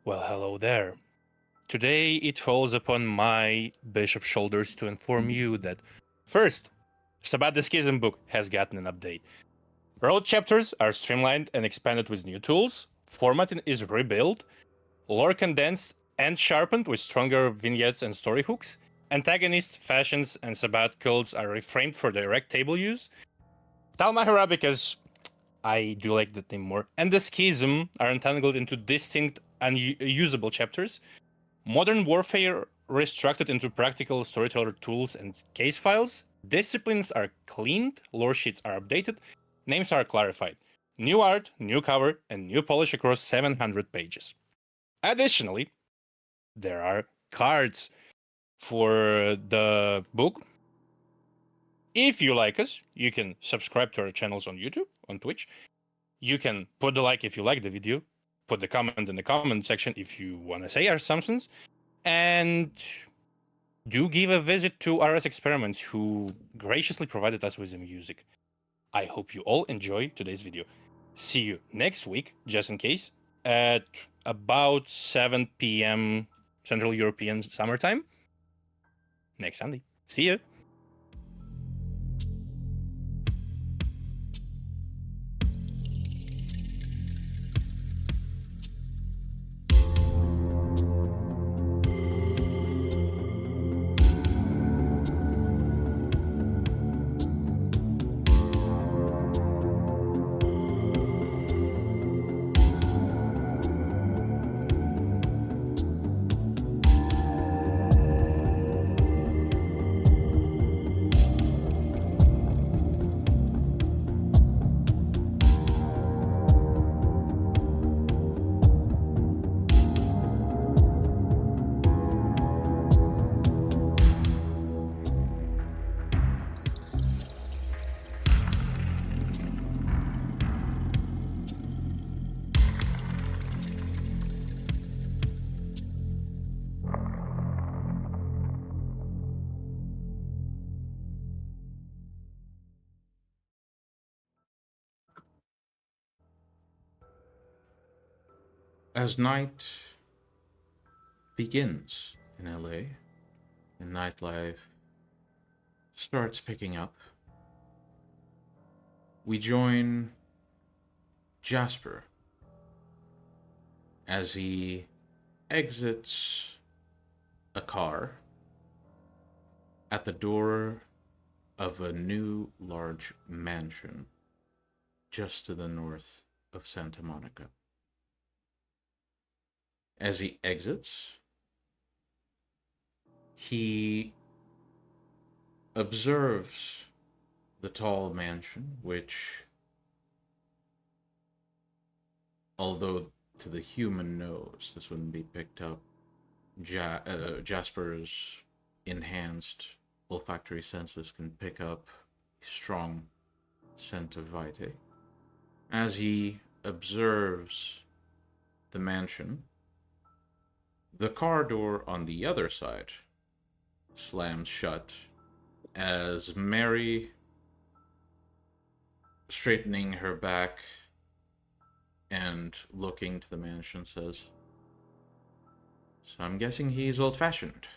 Well, hello there. Today it falls upon my bishop's shoulders to inform you that first, Sabbat the Schism book has gotten an update. Road chapters are streamlined and expanded with new tools, formatting is rebuilt, lore condensed and sharpened with stronger vignettes and story hooks, antagonists, fashions, and Sabbat cults are reframed for direct table use. Talmahara, because I do like the name more, and the Schism are entangled into distinct and usable chapters. Modern warfare restructured into practical storyteller tools and case files. Disciplines are cleaned, lore sheets are updated, names are clarified. New art, new cover, and new polish across 700 pages. Additionally, there are cards for the book. If you like us, you can subscribe to our channels on YouTube, on Twitch. You can put the like if you like the video, put the comment in the comment section if you want to say our assumptions, and do give a visit to RS Experiments, who graciously provided us with the music. I hope you all enjoy today's video. See you next week, just in case, at about 7 p.m. Central European summertime. Next Sunday. See you. As night begins in LA and nightlife starts picking up, we join Jasper as he exits a car at the door of a new large mansion just to the north of Santa Monica. As he exits, he observes the tall mansion, which, although to the human nose this wouldn't be picked up, Jasper's enhanced olfactory senses can pick up a strong scent of vitae. As he observes the mansion, the car door on the other side slams shut as Mary, straightening her back and looking to the mansion, says, "So I'm guessing he's old-fashioned."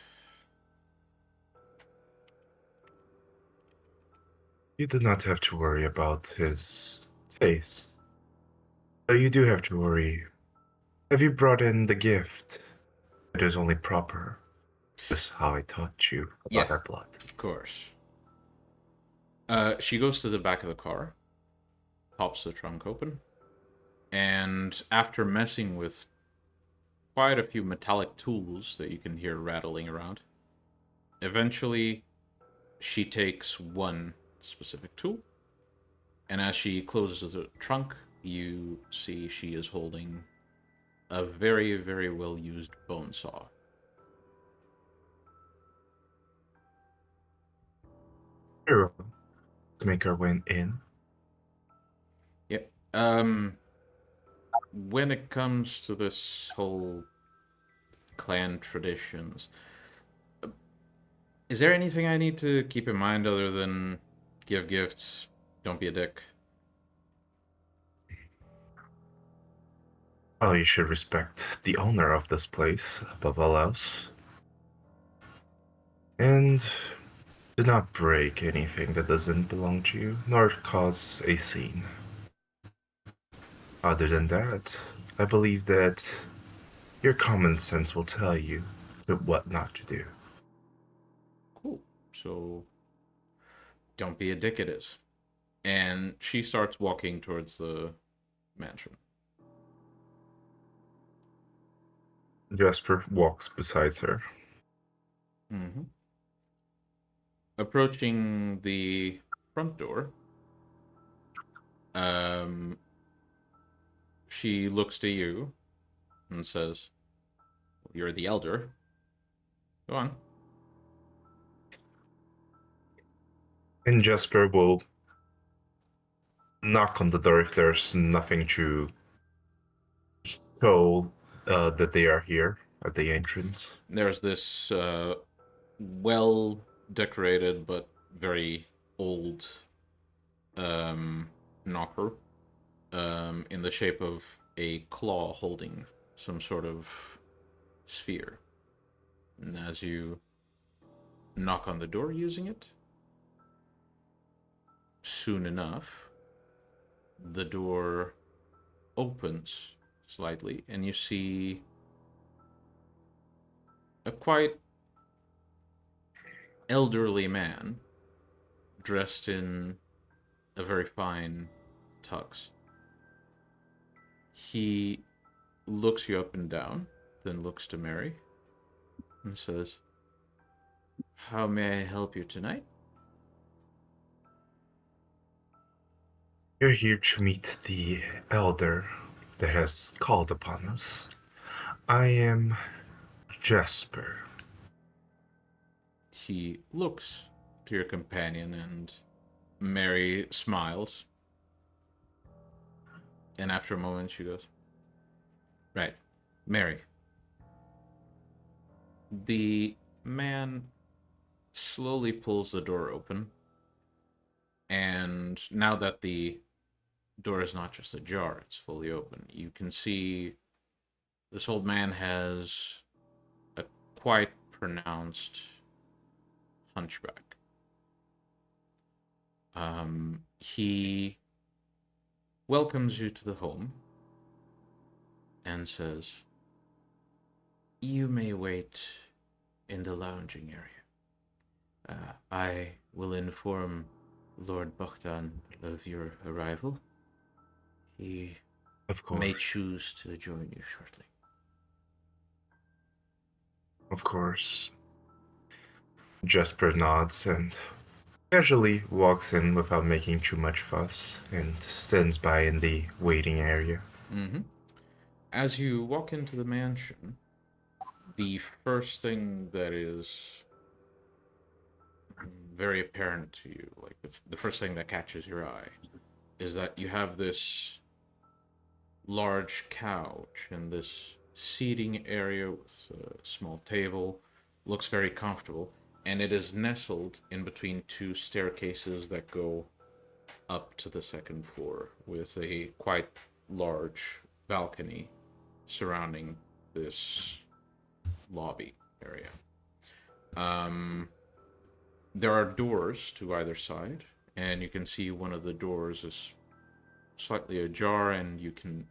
You do not have to worry about his taste. But you do have to worry. Have you brought in the gift? It is only proper. Just how I taught you about our blood. Of course. She goes to the back of the car, pops the trunk open, and after messing with quite a few metallic tools that you can hear rattling around, eventually she takes one specific tool, and as she closes the trunk, you see she is holding a very, very well-used bone saw. Sure. To make our way in. Yep. When it comes to this whole clan traditions, is there anything I need to keep in mind other than give gifts, don't be a dick? Well, you should respect the owner of this place above all else. And do not break anything that doesn't belong to you, nor cause a scene. Other than that, I believe that your common sense will tell you what not to do. Cool. So, don't be a dick it is. And she starts walking towards the mansion. Jasper walks beside her. Mm-hmm. Approaching the front door, she looks to you and says, "You're the elder. Go on." And Jasper will knock on the door if there's nothing to show that they are here at the entrance. There's this well decorated but very old knocker in the shape of a claw holding some sort of sphere. And as you knock on the door using it, soon enough, the door opens slightly, and you see a quite elderly man dressed in a very fine tux. He looks you up and down, then looks to Mary and says, "How may I help you tonight?" You're here to meet the elder that has called upon us. I am Jasper. He looks to your companion, and Mary smiles. And after a moment, she goes, "Right, Mary." The man slowly pulls the door open, and now that the door is not just ajar, it's fully open, you can see this old man has a quite pronounced hunchback. He welcomes you to the home and says, "You may wait in the lounging area. I will inform Lord Bohdan of your arrival. He Of course. may choose to join you shortly." Of course. Jasper nods and casually walks in without making too much fuss and stands by in the waiting area. Mm-hmm. As you walk into the mansion, the first thing that is very apparent to you, like the first thing that catches your eye, is that you have this large couch and this seating area with a small table. Looks very comfortable, and it is nestled in between two staircases that go up to the second floor with a quite large balcony surrounding this lobby area. There are doors to either side, and you can see one of the doors is slightly ajar, and you can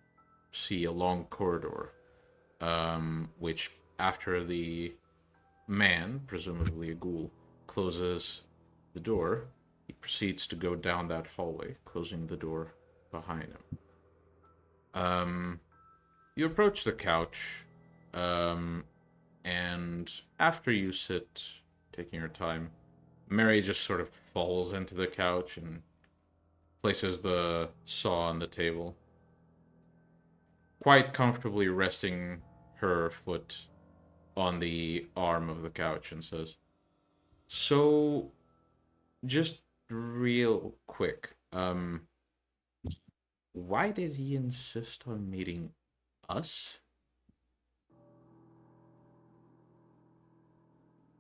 see a long corridor, which after the man, presumably a ghoul, closes the door, he proceeds to go down that hallway, closing the door behind him. You approach the couch, and after you sit, taking your time, Mary just sort of falls into the couch and places the saw on the table, quite comfortably resting her foot on the arm of the couch, and says, "So, just real quick, why did he insist on meeting us?"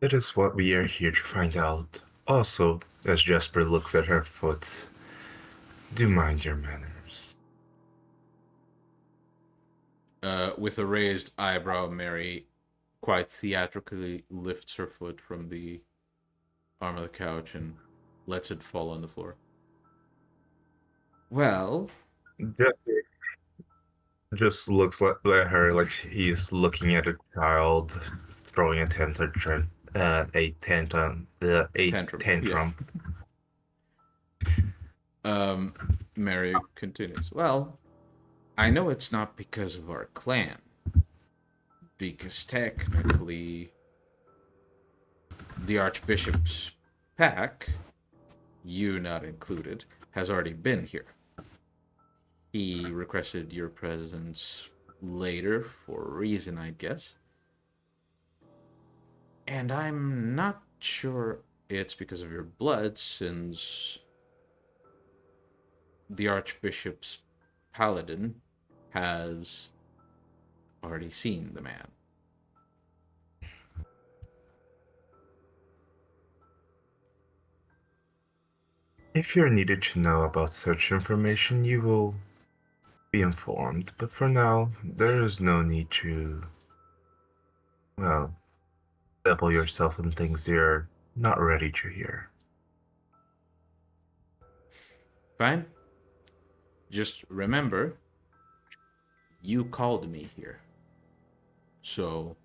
That is what we are here to find out. Also, as Jasper looks at her foot, do mind your manners. With a raised eyebrow, Mary quite theatrically lifts her foot from the arm of the couch and lets it fall on the floor. Well, Just looks at her like he's looking at a child throwing a tantrum, a tantrum. tantrum. Mary continues. Well, I know it's not because of our clan. Because technically, the Archbishop's pack, you not included, has already been here. He requested your presence later for a reason, I guess. And I'm not sure it's because of your blood, since the Archbishop's paladin has already seen the man. If you're needed to know about such information, you will be informed. But for now, there is no need to, well, double yourself in things you're not ready to hear. Fine. Just remember, you called me here. So,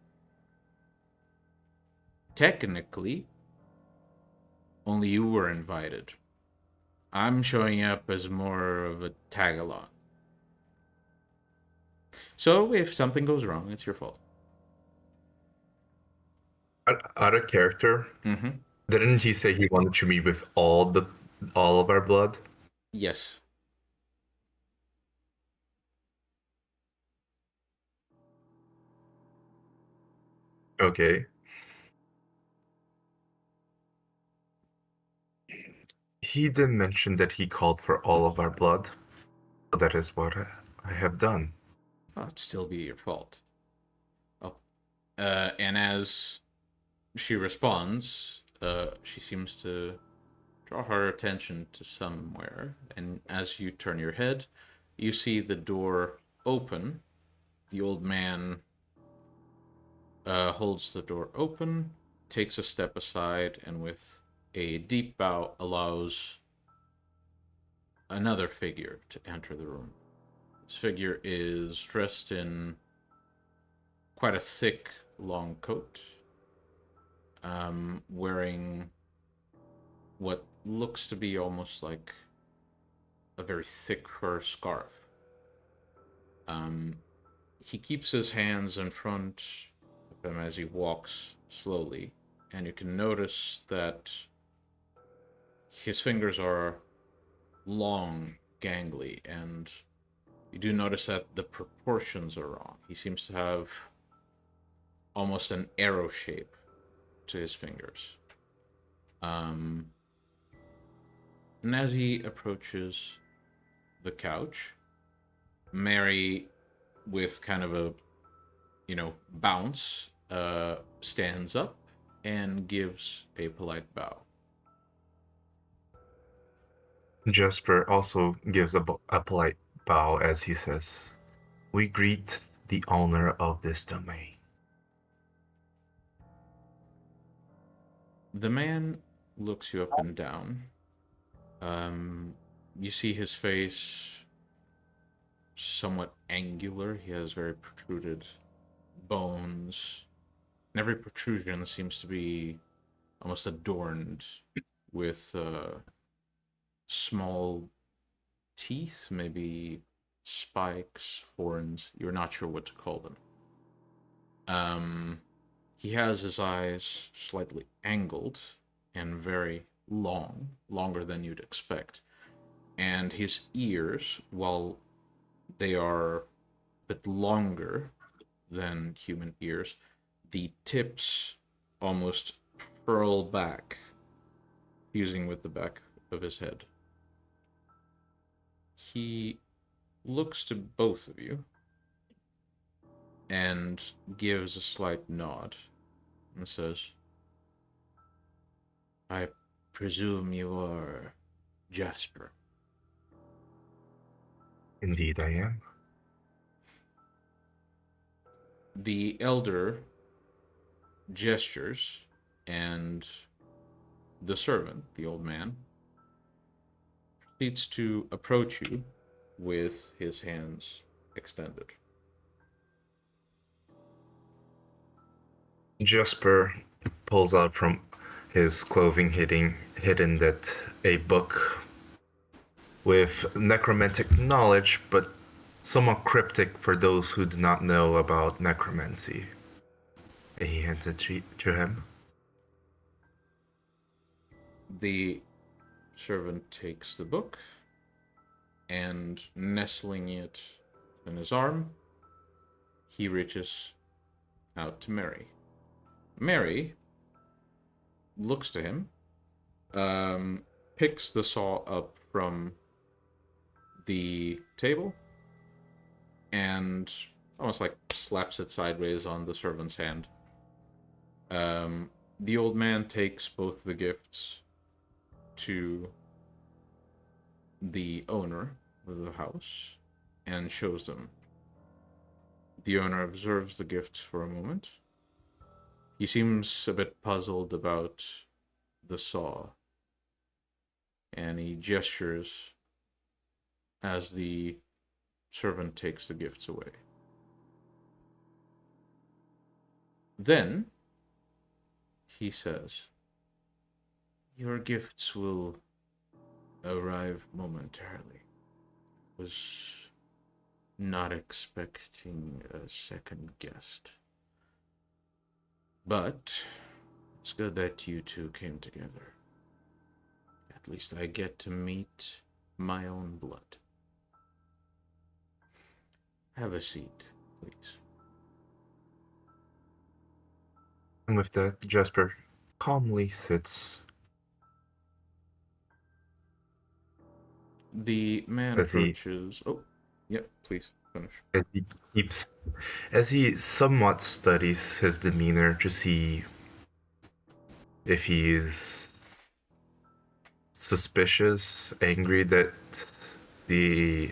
technically, only you were invited. I'm showing up as more of a tag-along. So, if something goes wrong, it's your fault. Out of character, Mm-hmm. didn't he say he wanted to meet with all of our blood? Yes. Okay. He did mention that he called for all of our blood. So that is what I have done. Oh, it'd still be your fault. Oh. And as she responds, she seems to draw her attention to somewhere. And as you turn your head, you see the door open. The old man holds the door open, takes a step aside, and with a deep bow allows another figure to enter the room. This figure is dressed in quite a thick, long coat, wearing what looks to be almost like a very thick fur scarf. He keeps his hands in front of him as he walks slowly, and you can notice that his fingers are long, gangly, and you do notice that the proportions are wrong. He seems to have almost an arrow shape to his fingers. And as he approaches the couch, Mary, with kind of a, bounce, stands up and gives a polite bow. Jasper also gives a polite bow as he says, "We greet the owner of this domain." The man looks you up and down. You see his face somewhat angular. He has very protruded bones. And every protrusion seems to be almost adorned with small teeth, maybe spikes, horns. You're not sure what to call them. He has his eyes slightly angled and very long, longer than you'd expect. And his ears, while they are a bit longer than human ears, the tips almost furl back, fusing with the back of his head. He looks to both of you and gives a slight nod and says, "I presume you are Jasper." Indeed I am. The elder gestures, and the servant, the old man, proceeds to approach you with his hands extended. Jasper pulls out from his clothing hidden that a book with necromantic knowledge, but somewhat cryptic for those who do not know about necromancy. And he hands it to him. The servant takes the book and, nestling it in his arm, he reaches out to Mary. Mary looks to him, picks the saw up from the table, and almost like slaps it sideways on the servant's hand. The old man takes both the gifts to the owner of the house and shows them. The owner observes the gifts for a moment. He seems a bit puzzled about the saw, and he gestures as the servant takes the gifts away. Then he says, "Your gifts will arrive momentarily. Was not expecting a second guest. But it's good that you two came together. At least I get to meet my own blood. Have a seat, please." And with that, Jasper calmly sits The man as he approaches. Oh, yeah, please finish. as he keeps as he somewhat studies his demeanor to see if he's suspicious, angry that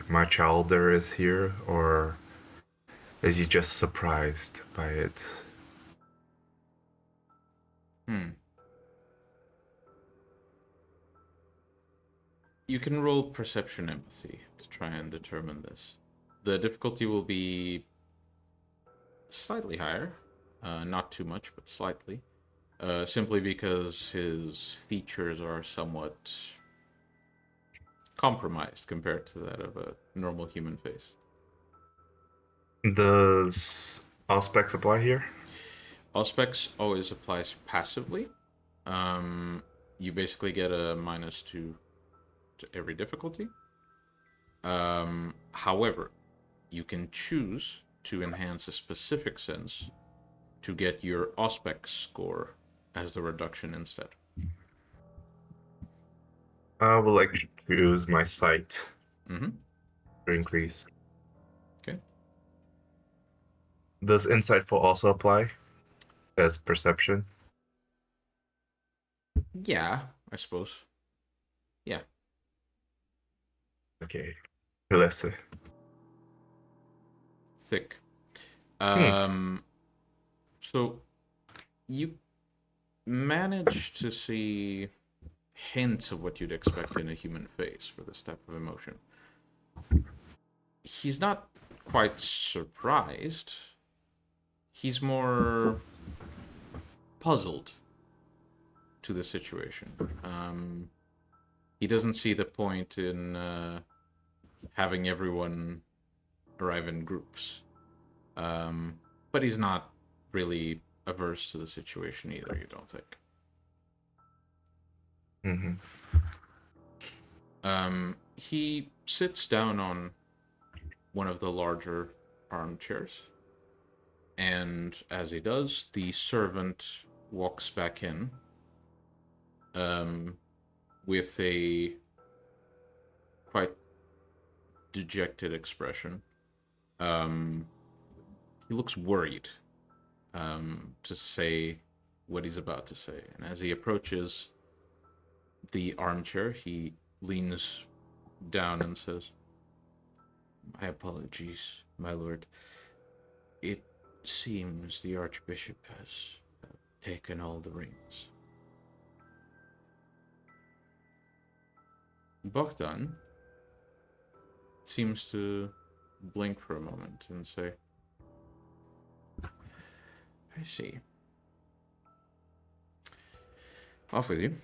my childe is here, or is he just surprised by it? You can roll perception empathy to try and determine this. The difficulty will be slightly higher, not too much, but slightly, simply because his features are somewhat compromised compared to that of a normal human face. Does Auspex apply here? Auspex always applies passively. You basically get a -2 to every difficulty. However, you can choose to enhance a specific sense to get your Auspex score as the reduction instead. I would like to choose my sight Mm-hmm. to increase. Okay. Does Insightful also apply as perception? Yeah, I suppose. Yeah. Okay. Let's see. Thick. Hmm. So you manage to see hints of what you'd expect in a human face for this type of emotion. He's not quite surprised. He's more puzzled to the situation. He doesn't see the point in having everyone arrive in groups. But he's not really averse to the situation either, you don't think? Mm-hmm. He sits down on one of the larger armchairs, and as he does, the servant walks back in with a quite dejected expression. He looks worried to say what he's about to say, and as he approaches the armchair, he leans down and says, "My apologies, my lord. It seems the Archbishop has taken all the rings. Bohdan seems to blink for a moment and say, I see. Off with you.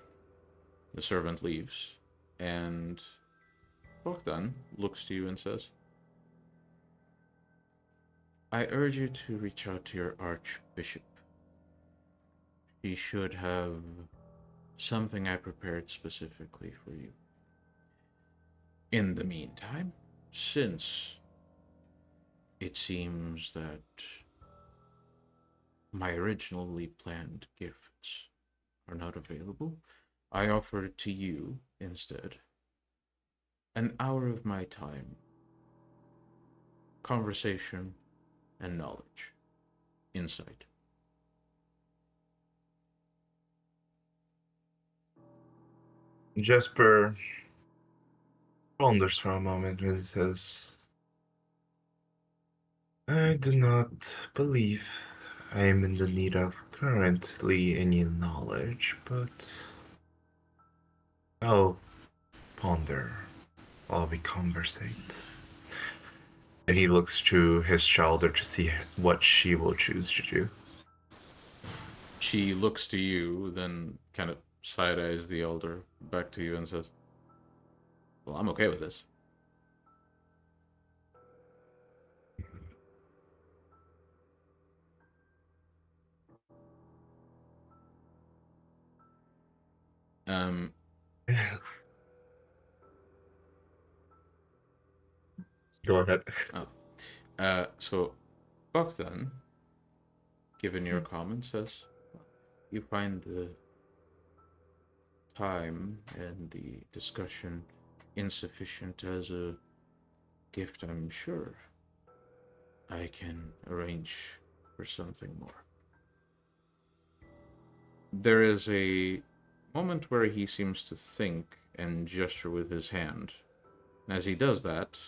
The servant leaves, and Bohdan looks to you and says, I urge you to reach out to your Archbishop. She should have something I prepared specifically for you. In the meantime, since it seems that my originally planned gifts are not available, I offer to you instead an hour of my time, conversation, and knowledge, insight. Jasper ponders for a moment and says, I do not believe I am in the need of currently any knowledge, but I'll ponder while we conversate. And he looks to his childe to see what she will choose to do. She looks to you, then kind of side-eyes the elder back to you and says, well, I'm okay with this. Go ahead. So Bohdan, given your comment, says, you find the time and the discussion insufficient as a gift, I'm sure. I can arrange for something more. There is a moment where he seems to think and gesture with his hand. As he does that,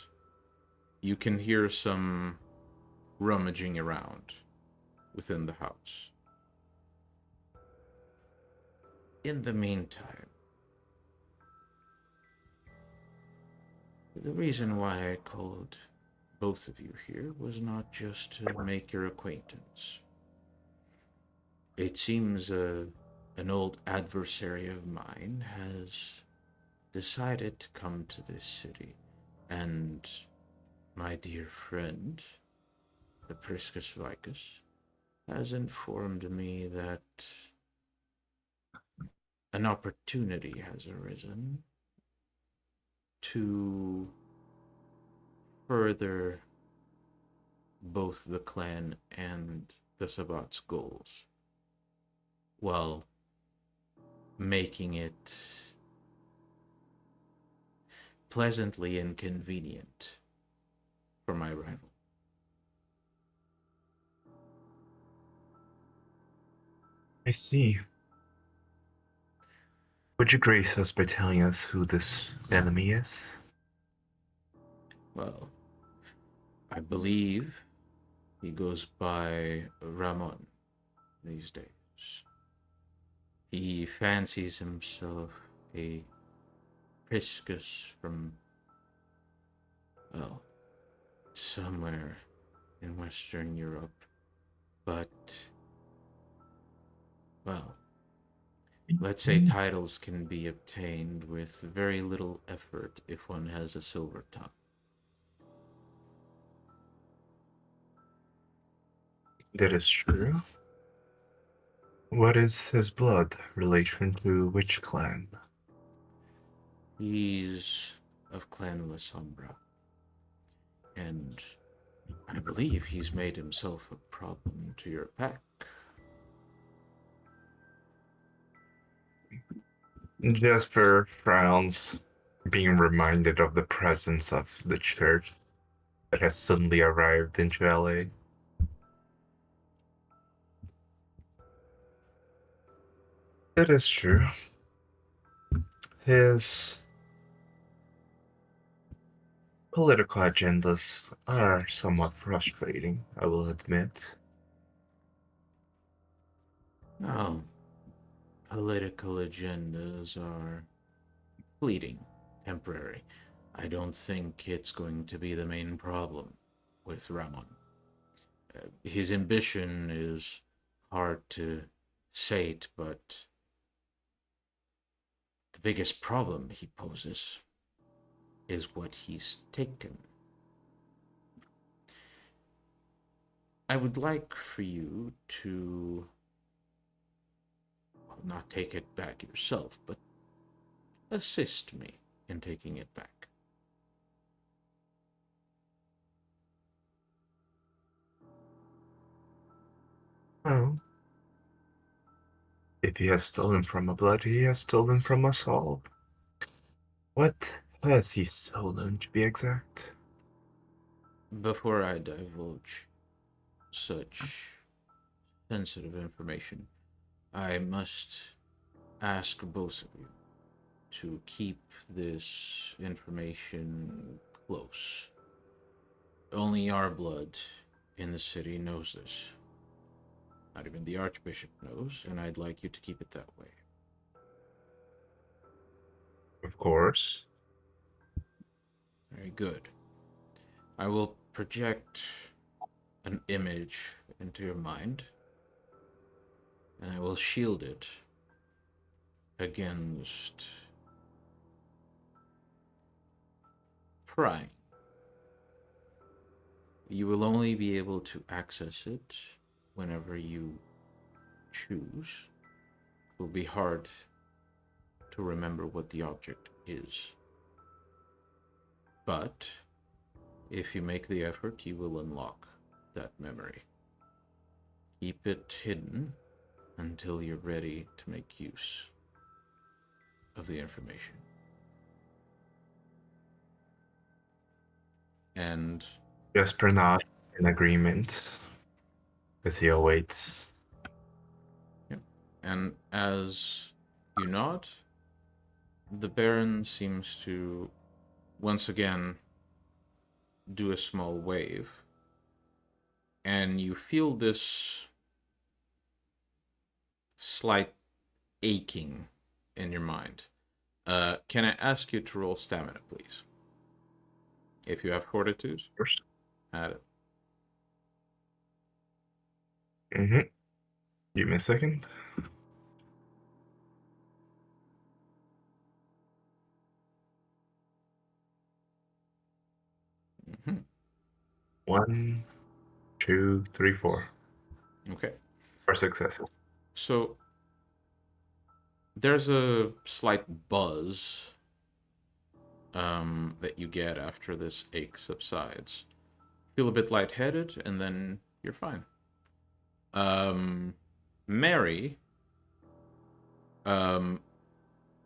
you can hear some rummaging around within the house. In the meantime, the reason why I called both of you here was not just to make your acquaintance. It seems an old adversary of mine has decided to come to this city, and my dear friend, the Priscus Vicus, has informed me that an opportunity has arisen to further both the clan and the Sabbat's goals, while making it pleasantly inconvenient for my rival. I see. Would you grace us by telling us who this enemy is? Well, I believe he goes by Ramon these days. He fancies himself a Priscus from, well, somewhere in Western Europe. But, well, let's say titles can be obtained with very little effort if one has a silver tongue. That is true. What is his blood relation to which clan? He's of Clan La Sombra, and I believe he's made himself a problem to your pack. Jasper frowns, being reminded of the presence of the church that has suddenly arrived into LA. That is true. His political agendas are somewhat frustrating, I will admit. Well, political agendas are fleeting, temporary. I don't think it's going to be the main problem with Ramon. His ambition is hard to sate, but the biggest problem he poses is what he's taken. I would like for you to not take it back yourself, but assist me in taking it back. Well, if he has stolen from a blood, he has stolen from us all. What has he stolen, to be exact? Before I divulge such sensitive information, I must ask both of you to keep this information close. Only our blood in the city knows this. Not even the Archbishop knows, and I'd like you to keep it that way. Of course. Very good. I will project an image into your mind, and I will shield it against prying. You will only be able to access it whenever you choose. It will be hard to remember what the object is. But if you make the effort, you will unlock that memory. Keep it hidden until you're ready to make use of the information. And Jasper not in agreement, as he awaits. And as you nod, the Baron seems to once again do a small wave, and you feel this slight aching in your mind. Can I ask you to roll stamina, please? If you have fortitude, First. add it. Mm-hmm. Give me a second. Mm-hmm. 1, 2, 3, 4. Okay. 4 successes. So there's a slight buzz that you get after this ache subsides. Feel a bit lightheaded, and then you're fine. Mary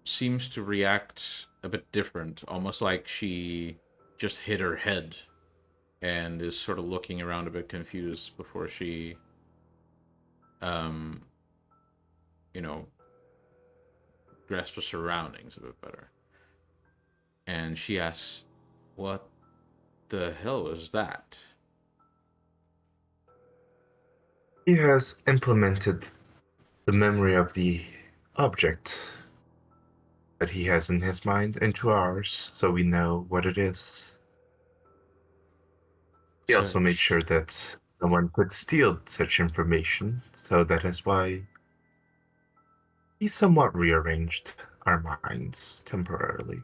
seems to react a bit different, almost like she just hit her head and is sort of looking around a bit confused before she, you know, grasps the surroundings a bit better. And she asks, "What the hell was that?" He has implemented the memory of the object that he has in his mind into ours, so we know what it is. He also made sure that no one could steal such information, so that is why he somewhat rearranged our minds temporarily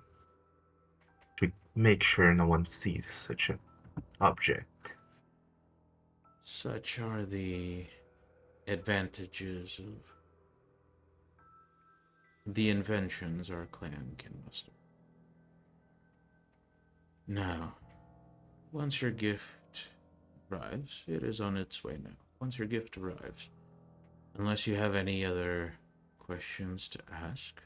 to make sure no one sees such an object. Such are the advantages of the inventions our clan can muster. Now, once your gift arrives, it is on its way now. Once your gift arrives, unless you have any other questions to ask,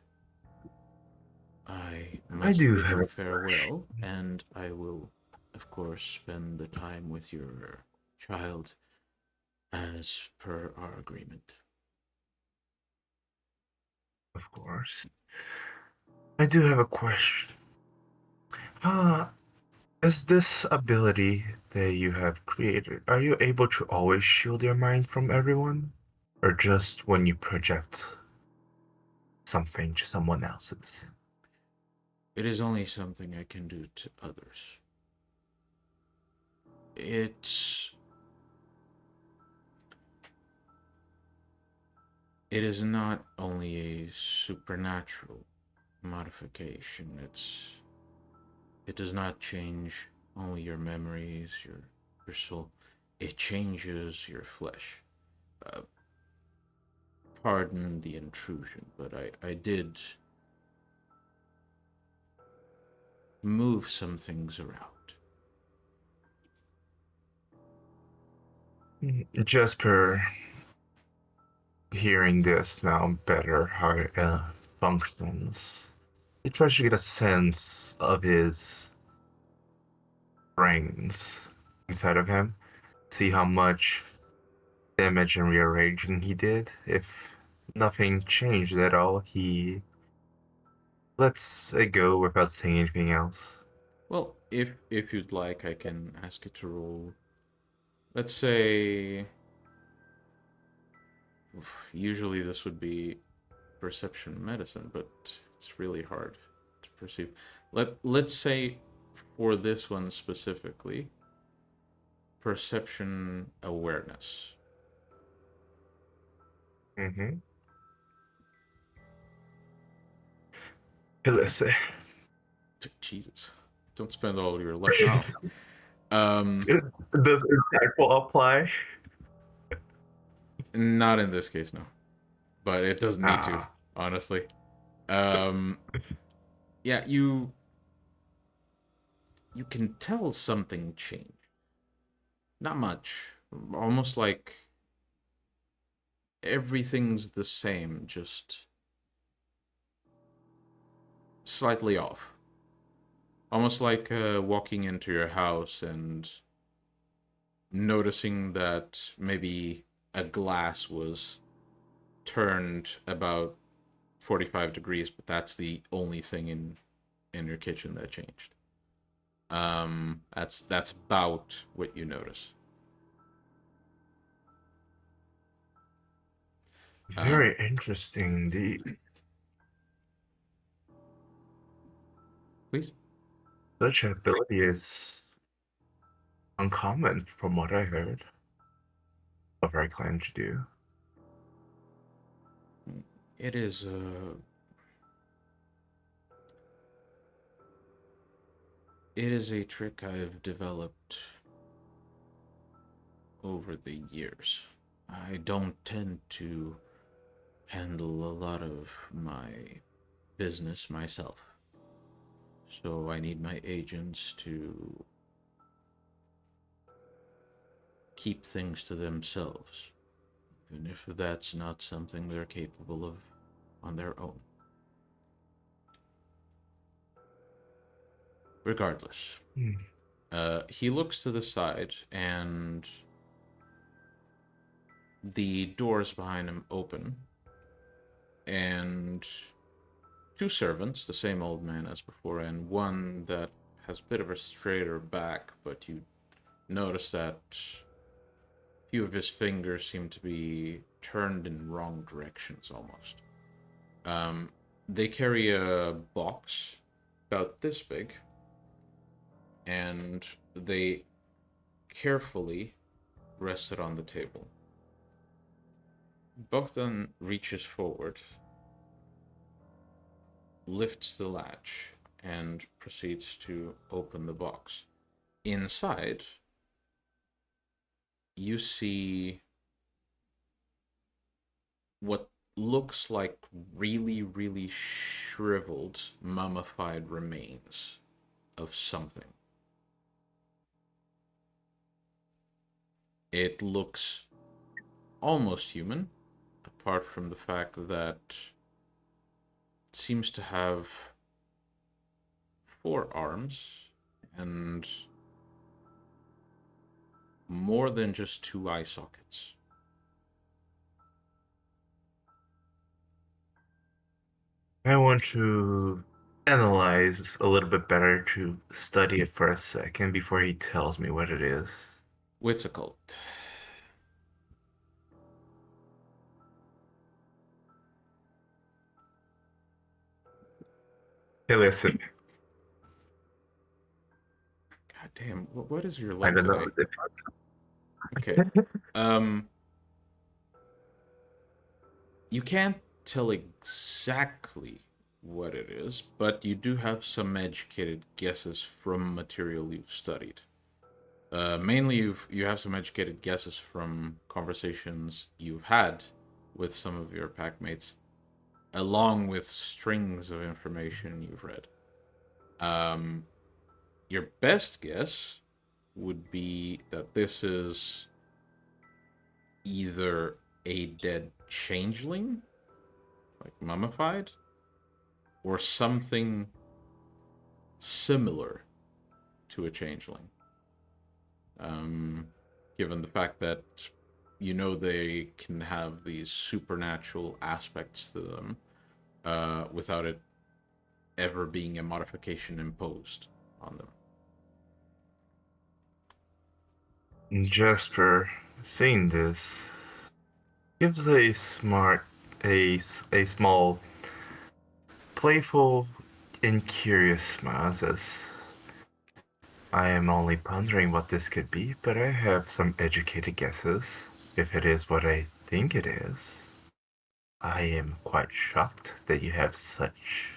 I must do bid have you a farewell, and I will, of course, spend the time with your child as per our agreement. Of course. I do have a question. Is this ability that you have created, are you able to always shield your mind from everyone? or just when you project something to someone else's? It is only something I can do to others. It is not only a supernatural modification. It does not change only your memories, your soul. It changes your flesh. Uh, Pardon the intrusion, but I did move some things around. Jasper, hearing this now better, how it functions, he tries to get a sense of his brains inside of him, see how much damage and rearranging he did. If nothing changed at all, he lets it go without saying anything else. Well, if you'd like, I can ask you to roll. Let's say. Usually this would be perception medicine, but it's really hard to perceive. Let's say for this one specifically, perception awareness. Mm-hmm. Hey, listen. Jesus, don't spend all your luck now. Does insightful apply? Not in this case, no. But it doesn't need to, honestly. Yeah, you can tell something changed. Not much. Almost like everything's the same, just slightly off. Almost like walking into your house and noticing that maybe a glass was turned about 45 degrees, but that's the only thing in your kitchen that changed. That's about what you notice. Very interesting indeed. Please. Such ability is uncommon from what I heard of our clan to do. It is a trick I've developed over the years. I don't tend to handle a lot of my business myself. So I need my agents to keep things to themselves, even if that's not something they're capable of on their own. Regardless, he looks to the side, and the doors behind him open, and two servants, the same old man as before, and one that has a bit of a straighter back, but you notice that a few of his fingers seem to be turned in wrong directions almost. They carry a box about this big, and they carefully rest it on the table. Bohdan reaches forward, lifts the latch, and proceeds to open the box. Inside, you see what looks like really, really shriveled, mummified remains of something. It looks almost human, apart from the fact that it seems to have 4 arms and more than just 2 eye sockets. I want to analyze a little bit better, to study it for a second before he tells me what it is. Wits occult. Hey, listen. God damn, what is your I luck don't know. today? Okay. You can't tell exactly what it is, but you do have some educated guesses from material you've studied. Mainly, you have some educated guesses from conversations you've had with some of your packmates, along with strings of information you've read. Your best guess would be that this is either a dead changeling, like mummified, or something similar to a changeling. Given the fact that you know they can have these supernatural aspects to them without it ever being a modification imposed on them. Jasper, seeing this, gives a small, playful, and curious smile. Says, I am only pondering what this could be, but I have some educated guesses. If it is what I think it is, I am quite shocked that you have such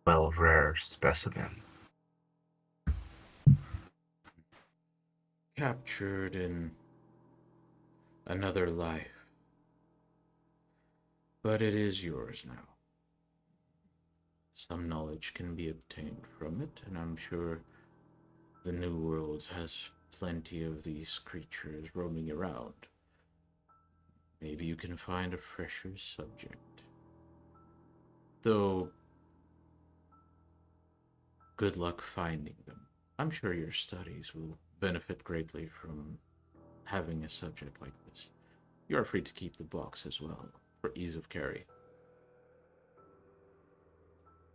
rare specimen. Captured in another life. But it is yours now. Some knowledge can be obtained from it, and I'm sure the New World has plenty of these creatures roaming around. Maybe you can find a fresher subject. Though, good luck finding them. I'm sure your studies will benefit greatly from having a subject like this. You are free to keep the box as well, for ease of carry.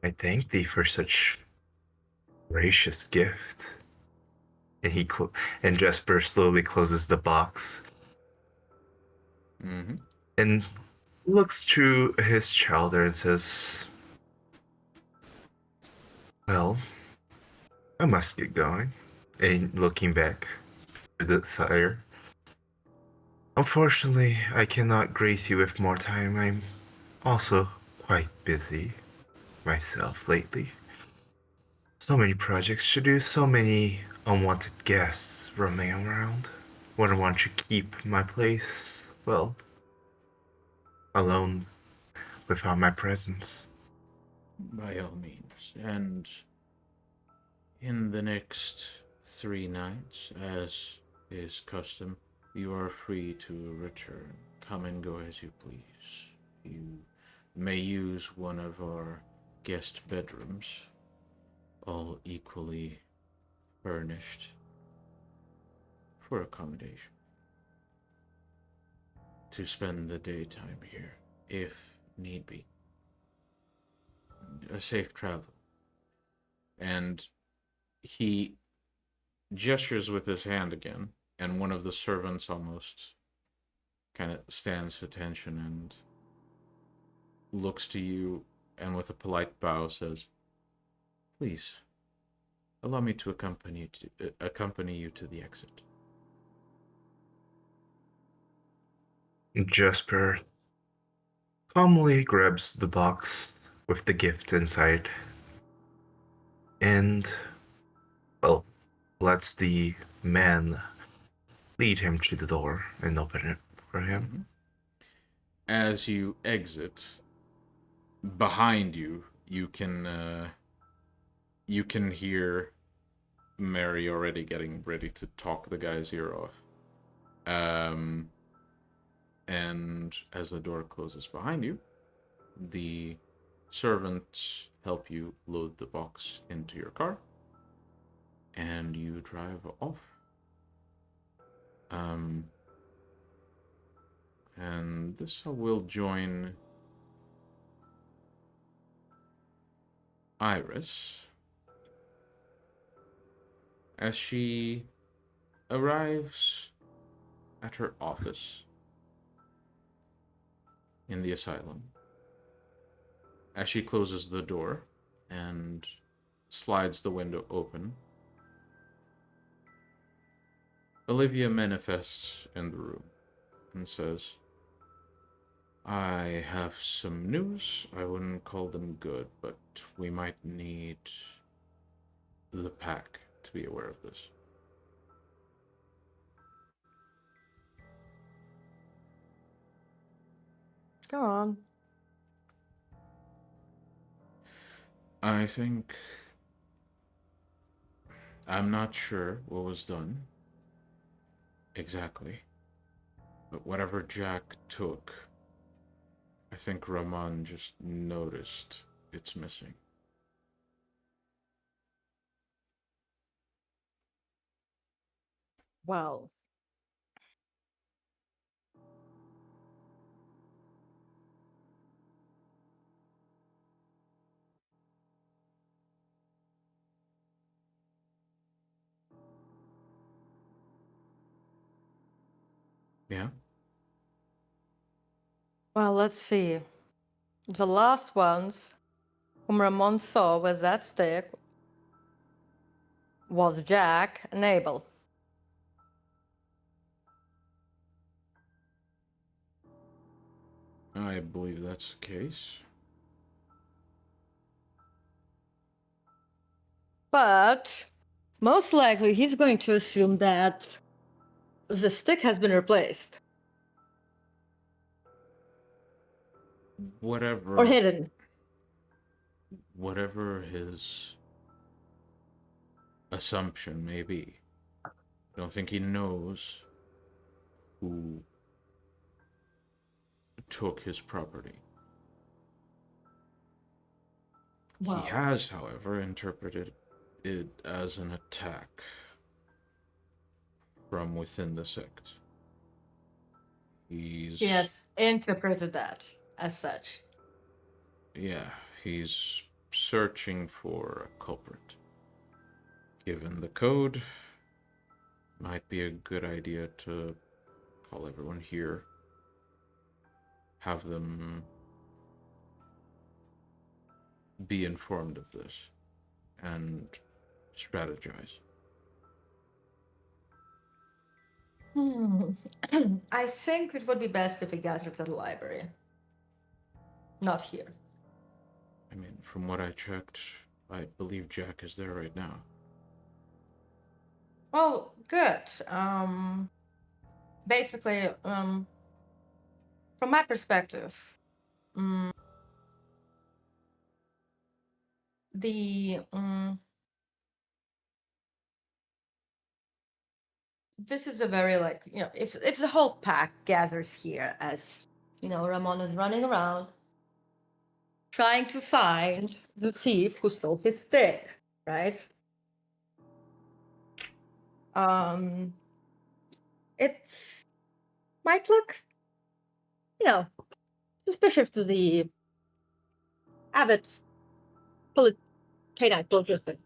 I thank thee for such gracious gift. And Jasper slowly closes the box Mm-hmm. and looks through his childe and says, well, I must get going. And looking back to the sire, unfortunately, I cannot grace you with more time. I'm also quite busy myself lately. So many projects to do, so many unwanted guests roaming around. Wouldn't want to keep my place, well, alone without my presence. By all means. And in the next 3 nights, as is custom, you are free to return. Come and go as you please. You may use one of our guest bedrooms, all equally furnished for accommodation, to spend the daytime here, if need be. A safe travel. And he gestures with his hand again, and one of the servants almost kind of stands to attention and looks to you and with a polite bow says, please, allow me to accompany you to the exit. Jasper calmly grabs the box with the gift inside and, well, lets the man lead him to the door and open it for him. Mm-hmm. As you exit, behind you, you can hear Mary already getting ready to talk the guy's ear off. And as the door closes behind you, the servants help you load the box into your car, and you drive off. And this will join Iris as she arrives at her office in the asylum. as she closes the door and slides the window open, Olivia manifests in the room and says, I have some news. I wouldn't call them good, but we might need the pack to be aware of this. Go on. I think... I'm not sure what was done exactly, but whatever Jack took, I think Ramon just noticed it's missing. Well, Yeah? let's see. The last ones whom Ramon saw with that stick was Jack and Abel. I believe that's the case. But most likely he's going to assume that the stick has been replaced Whatever... or hidden. Whatever his assumption may be, I don't think he knows who took his property. Wow. He has, however, interpreted it as an attack from within the sect. He has interpreted that as such. Yeah, he's searching for a culprit. Given the code, might be a good idea to call everyone here, have them be informed of this, and strategize. I think it would be best if we gathered at the library. Not here. I mean, from what I checked, I believe Jack is there right now. Well, good. Basically, from my perspective, this is a very if the whole pack gathers here as Ramon is running around trying to find the thief who stole his stick, right? It might look suspicious to the avid Cainite logistic.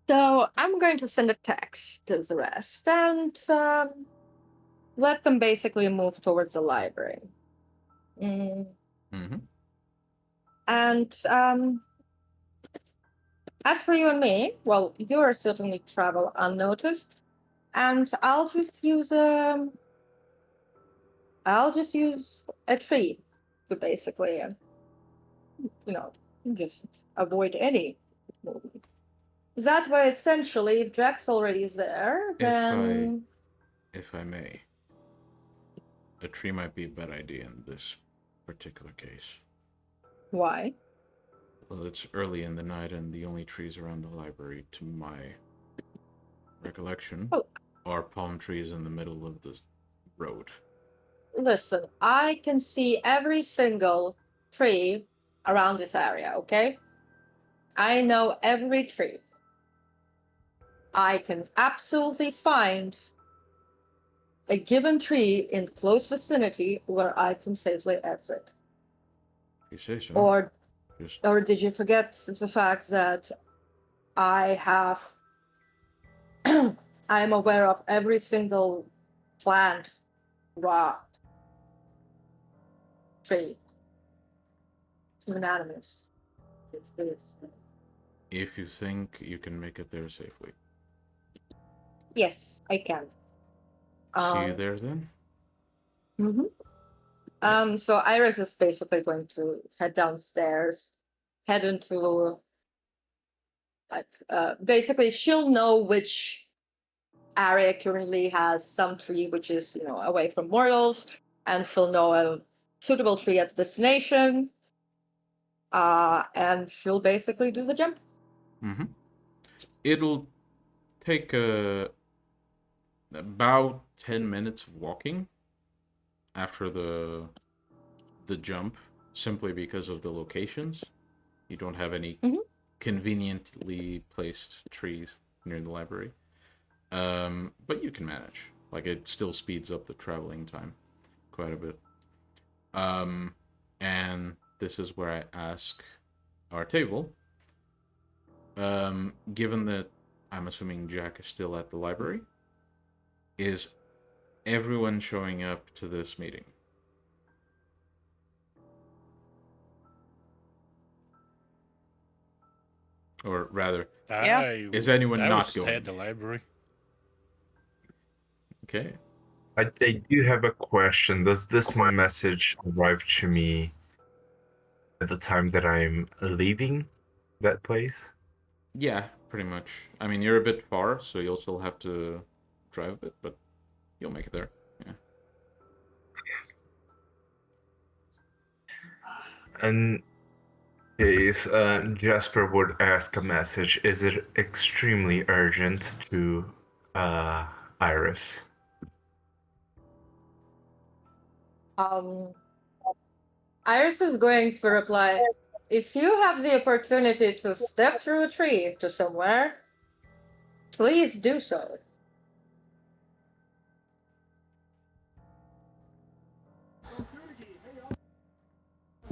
So I'm going to send a text to the rest and let them basically move towards the library. Mm-hmm. And as for you and me, well, you are certainly travel unnoticed, and I'll just use a tree to basically, just avoid any movement. That way, essentially, if Jack's already there, then... If I may, a tree might be a bad idea in this particular case. Why? Well, it's early in the night, and the only trees around the library, to my recollection, are palm trees in the middle of the road. Listen, I can see every single tree around this area, okay? I know every tree. I can absolutely find a given tree in close vicinity where I can safely exit. You say so. Or did you forget the fact that I am aware of every single plant, rock, tree unanimous. It's- If you think you can make it there safely. Yes, I can. See you there then? So Iris is basically going to head downstairs, head into basically she'll know which area currently has some tree which is away from mortals, and she'll know a suitable tree at the destination. And she'll basically do the jump. Mm-hmm. It'll take about 10 minutes of walking after the jump, simply because of the locations. You don't have any conveniently placed trees near the library. But you can manage. Like, it still speeds up the traveling time quite a bit. And this is where I ask our table, given that I'm assuming Jack is still at the library, is everyone showing up to this meeting? Or rather, is anyone not going? At the library. Okay. I do have a question. Does this message arrive to me at the time that I'm leaving that place? Yeah, pretty much. I mean, you're a bit far, so you'll still have to drive a bit, but you'll make it there. Yeah. And case Jasper would ask a message, is it extremely urgent to Iris? Iris is going to reply, if you have the opportunity to step through a tree to somewhere, please do so.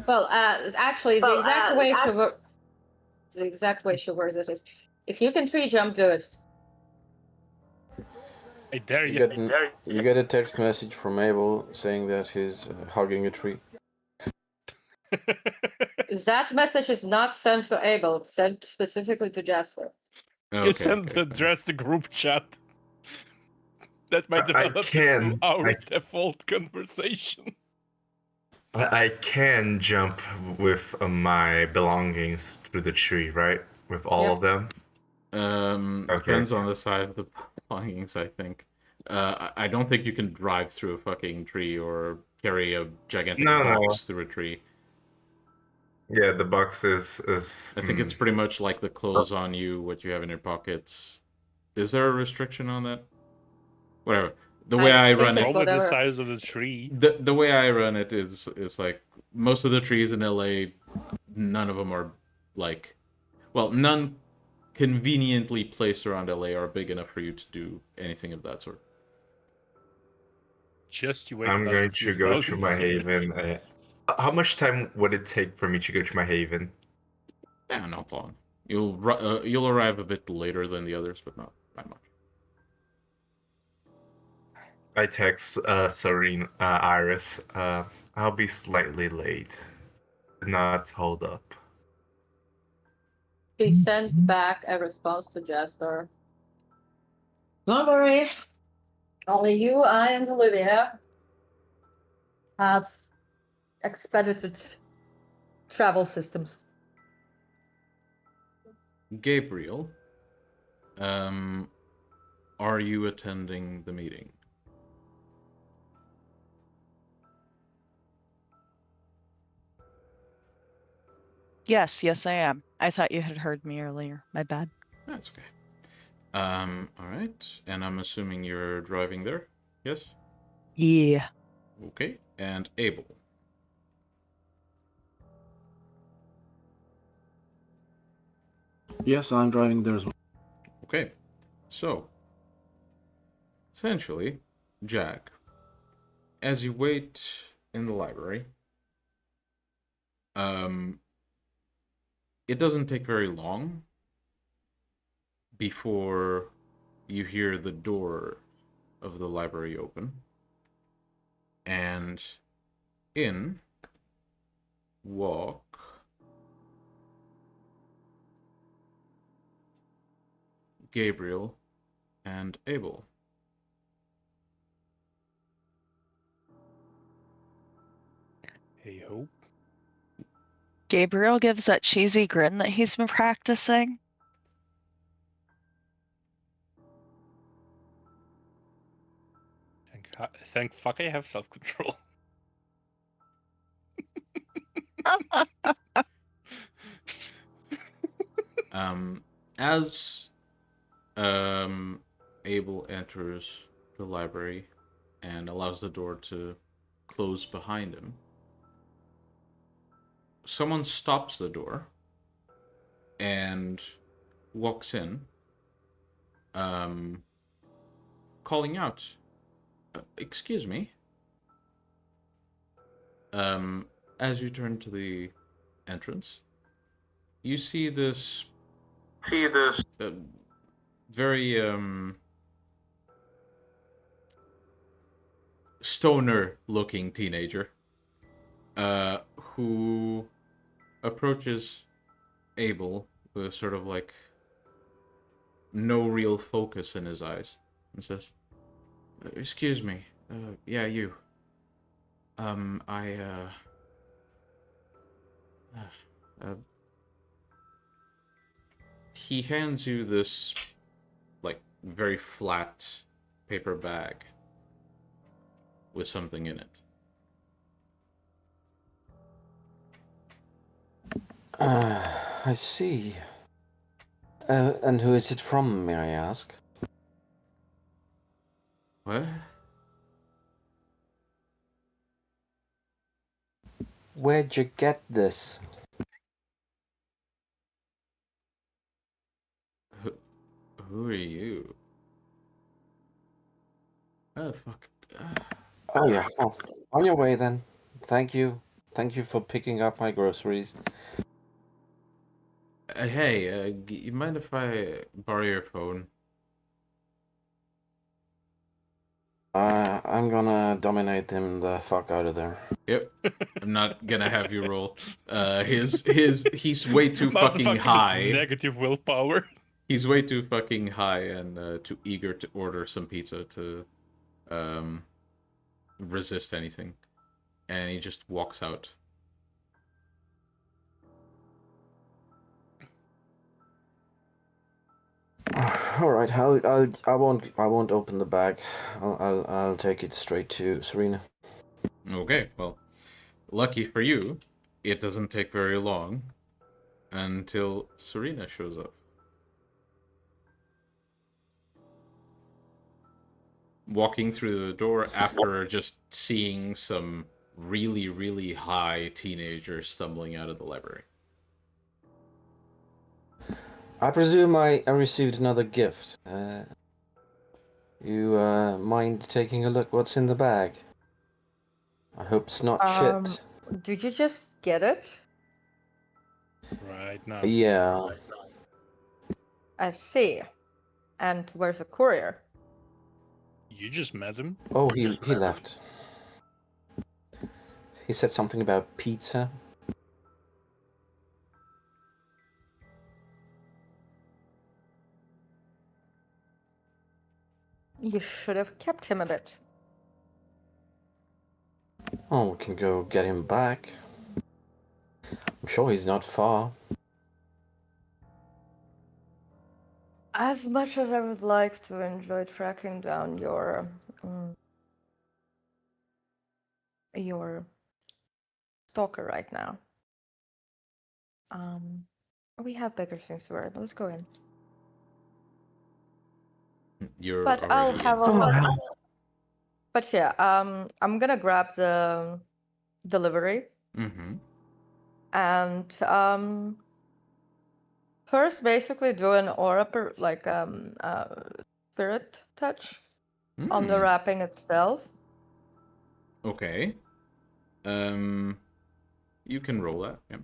Well, actually, the exact way she words it is, if you can tree jump, do it. I dare you. You get a text message from Abel saying that he's hugging a tree. That message is not sent to Abel, it's sent specifically to Jasper. You send the address to group chat. That might develop into our default conversation. I can jump with my belongings through the tree, right? With all of them? Depends on the size of the belongings, I think. I don't think you can drive through a fucking tree or carry a gigantic box through a tree. Yeah, the box is... I think it's pretty much like the clothes on you, what you have in your pockets. Is there a restriction on that? Whatever. The way I run it... Probably the size of the tree. The way I run it is like, most of the trees in LA, none of them are like... Well, none conveniently placed around LA are big enough for you to do anything of that sort. Just you wait. I'm going to go to my haven. How much time would it take for me to go to my haven? Yeah, not long. You'll arrive a bit later than the others, but not that much. I text Iris. I'll be slightly late. Not hold up. He sends back a response to Jasper. Don't worry. Only you, I, and Olivia have expedited travel systems. Gabriel, are you attending the meeting? Yes, I am. I thought you had heard me earlier. My bad. That's okay. All right. And I'm assuming you're driving there? Yes? Yeah. Okay. And Abel? Yes, I'm driving there as well. Okay. So, essentially, Jack, as you wait in the library, it doesn't take very long before you hear the door of the library open, and in walk Gabriel, and Abel. Hey ho. Gabriel gives that cheesy grin that he's been practicing. Thank fuck I have self-control. As Abel enters the library and allows the door to close behind him, someone stops the door and walks in, calling out, "Excuse me." As you turn to the entrance, you see this very stoner-looking teenager who approaches Abel with sort of like no real focus in his eyes and says, "Excuse me, yeah, you. He hands you this, like, very flat paper bag with something in it. I see. And who is it from, may I ask? What? Where'd you get this? Who are you? Oh, fuck. Oh yeah, well, on your way then. Thank you. Thank you for picking up my groceries. Hey, you mind if I borrow your phone? I'm gonna dominate him the fuck out of there. Yep. I'm not gonna have you roll. He's way too fucking Motherfucker has high. negative willpower. He's way too fucking high and too eager to order some pizza to resist anything. And he just walks out. All right, I won't open the bag. I'll take it straight to Serena. Okay, well, lucky for you, it doesn't take very long until Serena shows up. Walking through the door after just seeing some really, really high teenagers stumbling out of the library. I presume I received another gift. You mind taking a look what's in the bag? I hope it's not shit. Did you just get it? Right now. Yeah. I see. And where's the courier? You just met him. Oh, he left. He said something about pizza. You should have kept him a bit. Oh, we can go get him back. I'm sure he's not far. As much as I would like to enjoy tracking down your stalker right now, we have bigger things to worry about. Let's go in. You're But I'll already have in. a look. But yeah, I'm gonna grab the delivery Mm-hmm. and first basically do an aura spirit touch on the wrapping itself. Okay. You can roll that. Yeah.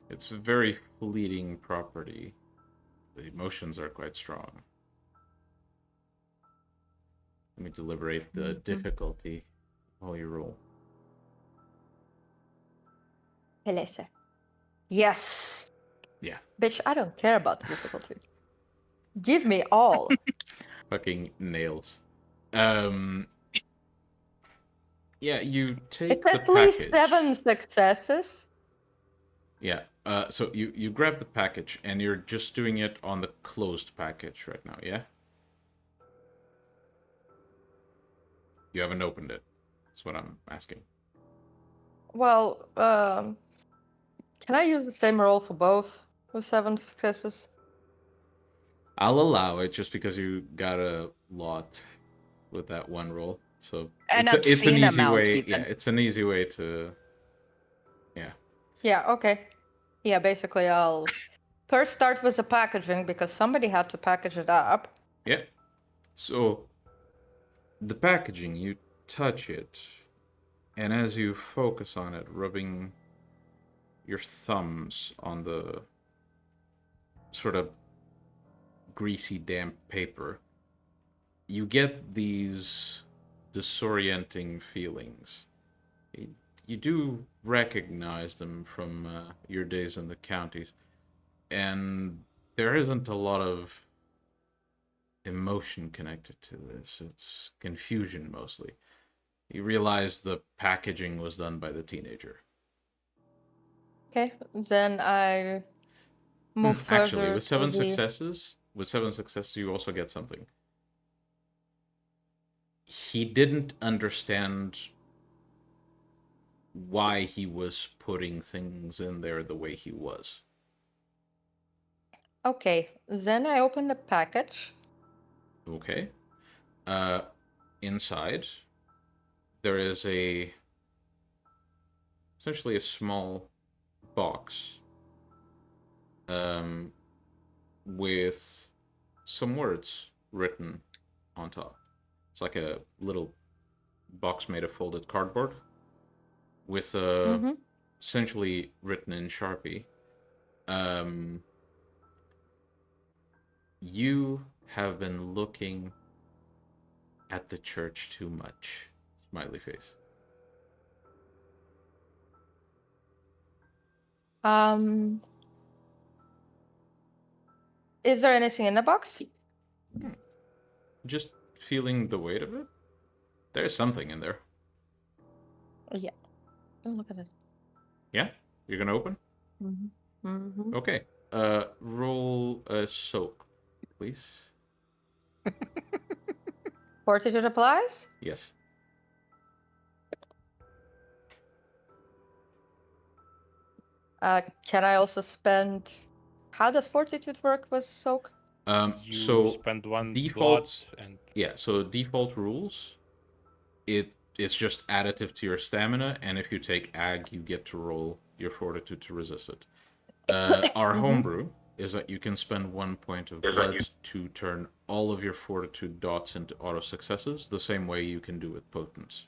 It's a very fleeting property. The emotions are quite strong. Let me deliberate the difficulty while you roll. Yes. Yeah. Bitch, I don't care about the difficulty. Give me all. Fucking nails. Yeah, you take It's the at least package. 7 successes. Yeah. So you grab the package and you're just doing it on the closed package right now, yeah? You haven't opened it. That's what I'm asking. Well, can I use the same roll for both with 7 successes? I'll allow it just because you got a lot with that one roll. So An it's an obscene easy amount, way. even. Yeah, it's an easy way to. Yeah. Yeah, okay. Yeah, basically I'll first start with the packaging because somebody had to package it up. Yeah. So the packaging, you touch it, and as you focus on it, rubbing your thumbs on the sort of greasy, damp paper, you get these disorienting feelings. You do recognize them from your days in the counties, and there isn't a lot of emotion connected to this. It's confusion mostly. You realize the packaging was done by the teenager. Okay, then I move further Actually, with to seven successes, you also get something. He didn't understand why he was putting things in there the way he was. Okay, then I open the package. Okay. Inside, there is essentially a small box with some words written on top. It's like a little box made of folded cardboard with essentially written in Sharpie. You have been looking at the church too much. Smiley face. Is there anything in the box? Just feeling the weight of it? There's something in there. Yeah. Don't look at it. Yeah? You're gonna open? Mm-hmm. Okay. Roll a soak, please. Fortitude applies? Yes. Can I also spend... How does Fortitude work with Soak? You So spend one default, slot and yeah. So default rules, it's just additive to your stamina, and if you take ag, you get to roll your fortitude to resist it. Our homebrew is that you can spend 1 point of blood to turn all of your fortitude dots into auto successes, the same way you can do with potence.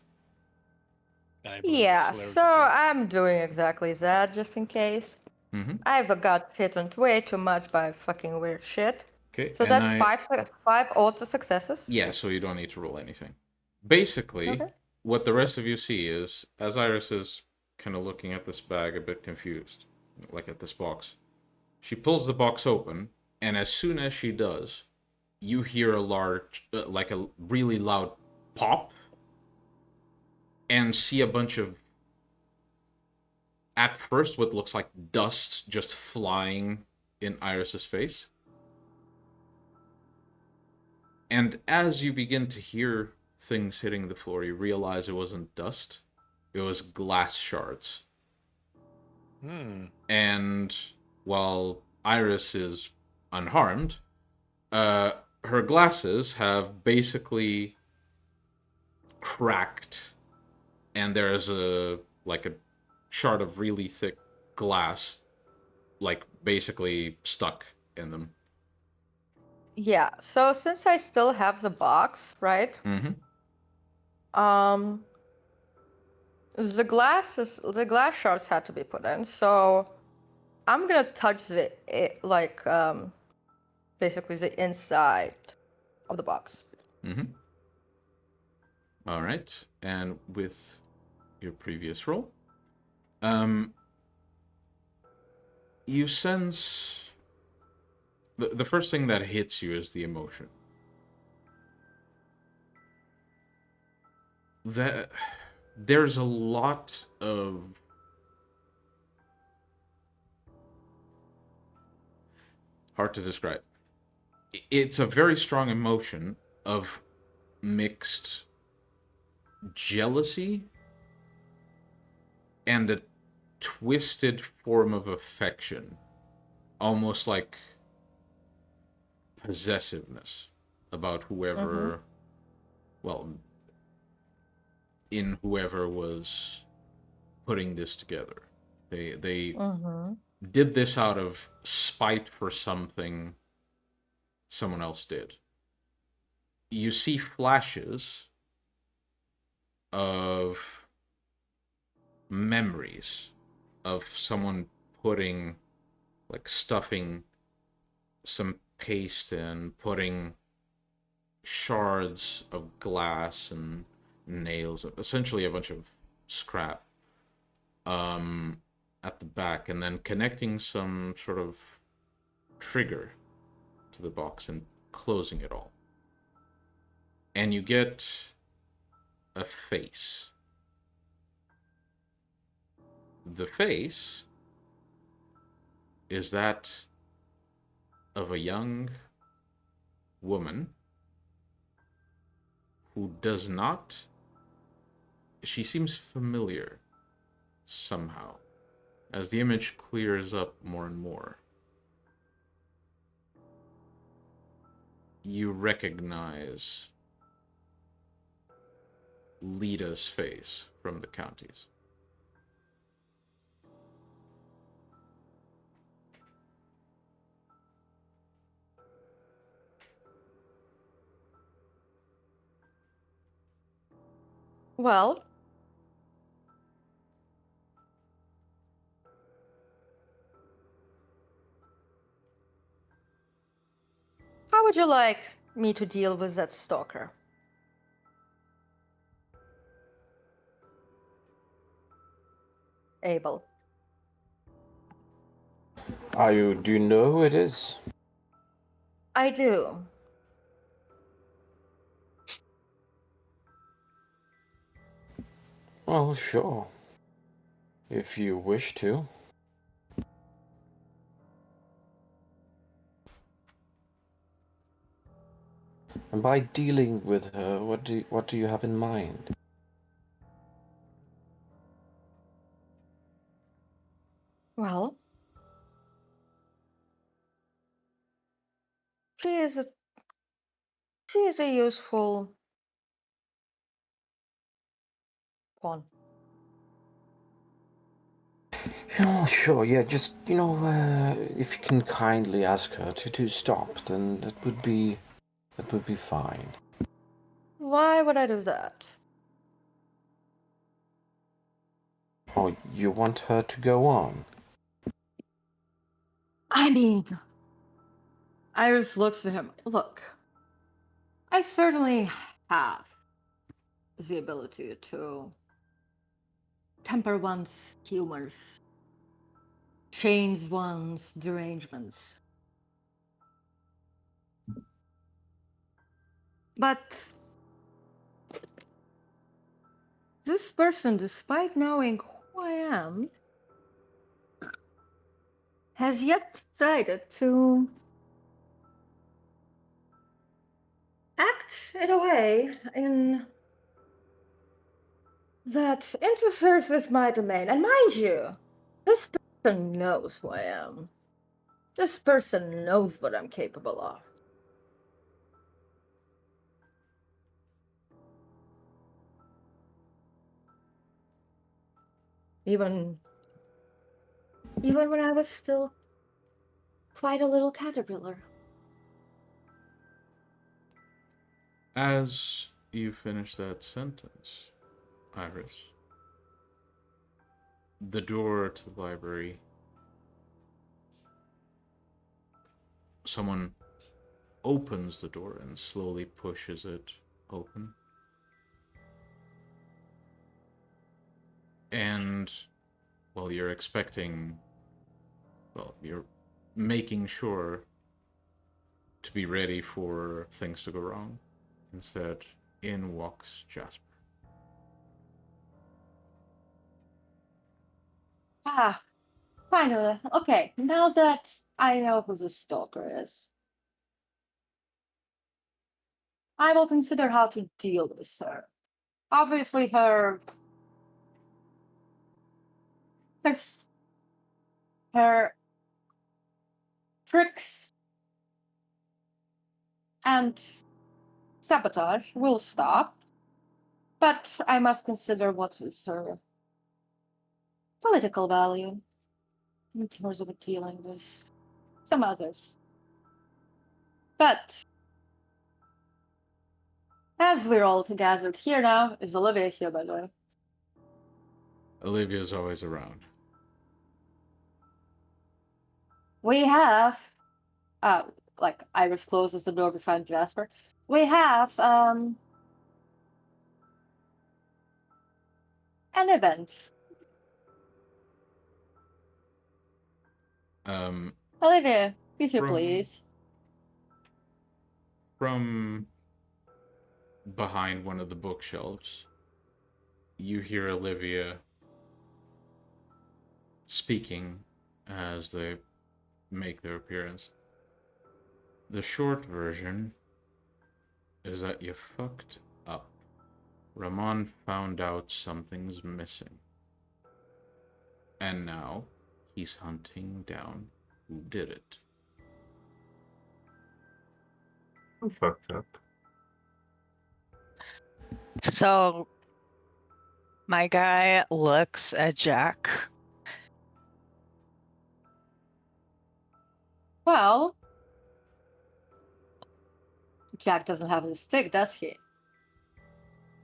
I believe Yeah, it's so I'm doing exactly that, just in case. I've got hidden way too much by fucking weird shit. Okay. So that's five auto successes? Yeah, so you don't need to roll anything. Basically, Okay. what the rest of you see is, as Iris is kind of looking at this bag a bit confused, like at this box, she pulls the box open, and as soon as she does, you hear a large, like a really loud pop, and see a bunch of, at first, what looks like dust just flying in Iris's face. And as you begin to hear things hitting the floor, you realize it wasn't dust, it was glass shards. And while Iris is unharmed, her glasses have basically cracked, and there's a shard of really thick glass, like basically stuck in them. Yeah, so since I still have the box, right? The glass shards had to be put in, so I'm gonna touch basically the inside of the box. All right, and with your previous roll, You sense... The first thing that hits you is the emotion. There's a lot of... Hard to describe. It's a very strong emotion of mixed jealousy and a twisted form of affection. Almost like possessiveness about whoever, well, in whoever was putting this together. They did this out of spite for something someone else did. You see flashes of memories of someone putting, like, stuffing some paste and putting shards of glass and nails, essentially a bunch of scrap, at the back, and then connecting some sort of trigger to the box and closing it all. And you get a face. The face is that of a young woman who does not... She seems familiar somehow, as the image clears up more and more. You recognize Lida's face from the counties. Well, how would you like me to deal with that stalker? Abel. Do you know who it is? I do. Well, sure. If you wish to. And by dealing with her, what do you have in mind? Well, she is a useful pawn. Oh, sure, yeah, just, if you can kindly ask her to stop, then that would be fine. Why would I do that? Oh, you want her to go on? I mean, Iris looks at him. Look, I certainly have the ability to temper one's humors, change one's derangements. But this person, despite knowing who I am, has yet decided to act in a way that interferes with my domain. And mind you, this person knows who I am. This person knows what I'm capable of. Even when I was still quite a little caterpillar. As you finish that sentence, Iris, the door to the library, someone opens the door and slowly pushes it open. And, well, you're expecting well, you're making sure to be ready for things to go wrong. Instead, in walks Jasper. Ah, finally. Okay, now that I know who the stalker is, I will consider how to deal with her. Obviously, her tricks and sabotage will stop, but I must consider what is her political value in terms of dealing with some others. But as we're all gathered here now, is Olivia here, by the way? Olivia's always around. We have, like Iris closes the door behind Jasper. We have an event. Olivia, if you please. From behind one of the bookshelves, you hear Olivia speaking as they make their appearance. The short version is that you fucked up. Ramon found out something's missing. And now he's hunting down who did it. I'm fucked up. So my guy looks at Jack. Well, Jack doesn't have the stick, does he?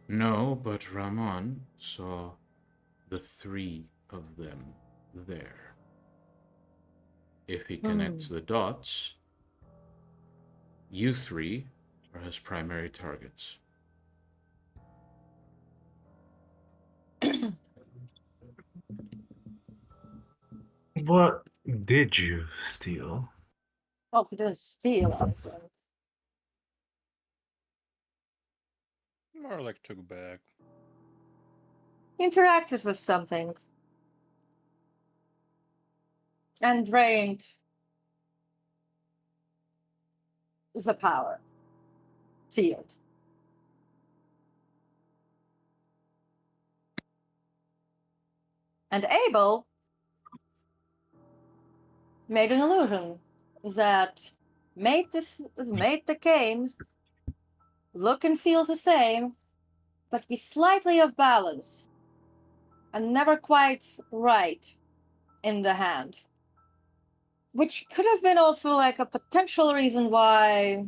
No, but Ramon saw the three of them there. If he connects the dots, you three are his primary targets. What did you steal? Well, he didn't steal anything. More like took back. Interacted with something. And drained the power field. And Abel made an illusion that made the cane look and feel the same, but be slightly off balance and never quite right in the hand. Which could have been also like a potential reason why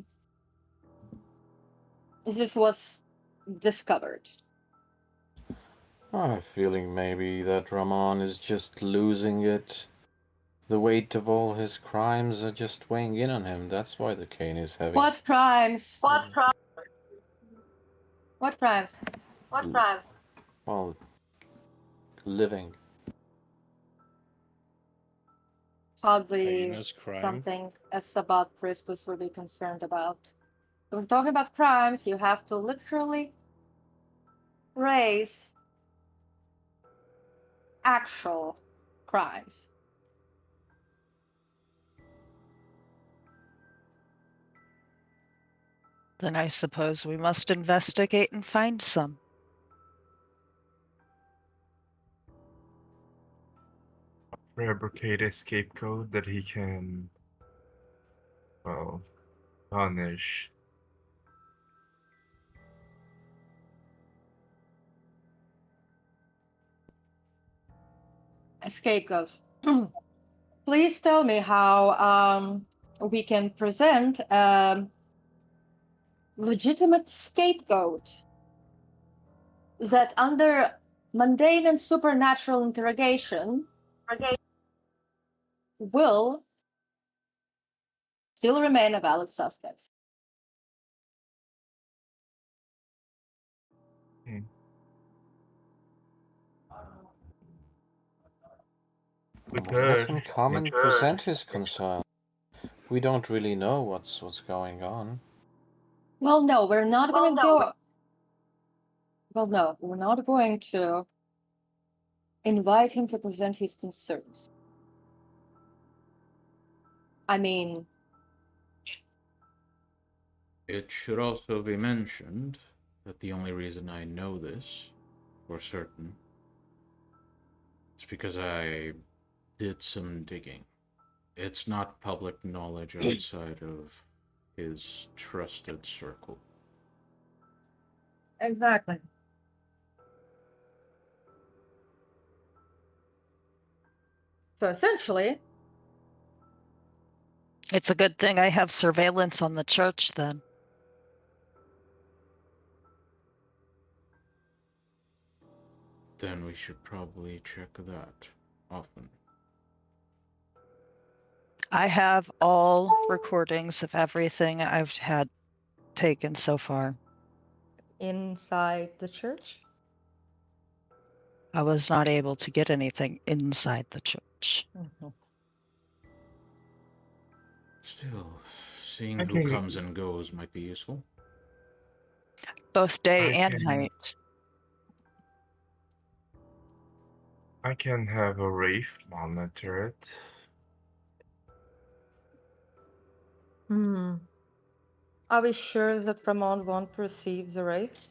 this was discovered. I have a feeling maybe that Ramon is just losing it. The weight of all his crimes are just weighing in on him. That's why the cane is heavy. What crimes? What crimes? What crimes? What crimes? Well, living. Hardly Heinous crime. something a Sabbat priestess would be concerned about. If we're talking about crimes, you have to literally raise actual crimes. Then I suppose we must investigate and find some. Fabricate a scapegoat that he can, well, punish. A scapegoat. Please tell me how we can present a legitimate scapegoat that under mundane and supernatural interrogation will still remain a valid suspect. We Well, let him could. come We and could. present his concern. We don't really know what's going on. Well, no, we're not going to go. Well, no, we're not going to invite him to present his concerns. I mean, It should also be mentioned that the only reason I know this for certain is because I did some digging. It's not public knowledge outside of his trusted circle. exactly. So essentially, It's a good thing I have surveillance on the church then. Then we should probably check that often. I have all recordings of everything I've had taken so far. inside the church. I was not able to get anything inside the church. Still, seeing I who can- comes and goes might be useful. Both day I and can- night. I can have a Wraith monitor it. Are we sure that Ramon won't perceive the wraith?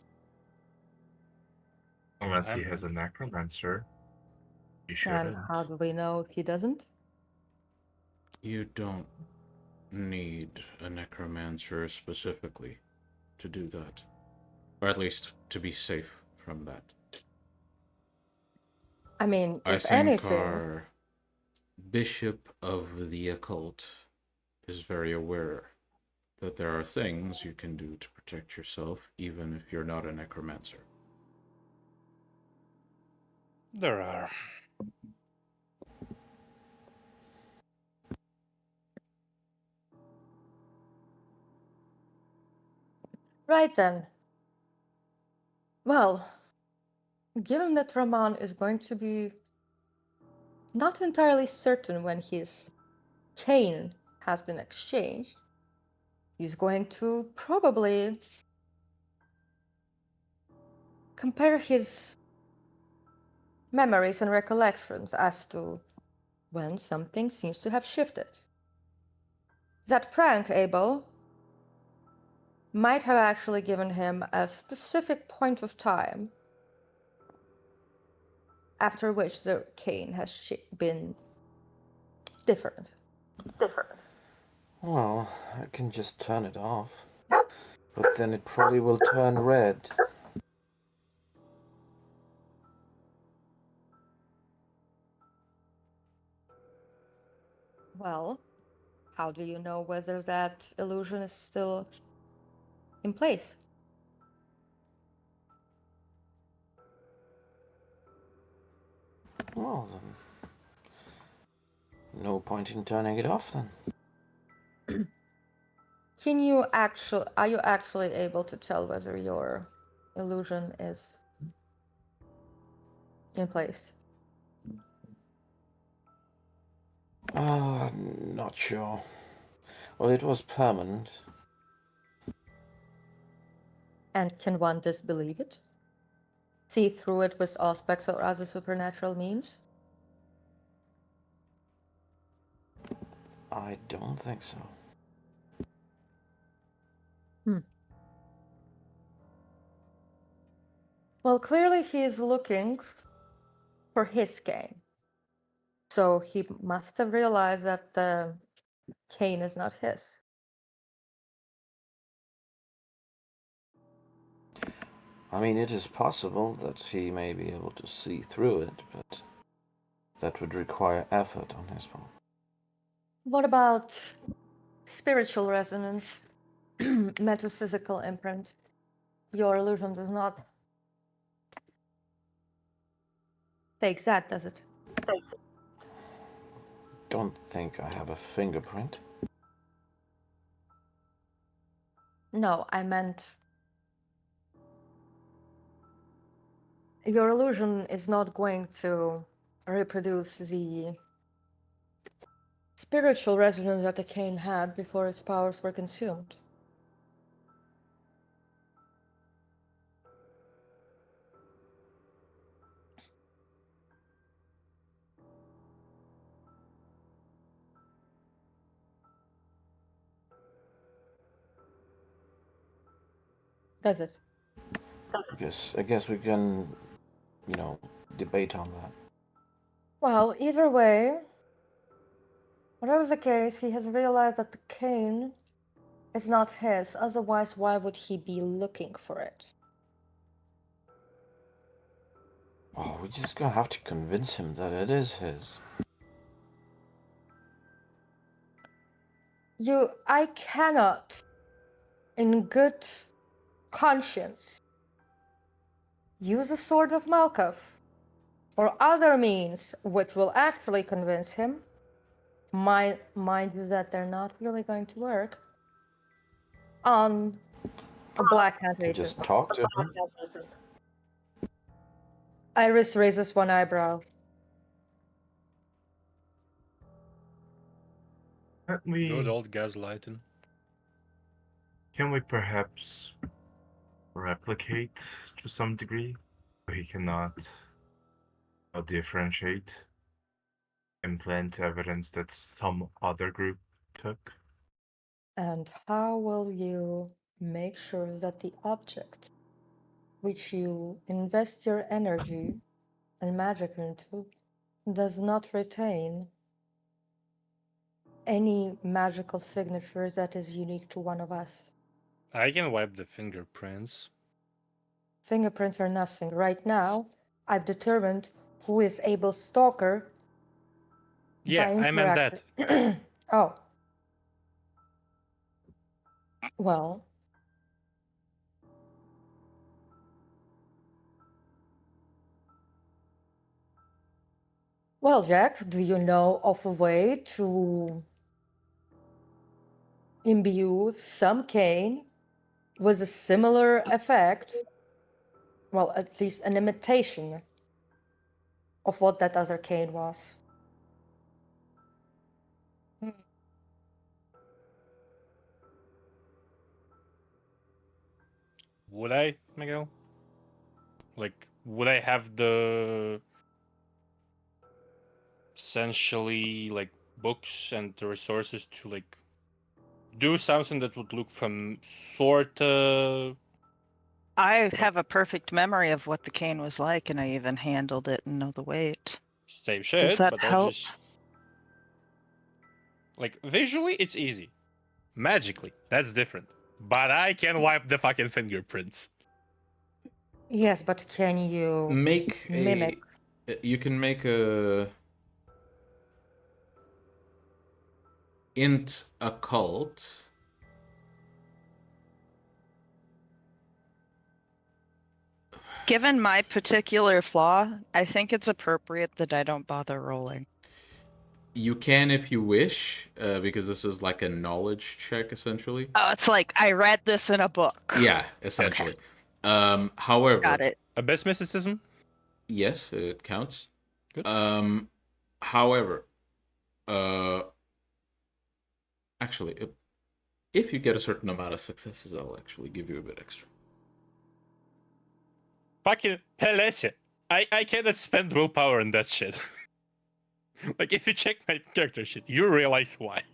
Unless he I'm has a not. necromancer. He And shouldn't. how do we know if he doesn't? You don't need a necromancer specifically to do that. Or at least to be safe from that. I mean, I if think anything, our bishop of the occult is very aware that there are things you can do to protect yourself, even if you're not a necromancer. There are. right then. Well, given that Ramon is going to be not entirely certain when his cane has been exchanged, he's going to probably compare his memories and recollections as to when something seems to have shifted. That prank, Abel, might have actually given him a specific point of time after which the cane has been different. Well, I can just turn it off. But then it probably will turn red. Well, how do you know whether that illusion is still in place? Well, then. No point in turning it off then. Are you actually able to tell whether your illusion is in place? Not sure. Well, it was permanent. And can one disbelieve it? See through it with aspects or other supernatural means? I don't think so. Well, clearly he is looking for his cane. So he must have realized that the cane is not his. I mean, it is possible that he may be able to see through it, but that would require effort on his part. What about spiritual resonance, metaphysical imprint? Your illusion does not fake that, does it? Don't think I have a fingerprint. No, I meant your illusion is not going to reproduce the spiritual resonance that the cane had before its powers were consumed. Does it? I guess we can, debate on that. Well, either way, whatever the case, he has realized that the cane is not his. Otherwise, why would he be looking for it? Oh, we're just gonna have to convince him that it is his. I cannot, in good conscience, use a sword of Malkuth or other means which will actually convince him. Mind you that they're not really going to work on a black hand agent. Just talk to him. Iris raises one eyebrow. Good old gaslighting. Can we perhaps replicate to some degree? He cannot differentiate, implant evidence that some other group took. And how will you make sure that the object which you invest your energy and magic into does not retain any magical signatures that is unique to one of us? I can wipe the fingerprints. Fingerprints are nothing. Right now, I've determined who is Abel's stalker. Yeah, I meant that. Oh. Well. Well, Jack, do you know of a way to imbue some cane with a similar effect? Well, at least an imitation of what that other cane was. Would I, Miguel? Like, would I have the essentially like books and the resources to like do something that would look from sort of I have a perfect memory of what the cane was like, and I even handled it and know the weight. same shit, that but help? I just like visually it's easy. Magically, that's different. But I can wipe the fucking fingerprints. Yes, but can you Make mimic? You can make a int occult. Given my particular flaw, I think it's appropriate that I don't bother rolling. You can if you wish, because this is like a knowledge check essentially. Oh, it's like I read this in a book. Yeah, essentially. However, Got it. Abyss mysticism? yes, it counts. Good. However, actually, if you get a certain amount of successes, I'll actually give you a bit extra. Fucking Pelese. I cannot spend willpower on that shit. Like, if you check my character sheet, you realize why.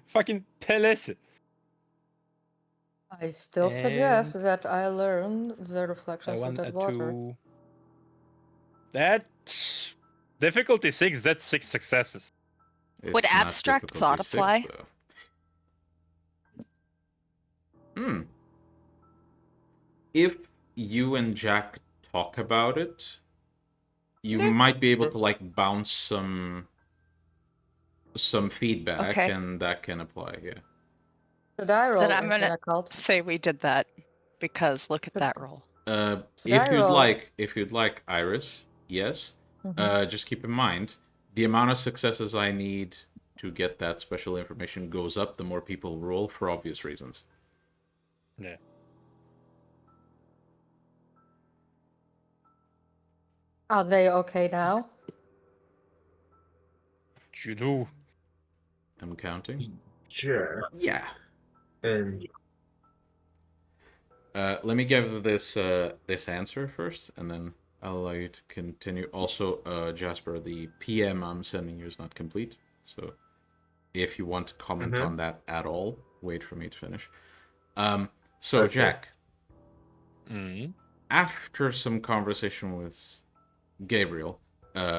Fucking Pelese. I still suggest that I learn the reflections of that water. That's difficulty 6, that's 6 successes. Would It's not abstract difficulty thought 6, apply? though. If you and Jack talk about it, you might be able to like bounce some feedback, Okay. and that can apply. Yeah. Should I roll Then I'm an gonna occult? say we did that because look at that roll. If I you'd roll? like, Iris, yes. Mhm. Just keep in mind the amount of successes I need to get that special information goes up the more people roll, for obvious reasons. Yeah. Are they okay now? You do. I'm counting. Jack. Yeah. And Let me give this answer first, and then I'll allow you to continue. Also, Jasper, the PM I'm sending you is not complete, so if you want to comment on that at all, wait for me to finish. So Okay. Jack, Mm. after some conversation with Gabriel,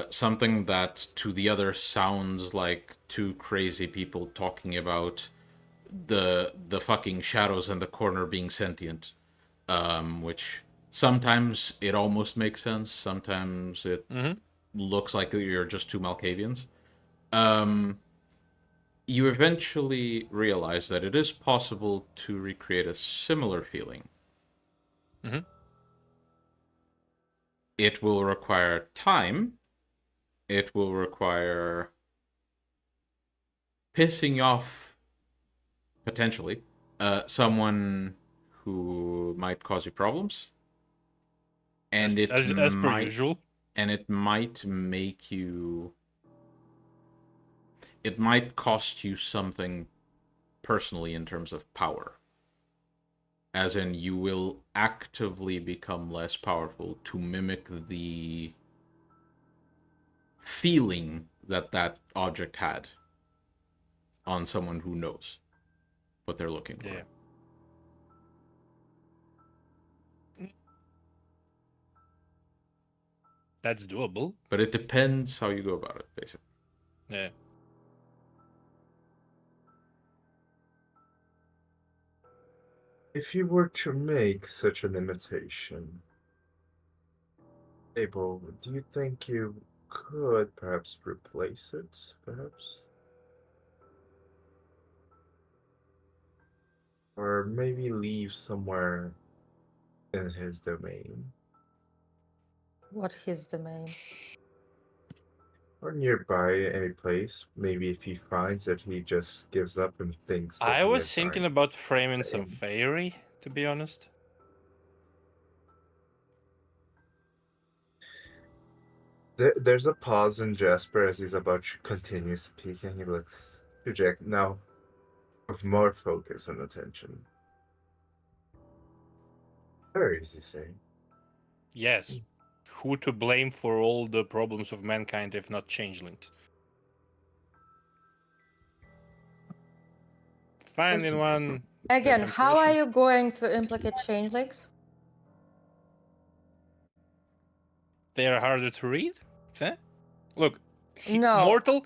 something that to the other sounds like two crazy people talking about the fucking shadows in the corner being sentient, which sometimes it almost makes sense, sometimes it looks like you're just two Malkavians. You eventually realize that it is possible to recreate a similar feeling. Mhm. It will require time. It will require pissing off, potentially, someone who might cause you problems. And As per usual. And it might make you... It might cost you something personally in terms of power. As in, you will actively become less powerful to mimic the feeling that that object had on someone who knows what they're looking for. Yeah. That's doable. But it depends how you go about it, basically. Yeah. if you were to make such an imitation, Abel, do you think you could perhaps replace it? Perhaps? Or maybe leave somewhere in his domain? What his domain? Or nearby any place. Maybe if he finds that he just gives up and thinks that I he was has thinking died. about framing some fairy, to be honest. There's a pause in Jasper as he's about to continue speaking. He looks to Jack now with more focus and attention. Very easy saying. Yes. Who to blame for all the problems of mankind if not changelings? Finding Listen, one. Again, different how are solution. you going to implicate changelings? They are harder to read? Huh? Look, No. mortal,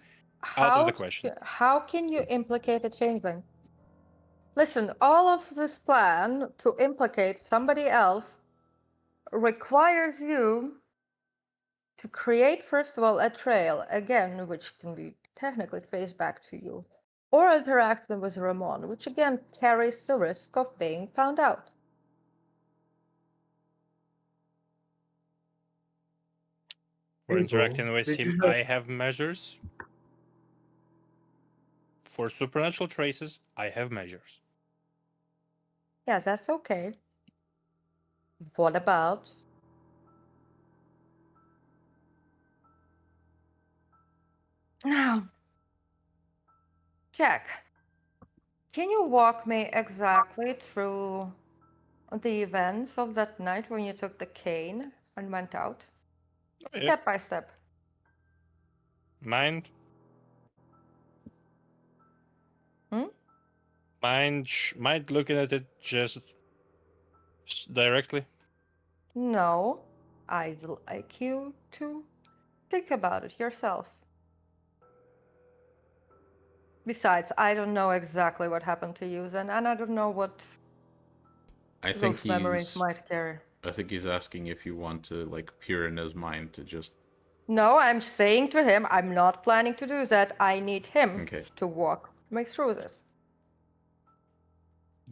out of the question. How can you implicate a changeling? Listen, all of this plan to implicate somebody else requires you to create, first of all, a trail, again, which can be technically traced back to you, or interaction with Ramon, which again carries the risk of being found out. For Abel, interacting with did you him, have I have measures. For supernatural traces, I have measures. Yes, that's okay. What about now, Jack? Can you walk me exactly through the events of that night when you took the cane and went out? Oh, yeah. Step by step. Mind? Mind looking at it just directly? No, I'd like you to think about it yourself. Besides, I don't know exactly what happened to you then, and I don't know what I think those memories might carry. I think he's asking if you want to, like, peer in his mind to just... No, I'm saying to him, I'm not planning to do that. I need him Okay. to walk me through this.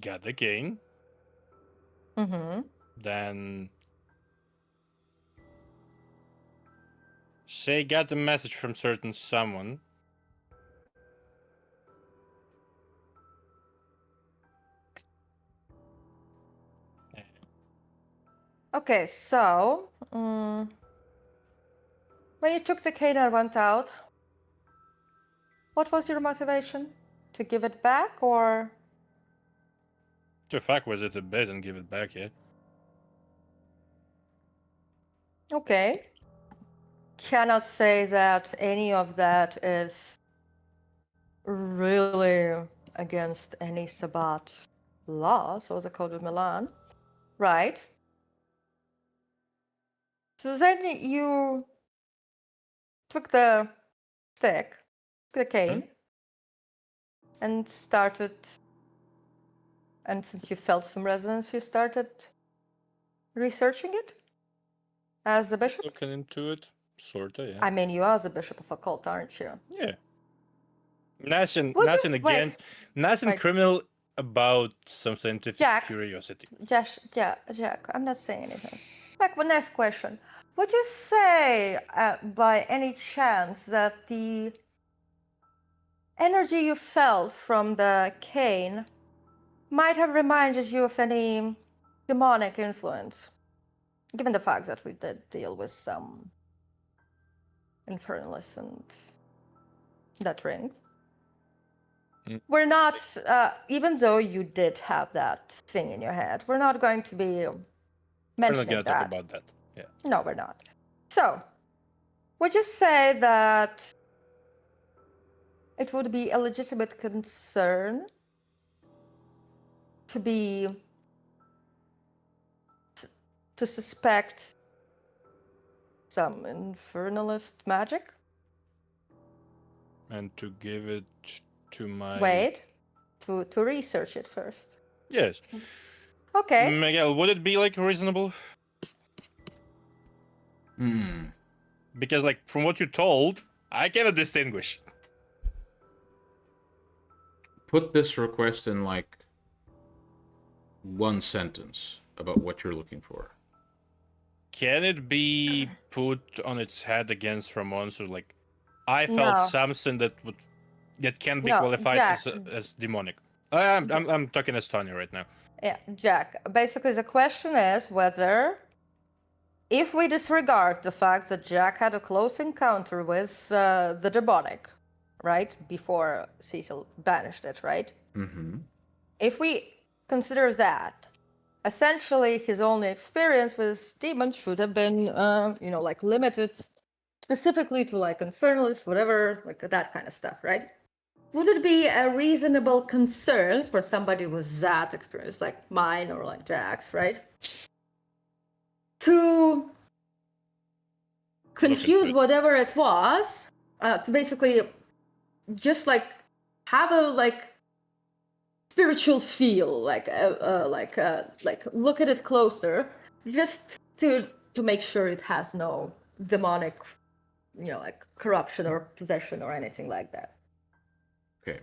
Got the cane. Mm-hmm. Then say got the message from certain someone. Okay, so when you took the cane and went out, What was your motivation? To give it back, or The fuck was it a bit and give it back, yeah? okay? Cannot say that any of that is really against any Sabbat laws or the Code of Milan, right? So then you took the stick, the cane, and started. And since you felt some resonance, you started researching it as the bishop. Looking into it, sorta, yeah. I mean, you are the bishop of a cult, aren't you? Yeah. Nothing, Would you- nothing wait, against, nothing wait. criminal about some scientific Jack. curiosity. Jack, I'm not saying anything. Like, one next question. Would you say, by any chance, that the energy you felt from the cane might have reminded you of any demonic influence? Given the fact that we did deal with some infernalists and that ring. We're not, even though you did have that thing in your head, we're not going to be We're mentioning not gonna that. talk about that. Yeah. No, we're not. So, would you say that it would be a legitimate concern to be to suspect some infernalist magic? And to give it to my... Wait, to research it first. Yes. Okay. Miguel, would it be, like, reasonable? Because, like, from what you told, I cannot distinguish. Put this request in, like, one sentence about what you're looking for. Can it be put on its head against Ramon? So, like, I felt No. something that can be No, qualified Jack. as demonic. I'm talking Estonia right now. Yeah, Jack. Basically, the question is whether, if we disregard the fact that Jack had a close encounter with the demonic, right, before Cecil banished it, right? Mm-hmm. If we consider that, essentially his only experience with demons should have been, like limited specifically to like infernalists, whatever, like that kind of stuff, right? Would it be a reasonable concern for somebody with that experience, like mine or like Jack's, right? To confuse it. whatever it was, to basically just like have a like spiritual feel, like look at it closer, just to make sure it has no demonic, like corruption or possession or anything like that. Okay,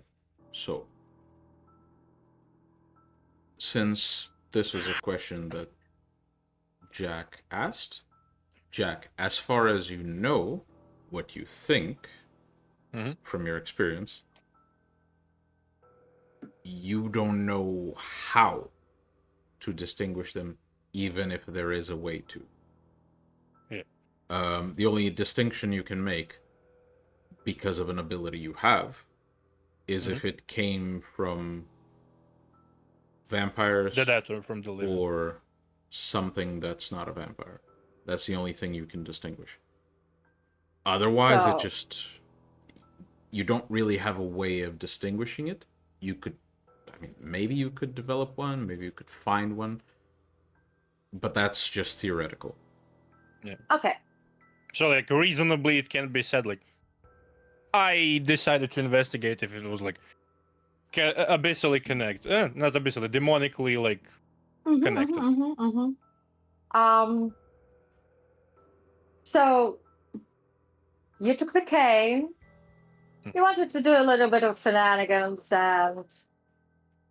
so since this was a question that Jack asked, Jack, as far as you know, what you think from your experience, you don't know how to distinguish them, even if there is a way to. Yeah. The only distinction you can make, because of an ability you have, is if it came from vampires The dead or from the living. or something that's not a vampire. That's the only thing you can distinguish. Otherwise, So- it just... You don't really have a way of distinguishing it. You could... I mean, maybe you could develop one, maybe you could find one. But that's just theoretical. Yeah. Okay. So, like, reasonably, it can be said, like, I decided to investigate if it was, like, abyssally connected. Not abyssally, demonically, like, connected. So you took the cane. You wanted to do a little bit of shenanigans and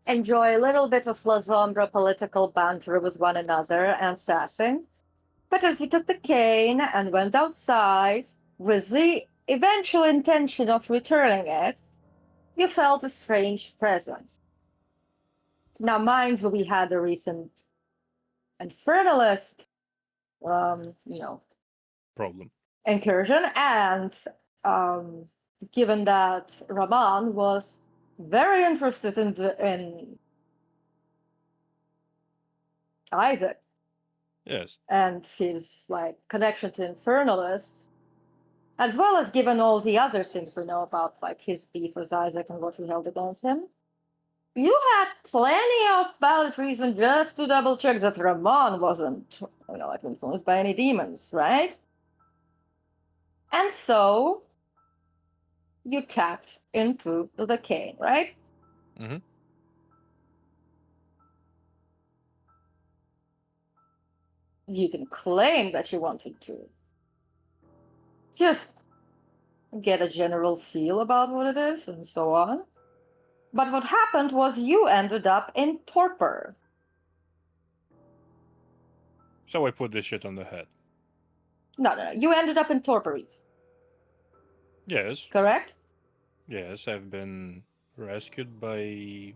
enjoy a little bit of La Sombra political banter with one another and sassing. But as you took the cane and went outside with the eventual intention of returning it, you felt a strange presence. Now, mind you, we had a recent infernalist, Problem. incursion, and given that Ramon was very interested in Isaac Yes. and his like connection to Infernalists, as well as given all the other things we know about like his beef with Isaac and what he held against him, you had plenty of valid reason just to double check that Ramon wasn't, like influenced by any demons, right? And so you tapped into the cane, right? Mm-hmm. You can claim that you wanted to just get a general feel about what it is and so on. But what happened was you ended up in torpor. So I put this shit on the head. No. You ended up in torpor, Yes. correct? Yes, I've been rescued by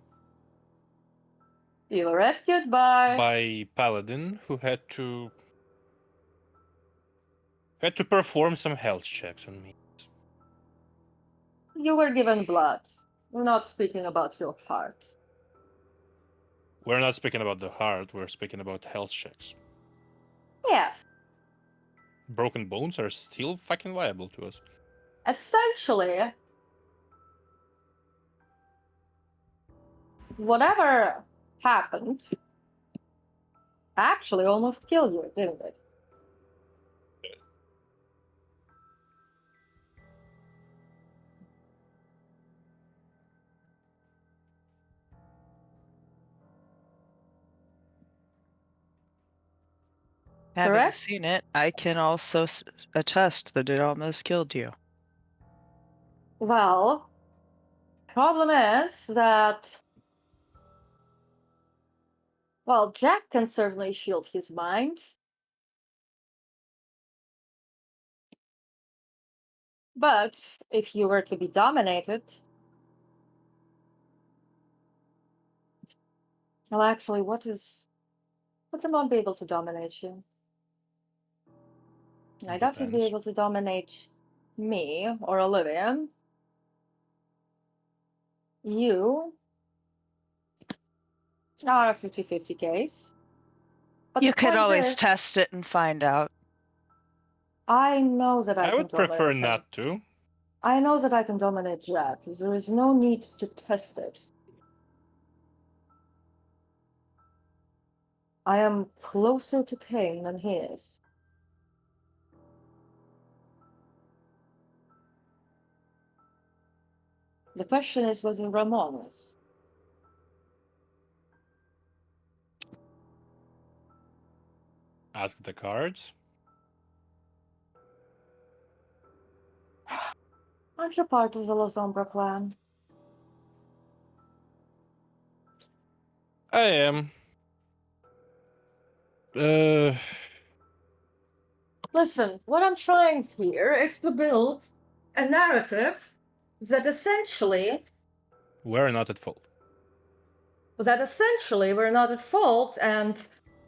You were rescued by Paladin, who had to perform some health checks on me. You were given blood. We're not speaking about your heart. We're not speaking about the heart, we're speaking about health checks. Yes. Broken bones are still fucking viable to us. Essentially, whatever happened actually almost killed you, didn't it? Having Correct? seen it, I can also attest that it almost killed you. Well, problem is that, well, Jack can certainly shield his mind. But if you were to be dominated, well, actually, would Ramon be able to dominate you? I doubt he'd be Depends. able to dominate me or Olivia. You are a 50-50 case. But You the could point always is, test it and find out. I know that I I can would prefer dominate him. not to. I know that I can dominate Jack. There is no need to test it. I am closer to Cain than he is. The question is whether Ramon is. Ask the cards. Aren't you part of the La Sombra clan? I am. Listen, what I'm trying here is to build a narrative that essentially We're not at fault. we're not at fault and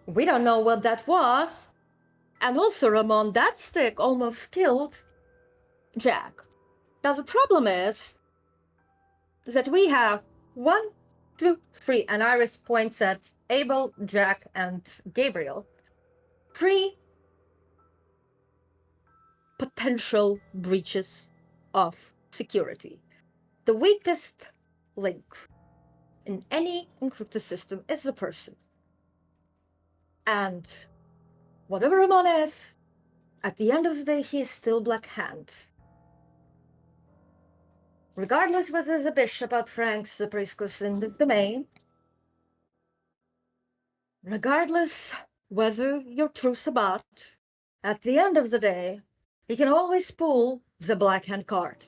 we don't know what that was. And also, Ramon, that stick almost killed Jack. Now the problem is that we have 1, 2, 3, and Iris points at Abel, Jack, and Gabriel. 3 potential breaches of security. The weakest link in any encrypted system is the person. And whatever Ramon is, at the end of the day, he is still Black Hand. Regardless whether the bishop outranks the priestess in this domain, regardless whether you're true Sabbat, at the end of the day, he can always pull the Black Hand card.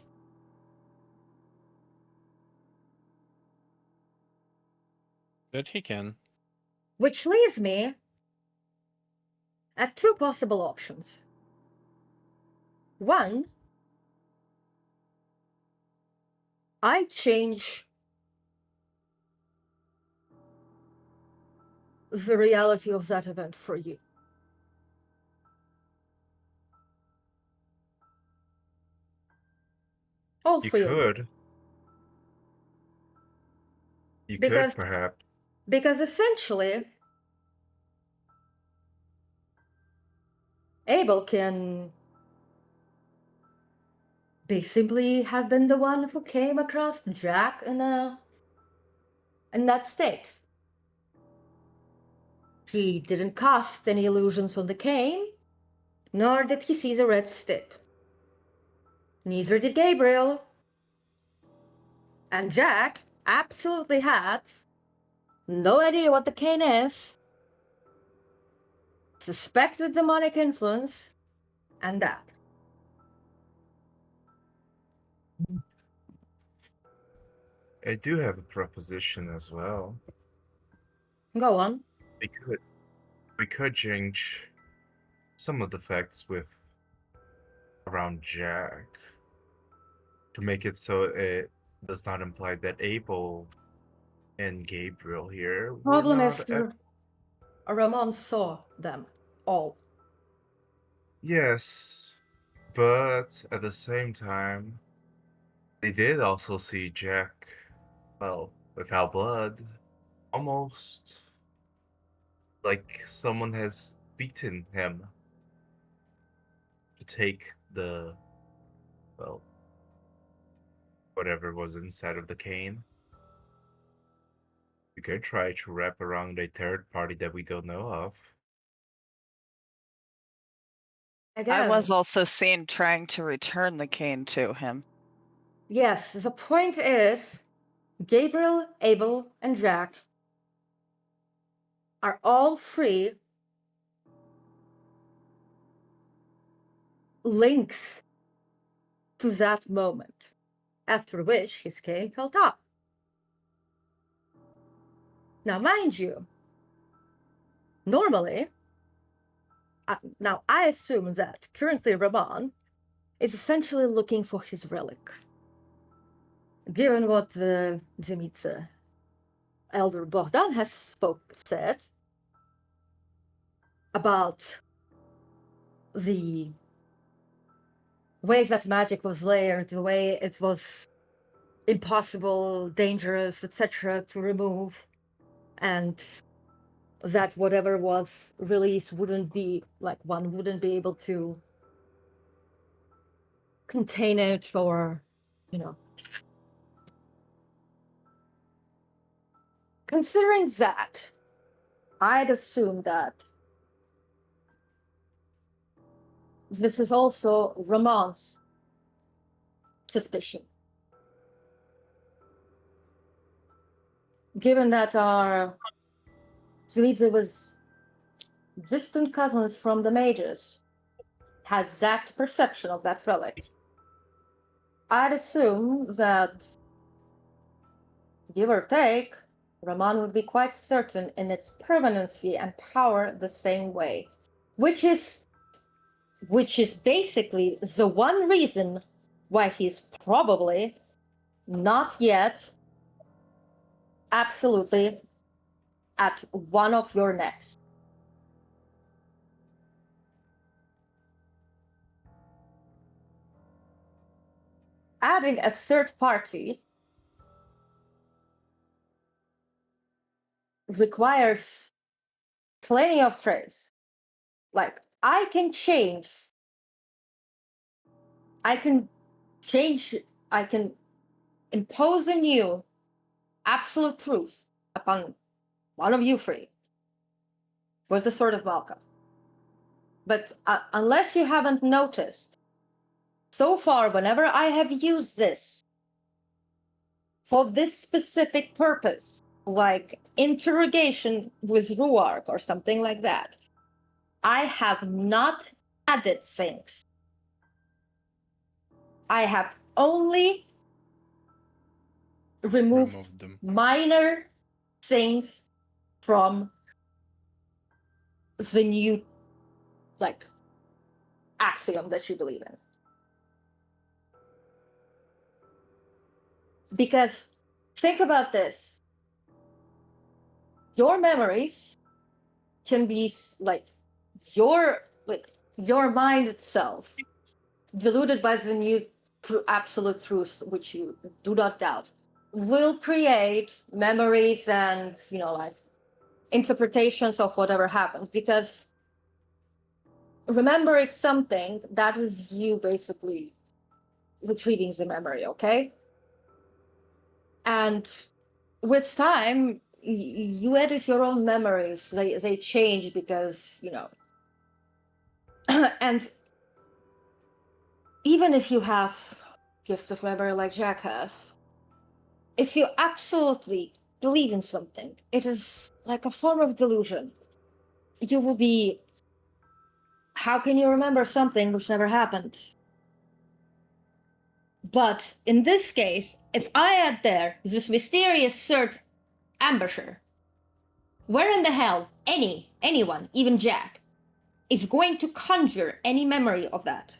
That he can. Which leaves me at 2 possible options. 1, I change the reality of that event for you. All You three of them. could. You Because- could, perhaps. Because essentially, Abel can be simply have been the one who came across Jack in that state. He didn't cast any illusions on the cane, nor did he see the red stick. Neither did Gabriel. And Jack absolutely had no idea what the cane is, suspected demonic influence, and that. I do have a proposition as well. Go on. We could change some of the facts with around Jack to make it so it does not imply that Abel and Gabriel here were Problem not is, Ramon saw them all. Yes, but at the same time, they did also see Jack, well, without blood, almost like someone has beaten him to take the, well, whatever was inside of the cane. We could try to wrap around a third party that we don't know of. Again, I was also seen trying to return the cane to him. yes, the point is, Gabriel, Abel, and Jack are all three links to that moment, after which his cane fell off. Now, mind you, normally, now I assume that currently Ramon is essentially looking for his relic. Given what Demeter Elder Bohdan has said about the way that magic was layered, the way it was impossible, dangerous, etc. to remove, and that whatever was released wouldn't be, like, one wouldn't be able to contain it, or, you know. Considering that, I'd assume that this is also Ramon's suspicion. Given that our Zuidze was distant cousins from the mages, has exact perception of that relic, I'd assume that, give or take, Ramon would be quite certain in its permanency and power the same way, which is basically the one reason why he's probably not yet absolutely at one of your necks. Adding a third party requires plenty of trace. Like, I can impose a new absolute truth upon one of you three with the Sword of Malka. But unless you haven't noticed, so far, whenever I have used this for this specific purpose, like interrogation with Ruark or something like that, I have not added things. I have only removed them. minor things from the new, like, axiom that you believe in. Because think about this. Your memories can be like your mind itself, diluted by the new absolute truths, which you do not doubt, will create memories and, like interpretations of whatever happens. Because remembering something, that is you basically retrieving the memory, okay? And with time, you edit your own memories. They change because, and even if you have gifts of memory like Jack has, if you absolutely believe in something, it is like a form of delusion. You will be, how can you remember something which never happened? But in this case, if I add there this mysterious third ambusher, where in the hell anyone, even Jack, is going to conjure any memory of that?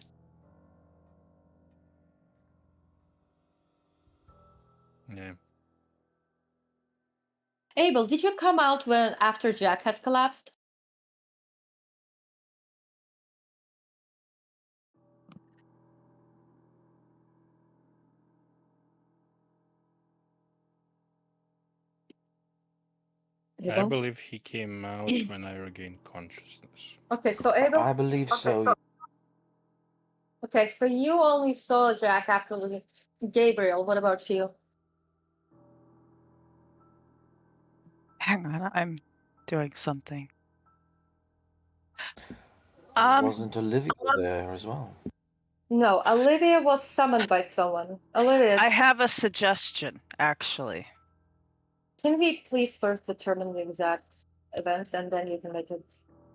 Yeah. Abel, did you come out after Jack has collapsed? I Abel? believe he came out when I regained consciousness. Okay, so Abel. I believe so. Okay, so you only saw Jack after losing. Gabriel, what about you? Hang on, I'm doing something. Wasn't Olivia there as well? No, Olivia was summoned by someone. Olivia, I have a suggestion, actually. can we please first determine the exact events and then you can make it?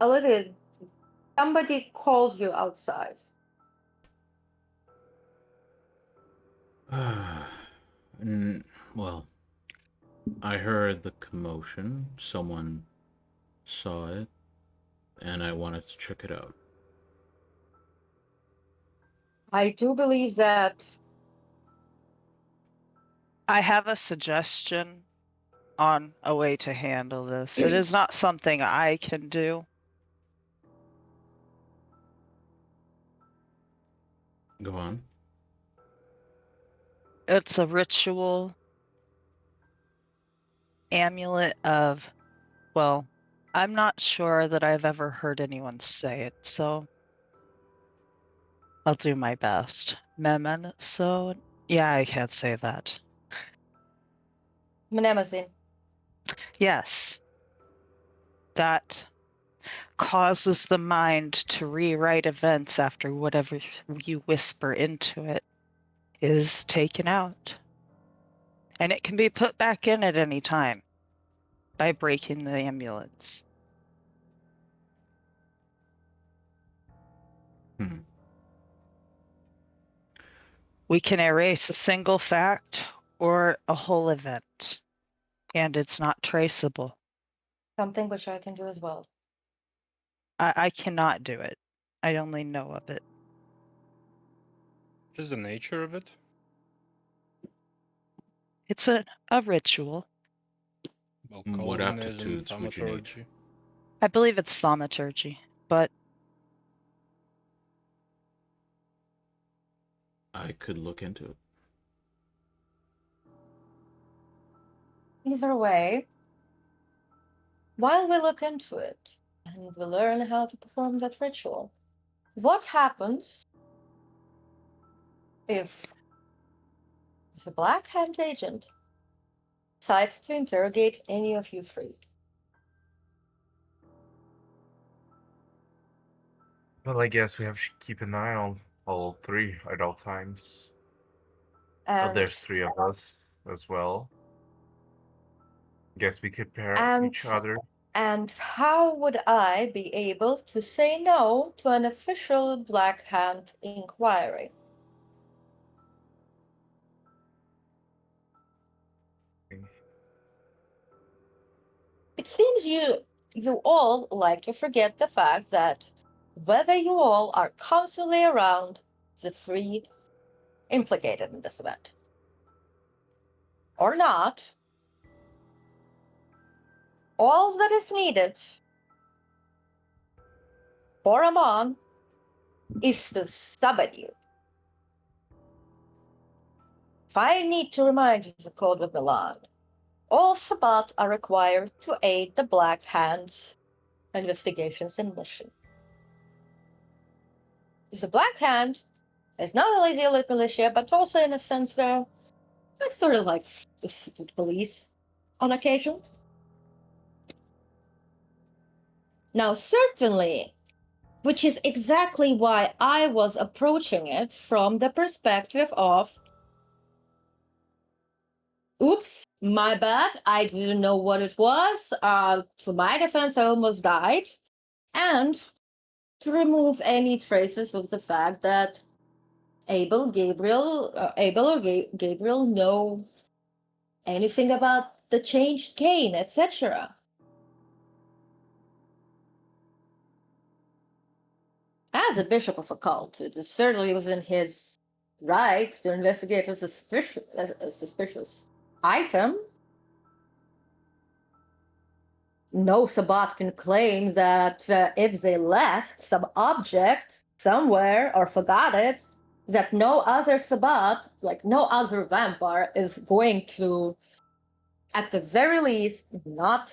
Olivia, somebody called you outside. Well, I heard the commotion. Someone saw it, and I wanted to check it out. I do believe that. I have a suggestion on a way to handle this. It is not something I can do. Go on. It's a ritual amulet of, well, I'm not sure that I've ever heard anyone say it, so I'll do my best. Memen, so yeah, I can't say that. Mnemosine. Yes. That causes the mind to rewrite events after whatever you whisper into it is taken out. And it can be put back in at any time by breaking the amulets. We can erase a single fact or a whole event, and it's not traceable. Something which I can do as well. I cannot do it. I only know of it. What is the nature of it? It's a ritual. Well, What Calvinism, aptitudes would you need? thaumaturgy. I believe it's thaumaturgy, but I could look into it. Either way, while we look into it and we learn how to perform that ritual, what happens if the Black Hand agent decides to interrogate any of you three? Well, I guess we have to keep an eye on all three at all times. And There's three of us as well. Guess we could pair And- each other. And how would I be able to say no to an official Black Hand inquiry? It seems you all like to forget the fact that whether you all are constantly around the three implicated in this event or not, all that is needed for Ramon is to summon you. if I need to remind you the Code of Milan, all Sabbat are required to aid the Black Hand's investigations and mission. The Black Hand is not only the elite militia, but also in a sense it's sort of like the secret police on occasion. Now, certainly, which is exactly why I was approaching it from the perspective of, oops, my bad, I didn't know what it was. To my defense, I almost died. And to remove any traces of the fact that Abel or Gabriel know anything about the changed Cain, etc. As a bishop of a cult, it is certainly within his rights to investigate a suspicious item. No Sabbat can claim that if they left some object somewhere or forgot it, that no other Sabbat, like no other vampire, is going to, at the very least, not,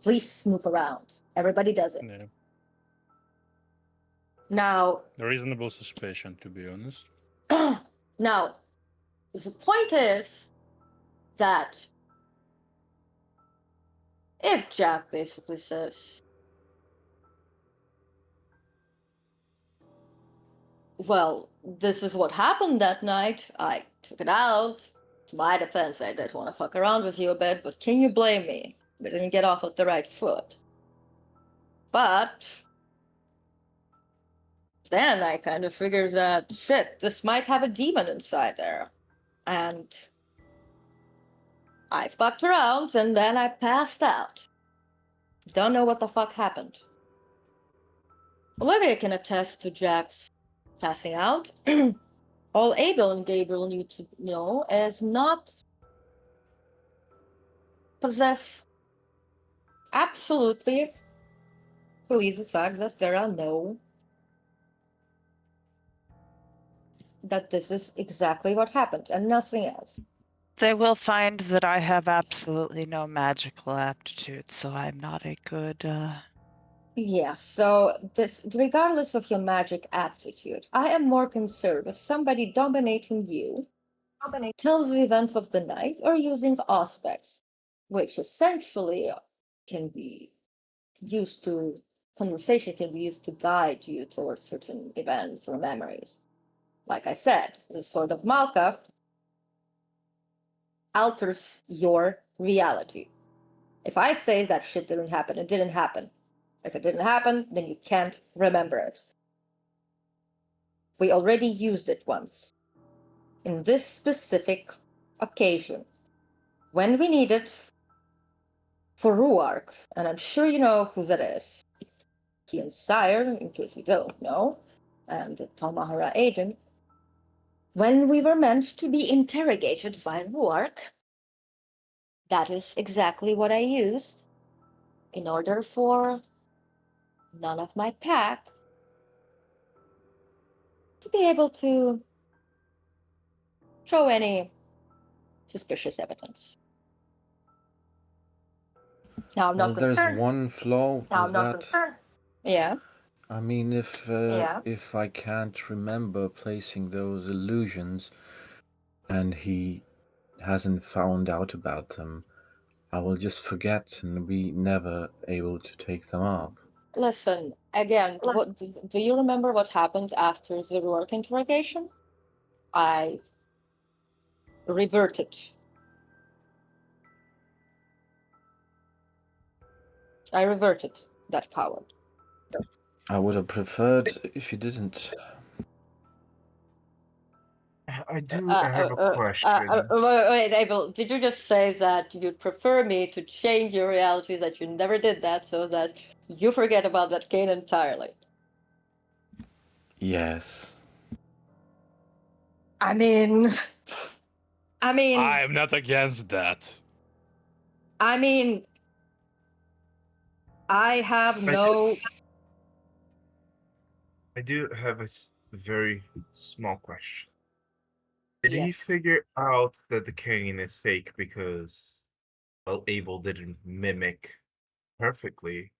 please snoop around. Everybody does it. Yeah. Now, A reasonable suspicion, to be honest. now, the point is that if Jack basically says, well, this is what happened that night, I took it out. To my defense, I did want to fuck around with you a bit, but can you blame me? We didn't get off at the right foot. But then I kind of figured that, shit, this might have a demon inside there. And I fucked around, and then I passed out. Don't know what the fuck happened. Olivia can attest to Jack's passing out. All Abel and Gabriel need to know is not possess absolutely believe the fact that there are that this is exactly what happened and nothing else. They will find that I have absolutely no magical aptitude, so I'm not a good. Yeah, so regardless of your magic aptitude, I am more concerned with somebody dominating you, tells the events of the night, or using aspects, which essentially can be used to, conversation can be used to guide you towards certain events or memories. Like I said, the Sword of Malka alters your reality. If I say that shit didn't happen, it didn't happen. If it didn't happen, then you can't remember it. We already used it once. In this specific occasion. When we need it for Ruark, and I'm sure you know who that is. He and Sire, in case you don't know, and Talmahara Aidan. When we were meant to be interrogated by Ruark, that is exactly what I used in order for none of my pack to be able to show any suspicious evidence. Now I'm not There's concerned. one flaw Now I'm with not that. concerned. Yeah. I mean, if I can't remember placing those illusions, and he hasn't found out about them, I will just forget and be never able to take them off. Listen, again, do you remember what happened after the Rourke interrogation? I reverted. I reverted that power. I would have preferred if you didn't. I have a question. Wait, Abel, did you just say that you'd prefer me to change your reality, that you never did that, so that you forget about that Cain entirely? Yes. I mean, I'm not against that. I mean, I have no. I do have a very small question. Did he Yes. figure out that the cane is fake because, well, Abel didn't mimic perfectly?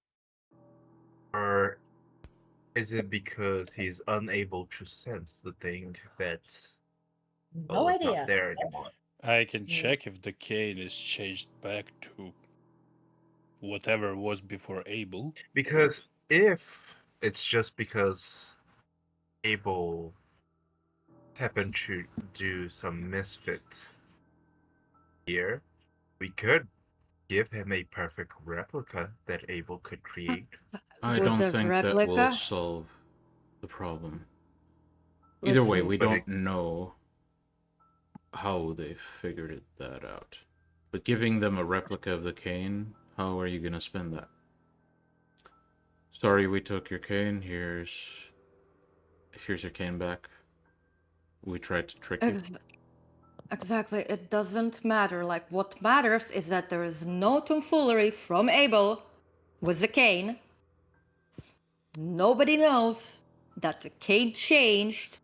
Or is it because he's unable to sense the thing that, well, No is not idea. there anymore? I can check if the cane is changed back to whatever was before Abel. Because if it's just because Abel happened to do some misfit here, we could give him a perfect replica that Abel could create. I Would don't the think that will replica? solve the problem. Either way, Listen, we But don't know how they figured that out. But giving them a replica of the cane, how are you gonna spend that? Sorry, we took your cane. Here's your cane back. We tried to trick you. Exactly. It doesn't matter. Like, what matters is that there is no tomfoolery from Abel with the cane. Nobody knows that the cane changed.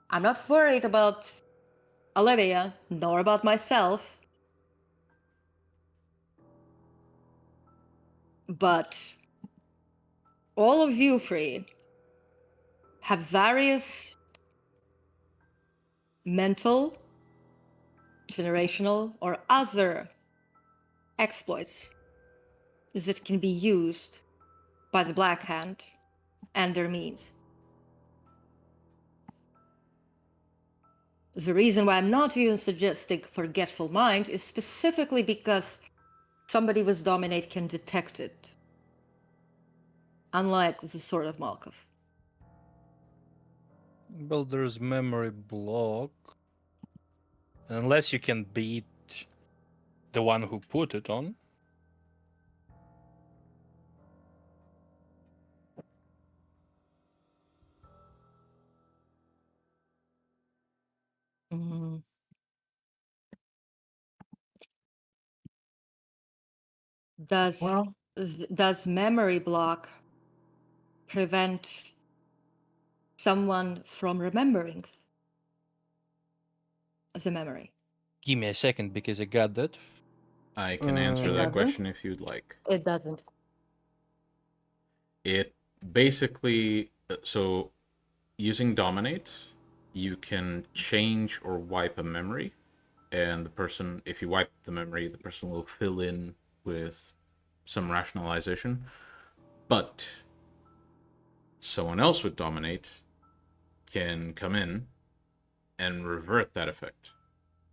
I'm not worried about Olivia, nor about myself. But all of you three have various mental, generational, or other exploits that can be used by the Black Hand and their means. The reason why I'm not even suggesting forgetful mind is specifically because somebody with dominate can detect it. Unlike the Sword of Malkuth. Well, there's memory block. Unless you can beat the one who put it on. Mm. Does memory block prevent someone from remembering the memory? Give me a second because I got that. I can answer It that doesn't? question if you'd like. It doesn't. It basically, so using Dominate, you can change or wipe a memory, and the person, if you wipe the memory, the person will fill in with some rationalization. But someone else with Dominate can come in and revert that effect,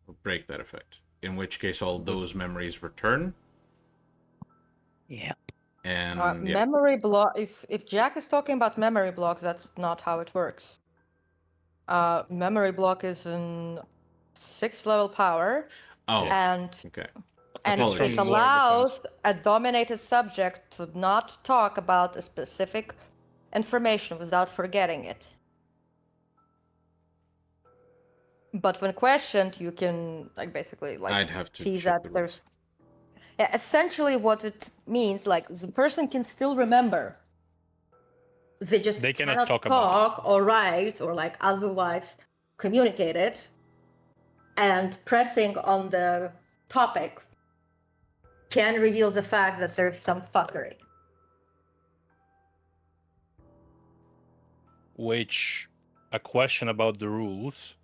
or break that effect, in which case all those memories return. Yeah. And yeah. Memory block. If Jack is talking about memory blocks, that's not how it works. Memory block is an 6th level power, Oh, and okay. and Apologies. it allows a dominated subject to not talk about a specific information without forgetting it. But when questioned, you can basically I'd have to see check that the rules. there's. Yeah, essentially, what it means, like the person can still remember. They just They cannot cannot talk about talk or write or otherwise communicate it. And pressing on the topic can reveal the fact that there's some fuckery. Which, a question about the rules.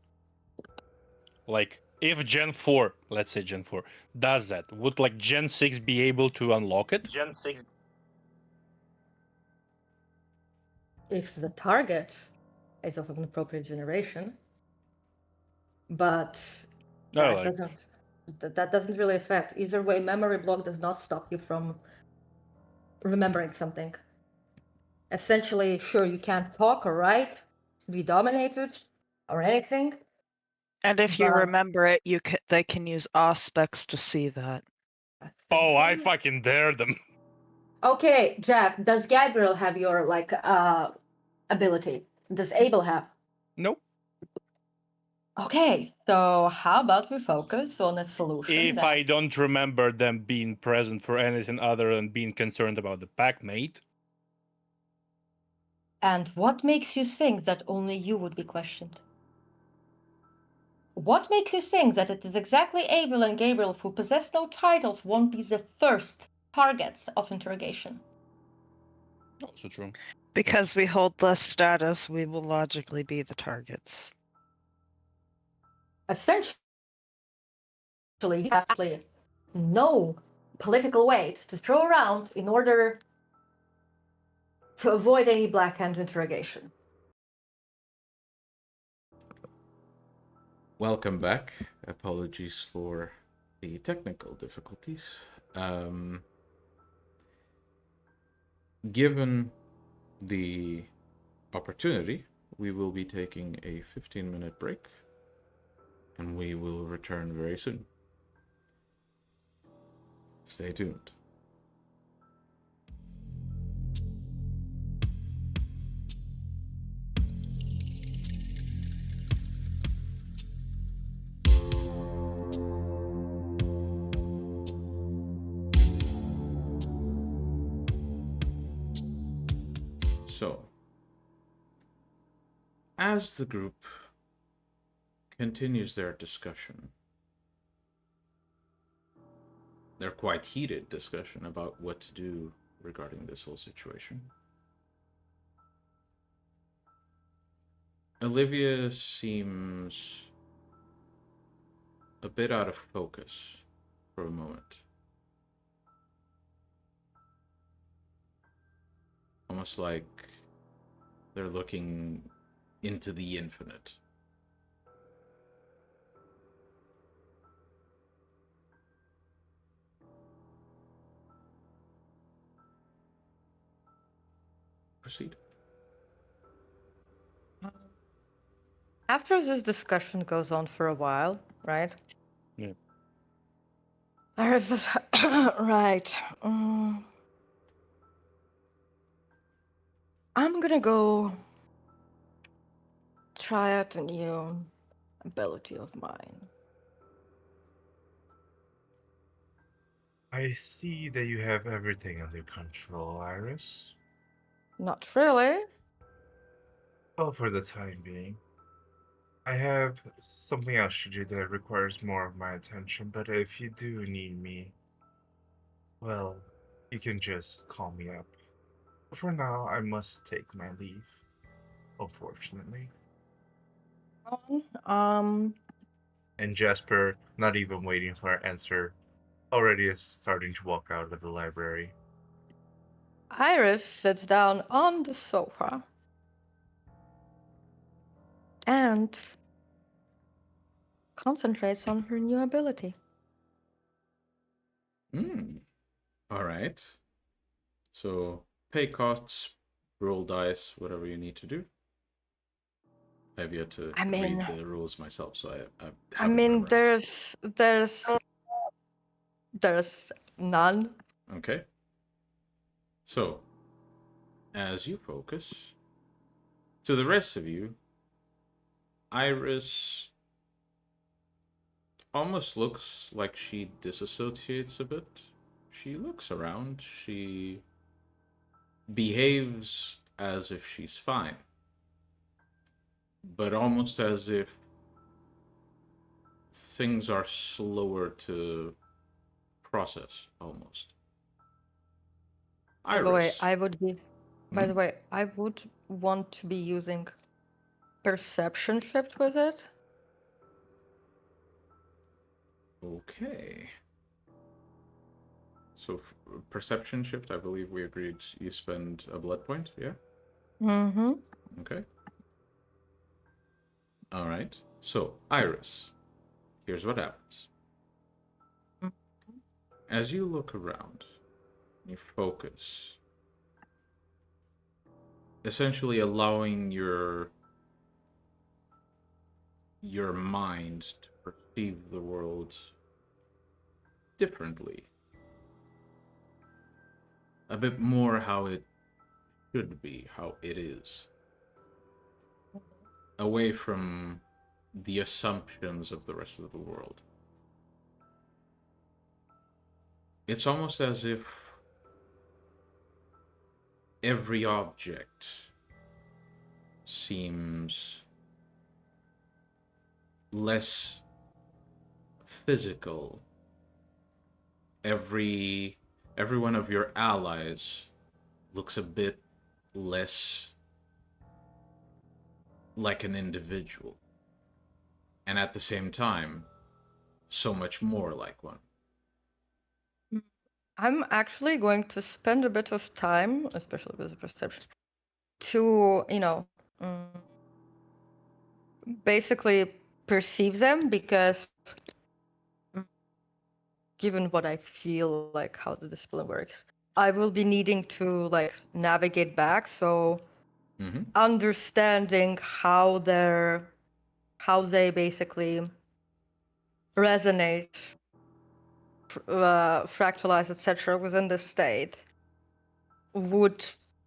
Like, if Gen 4, let's say Gen 4, does that, would Gen 6 be able to unlock it? Gen 6. If the target is of an appropriate generation, but No, that doesn't really affect. Either way, memory block does not stop you from remembering something. Essentially, sure, you can't talk or write, be dominated, or anything. And if you But- remember it, they can use aspects to see that. Oh, I fucking dare them. Okay, Jack, does Gabriel have your ability? Does Abel have? Nope. Okay, so how about we focus on a solution? If I don't remember them being present for anything other than being concerned about the packmate. And what makes you think that only you would be questioned? What makes you think that it is exactly Abel and Gabriel, who possess no titles, won't be the first targets of interrogation? Also true. Because we hold less status, we will logically be the targets. Essentially, you have no political weight to throw around in order to avoid any black-hand interrogation. Welcome back. Apologies for the technical difficulties. Given the opportunity, we will be taking a 15-minute break, and we will return very soon. Stay tuned. So, as the group continues their discussion, their quite heated discussion about what to do regarding this whole situation, Olivia seems a bit out of focus for a moment. Almost like they're looking into the infinite. Proceed. After this discussion goes on for a while, right? Yeah. There's this, right. I'm gonna go try out a new ability of mine. I see that you have everything under control, Iris. Not really. Well, for the time being. I have something else to do that requires more of my attention, but if you do need me, well, you can just call me up. For now, I must take my leave, unfortunately. And Jasper, not even waiting for an answer, already is starting to walk out of the library. Iris sits down on the sofa and concentrates on her new ability. All right. So, pay costs, roll dice, whatever you need to do. I've yet to read the rules myself, so I haven't memorized. there's none. Okay. So, as you focus, to the rest of you, Iris almost looks like she disassociates a bit. She looks around. She behaves as if she's fine, but almost as if things are slower to process, almost. By the way, Iris. I would want to be using perception shift with it. Okay. So perception shift, I believe we agreed you spend a blood point, yeah? Mm-hmm. Okay. All right. So, Iris, here's what happens. As you look around, you focus, essentially allowing your mind to perceive the world differently. A bit more how it should be, how it is. Away from the assumptions of the rest of the world. It's almost as if every object seems less physical. Every one of your allies looks a bit less like an individual, and at the same time, so much more like one. I'm actually going to spend a bit of time, especially with the perception, to, basically perceive them, because given what I feel like how the discipline works, I will be needing to like navigate back. So understanding how they basically resonate, fractalize, etc. within the state would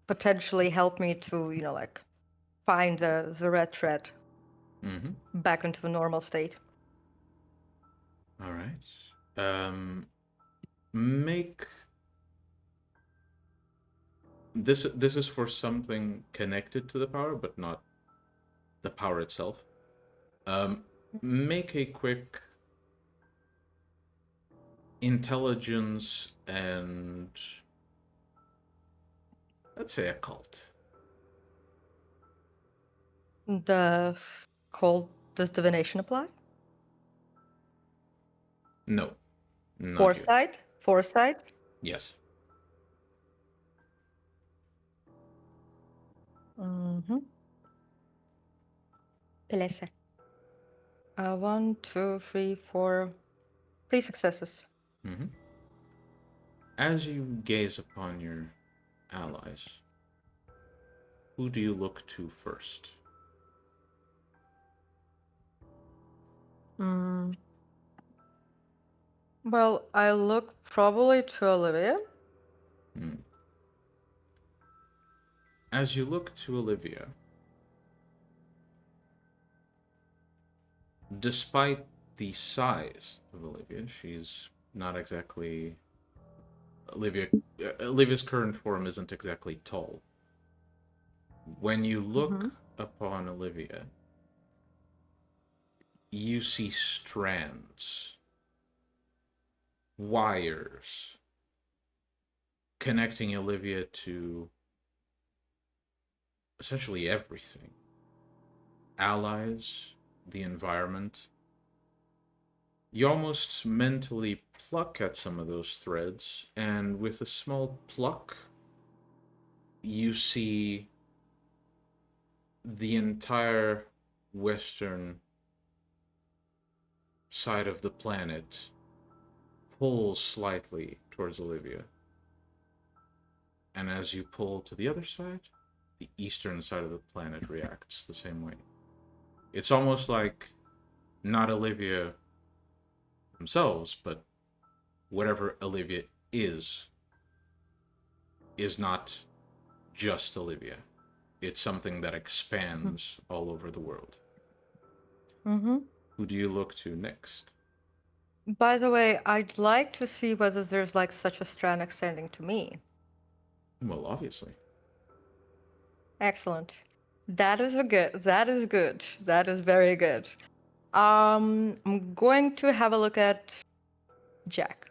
potentially help me to, like find the red thread back into a normal state. All right. Make this is for something connected to the power, but not the power itself. Make a quick intelligence and, let's say, occult. Does divination apply? No. Not yet. Foresight? Yes. Pelesa. 1, 2, 3, 4. 3 successes. As you gaze upon your allies, who do you look to first? Well, I look probably to Olivia. As you look to Olivia, despite the size of Olivia, she's not exactly... Olivia's current form isn't exactly tall. When you look upon Olivia, you see strands, wires, connecting Olivia to essentially everything. Allies, the environment. You almost mentally pluck at some of those threads, and with a small pluck, you see the entire western side of the planet pulls slightly towards Olivia. And as you pull to the other side, the eastern side of the planet reacts the same way. It's almost like not Olivia themselves, but whatever Olivia is not just Olivia. It's something that expands all over the world. Who do you look to next? By the way, I'd like to see whether there's like such a strand extending to me. Well, obviously. Excellent. That is good. That is very good. I'm going to have a look at Jack.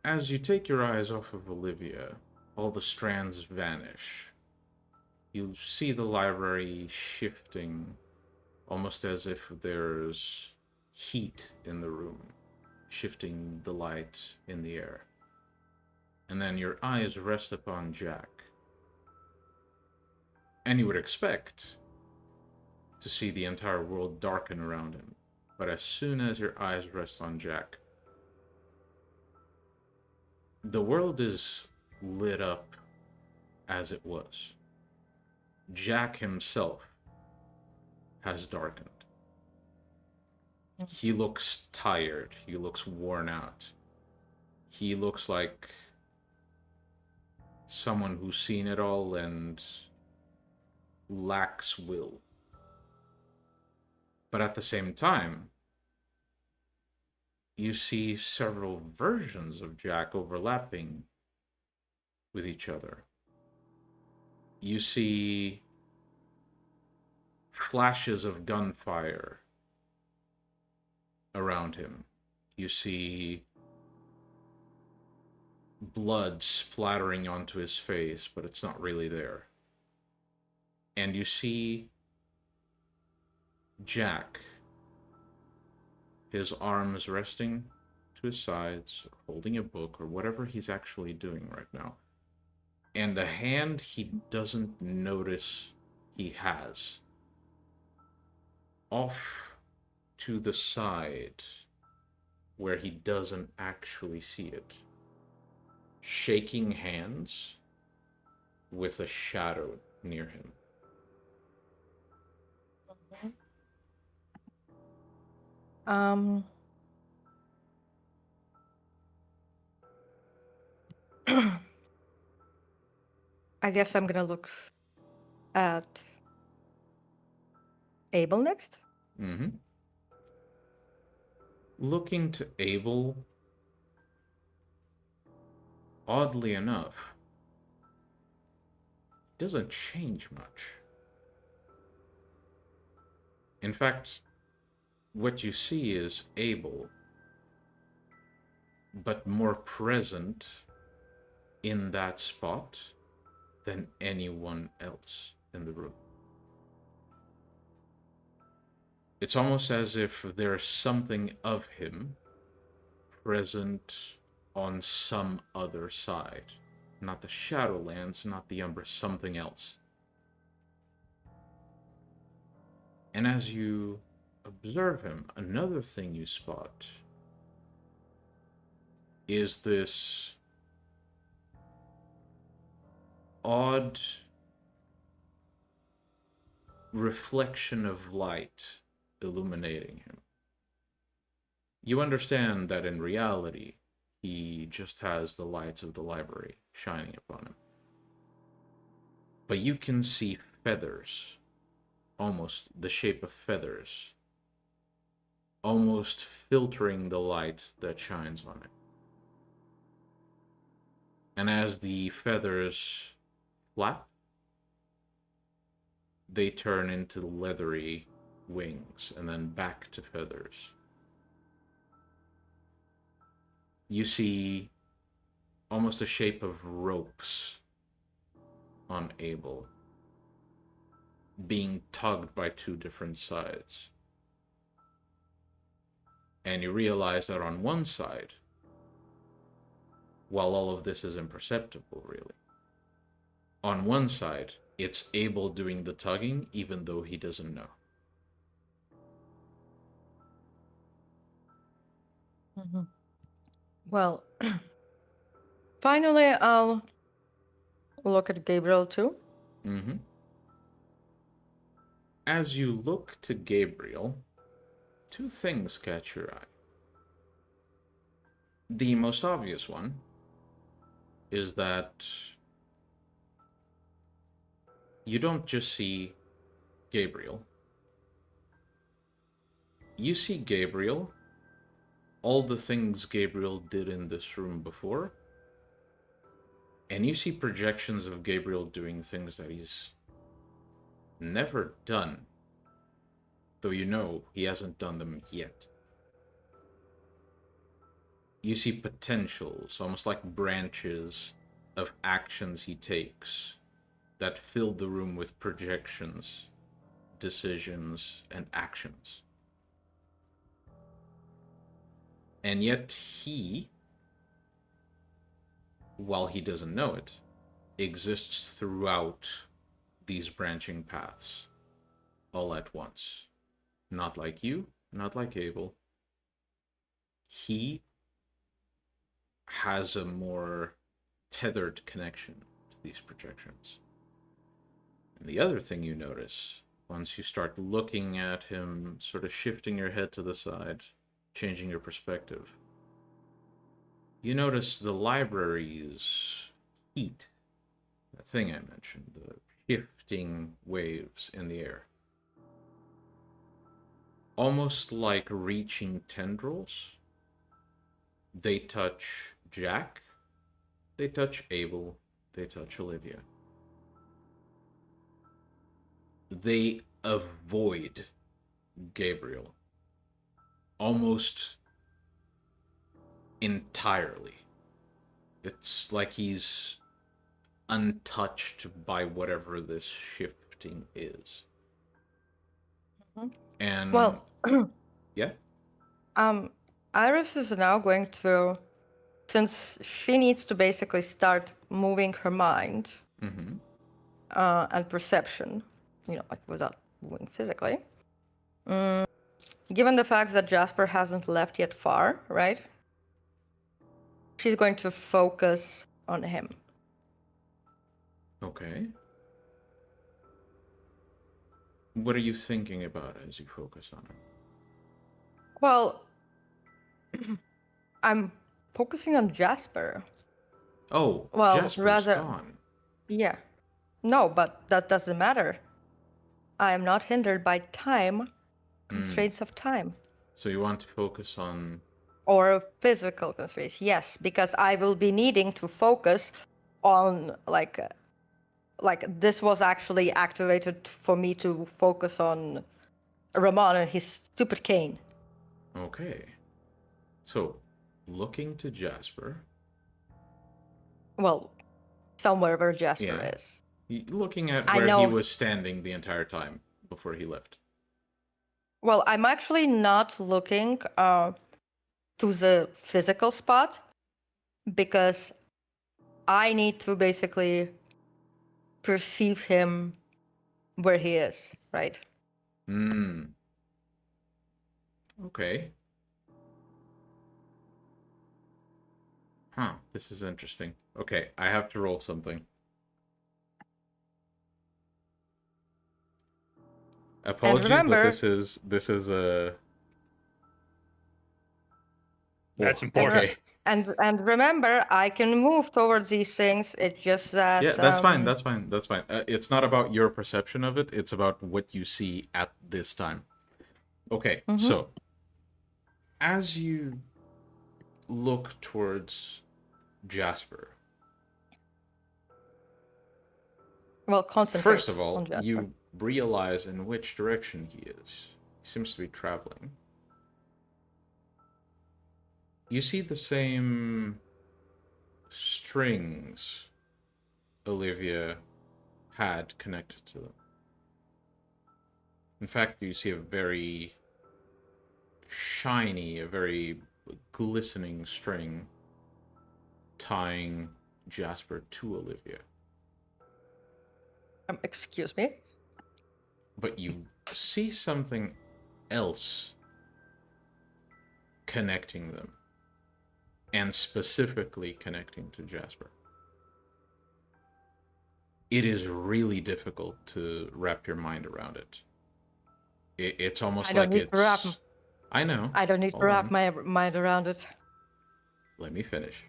As you take your eyes off of Olivia, all the strands vanish. You see the library shifting, almost as if there's heat in the room, shifting the light in the air. And then your eyes rest upon Jack. And you would expect to see the entire world darken around him. But as soon as your eyes rest on Jack, the world is lit up as it was. Jack himself has darkened. He looks tired. He looks worn out. He looks like someone who's seen it all and lacks will. But at the same time, you see several versions of Jack overlapping with each other. You see flashes of gunfire around him. You see blood splattering onto his face, but it's not really there. And you see Jack, his arms resting to his sides, holding a book or whatever he's actually doing right now. And the hand he doesn't notice he has, off to the side where he doesn't actually see it, shaking hands with a shadow near him. I guess I'm gonna look at Abel next. Mm-hmm. Looking to Abel, oddly enough, doesn't change much. In fact, what you see is Abel, but more present in that spot than anyone else in the room. It's almost as if there's something of him present on some other side. Not the Shadowlands, not the Umbra, something else. And as you observe him, another thing you spot is this odd reflection of light illuminating him. You understand that in reality, he just has the lights of the library shining upon him. But you can see feathers, almost the shape of feathers, almost filtering the light that shines on it. And as the feathers flap, they turn into leathery wings and then back to feathers. You see almost a shape of ropes on Abel being tugged by two different sides. And you realize that on one side, while all of this is imperceptible, really, on one side, it's Abel doing the tugging, even though he doesn't know. Mm-hmm. Well, finally, I'll look at Gabriel too. Mm-hmm. As you look to Gabriel, two things catch your eye. The most obvious one is that you don't just see Gabriel. You see Gabriel, all the things Gabriel did in this room before, and you see projections of Gabriel doing things that he's never done, though you know he hasn't done them yet. You see potentials, almost like branches of actions he takes that fill the room with projections, decisions, and actions. And yet he, while he doesn't know it, exists throughout these branching paths, all at once. Not like you, not like Abel. He has a more tethered connection to these projections. And the other thing you notice, once you start looking at him, sort of shifting your head to the side, changing your perspective, you notice the library's heat, that thing I mentioned, the shifting waves in the air. Almost like reaching tendrils, they touch Jack, they touch Abel, they touch Olivia. They avoid Gabriel almost entirely. It's like he's untouched by whatever this shifting is. Mhm. And Well, yeah. Iris is now going to, since she needs to basically start moving her mind Mm-hmm. and perception, like without moving physically. Given the fact that Jasper hasn't left yet far, right? She's going to focus on him. Okay. What are you thinking about as you focus on him? Well, I'm focusing on Jasper. Oh, Well, Jasper's rather, gone. yeah. No, but that doesn't matter. I am not hindered by time, constraints of time, So you want to focus on... or physical constraints. Yes, because I will be needing to focus on like this was actually activated for me to focus on Ramon and his stupid cane. Okay. So, looking to Jasper. Well, somewhere where Jasper Yeah. is. Looking at I where he know. was standing the entire time before he left. Well, I'm actually not looking to the physical spot because I need to basically perceive him where he is, right? Okay. Huh, this is interesting. Okay, I have to roll something. Apologies, remember, but this is a... That's Oh, important. okay. And remember, I can move towards these things. It's just that Yeah, that's fine. That's fine. That's fine. It's not about your perception of it. It's about what you see at this time. Okay, so as you look towards Jasper, well, concentrate. first of all, on Jasper. you realize in which direction he is. He seems to be traveling. You see the same strings Olivia had connected to them. In fact, you see a very shiny, a very glistening string tying Jasper to Olivia. Excuse me? But you see something else connecting them, and specifically connecting to Jasper. It is really difficult to wrap your mind around it. It's almost like it's... I know. I don't need to wrap my mind around it. Let me finish.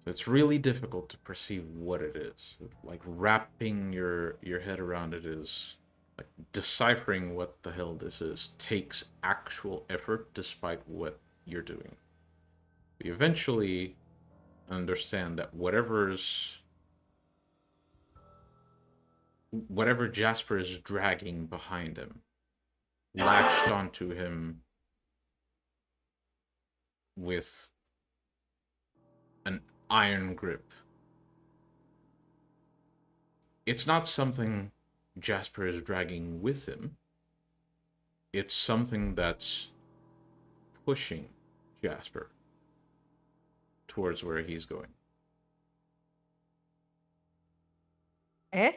So it's really difficult to perceive what it is. Like wrapping your head around it is like deciphering what the hell this is takes actual effort despite what you're doing. You eventually understand that whatever Jasper is dragging behind him latched onto him with an iron grip. It's not something Jasper is dragging with him. It's something that's pushing Jasper towards where he's going. Eh?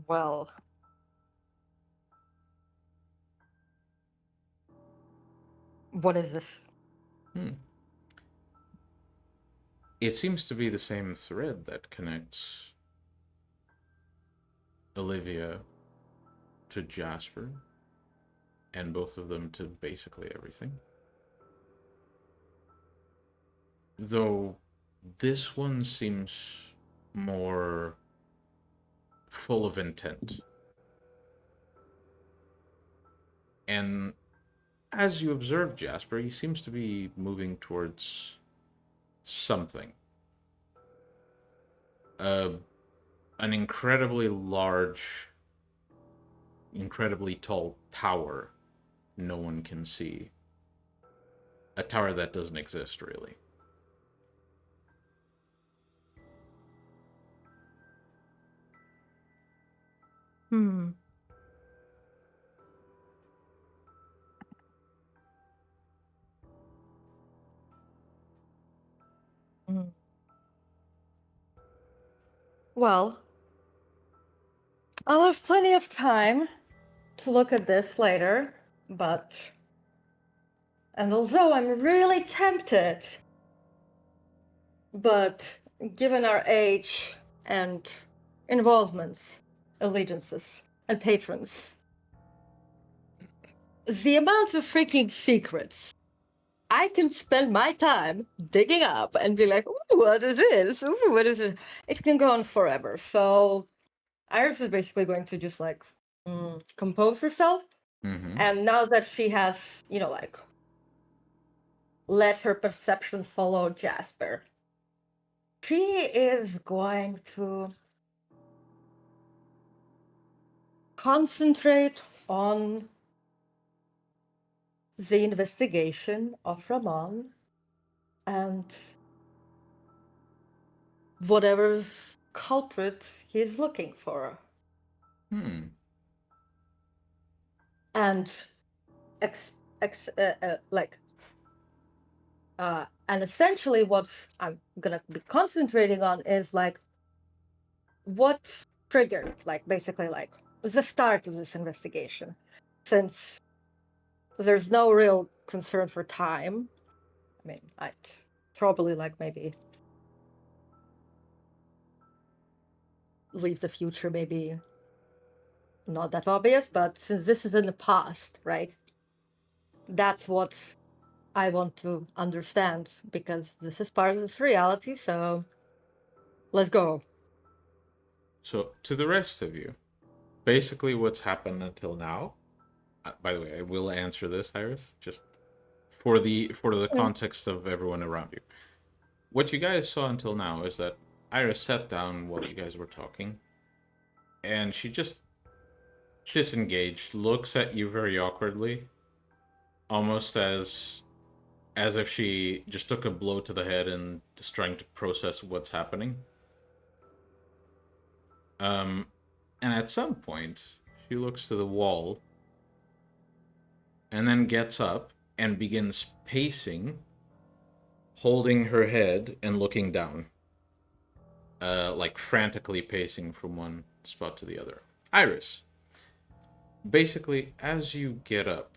Well, what is this? It seems to be the same thread that connects Olivia to Jasper, and both of them to basically everything. Though this one seems more full of intent. And as you observe Jasper, he seems to be moving towards something. an incredibly large, incredibly tall tower no one can see. A tower that doesn't exist, really. Hmm. Mm. Well, I'll have plenty of time to look at this later, but... And although I'm really tempted, but given our age and involvements, allegiances, and patrons, the amount of freaking secrets I can spend my time digging up and be like, ooh, what is this? Ooh, what is this? It can go on forever. So Iris is basically going to just like compose herself. Mm-hmm. And now that she has, you know, like, let her perception follow Jasper, she is going to concentrate on the investigation of Ramon and whatever culprit he's looking for. And and essentially what I'm gonna be concentrating on is like what triggered, like basically like the start of this investigation, since there's no real concern for time. I mean, I'd probably like maybe leave the future maybe not that obvious, but since this is in the past, right? That's what I want to understand, because this is part of this reality, so let's go. So, to the rest of you, basically what's happened until now, by the way, I will answer this, Iris, just for the context of everyone around you. What you guys saw until now is that Iris sat down while you guys were talking, and she just disengaged, looks at you very awkwardly, almost as if she just took a blow to the head and just trying to process what's happening. And at some point, she looks to the wall and then gets up and begins pacing, holding her head and looking down. Like frantically pacing from one spot to the other. Iris, basically, as you get up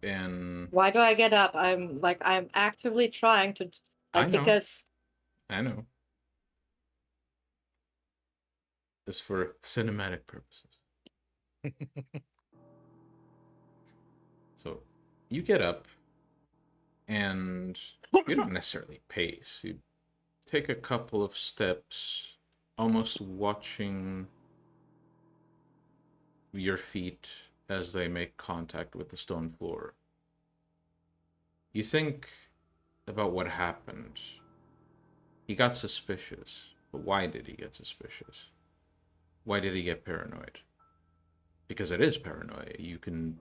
and... Why do I get up? I'm actively trying to, I know. because... I know. It's for cinematic purposes. So, you get up, and you don't necessarily pace. You take a couple of steps, almost watching your feet as they make contact with the stone floor. You think about what happened. He got suspicious, but why did he get suspicious? Why did he get paranoid? Because it is paranoia. You can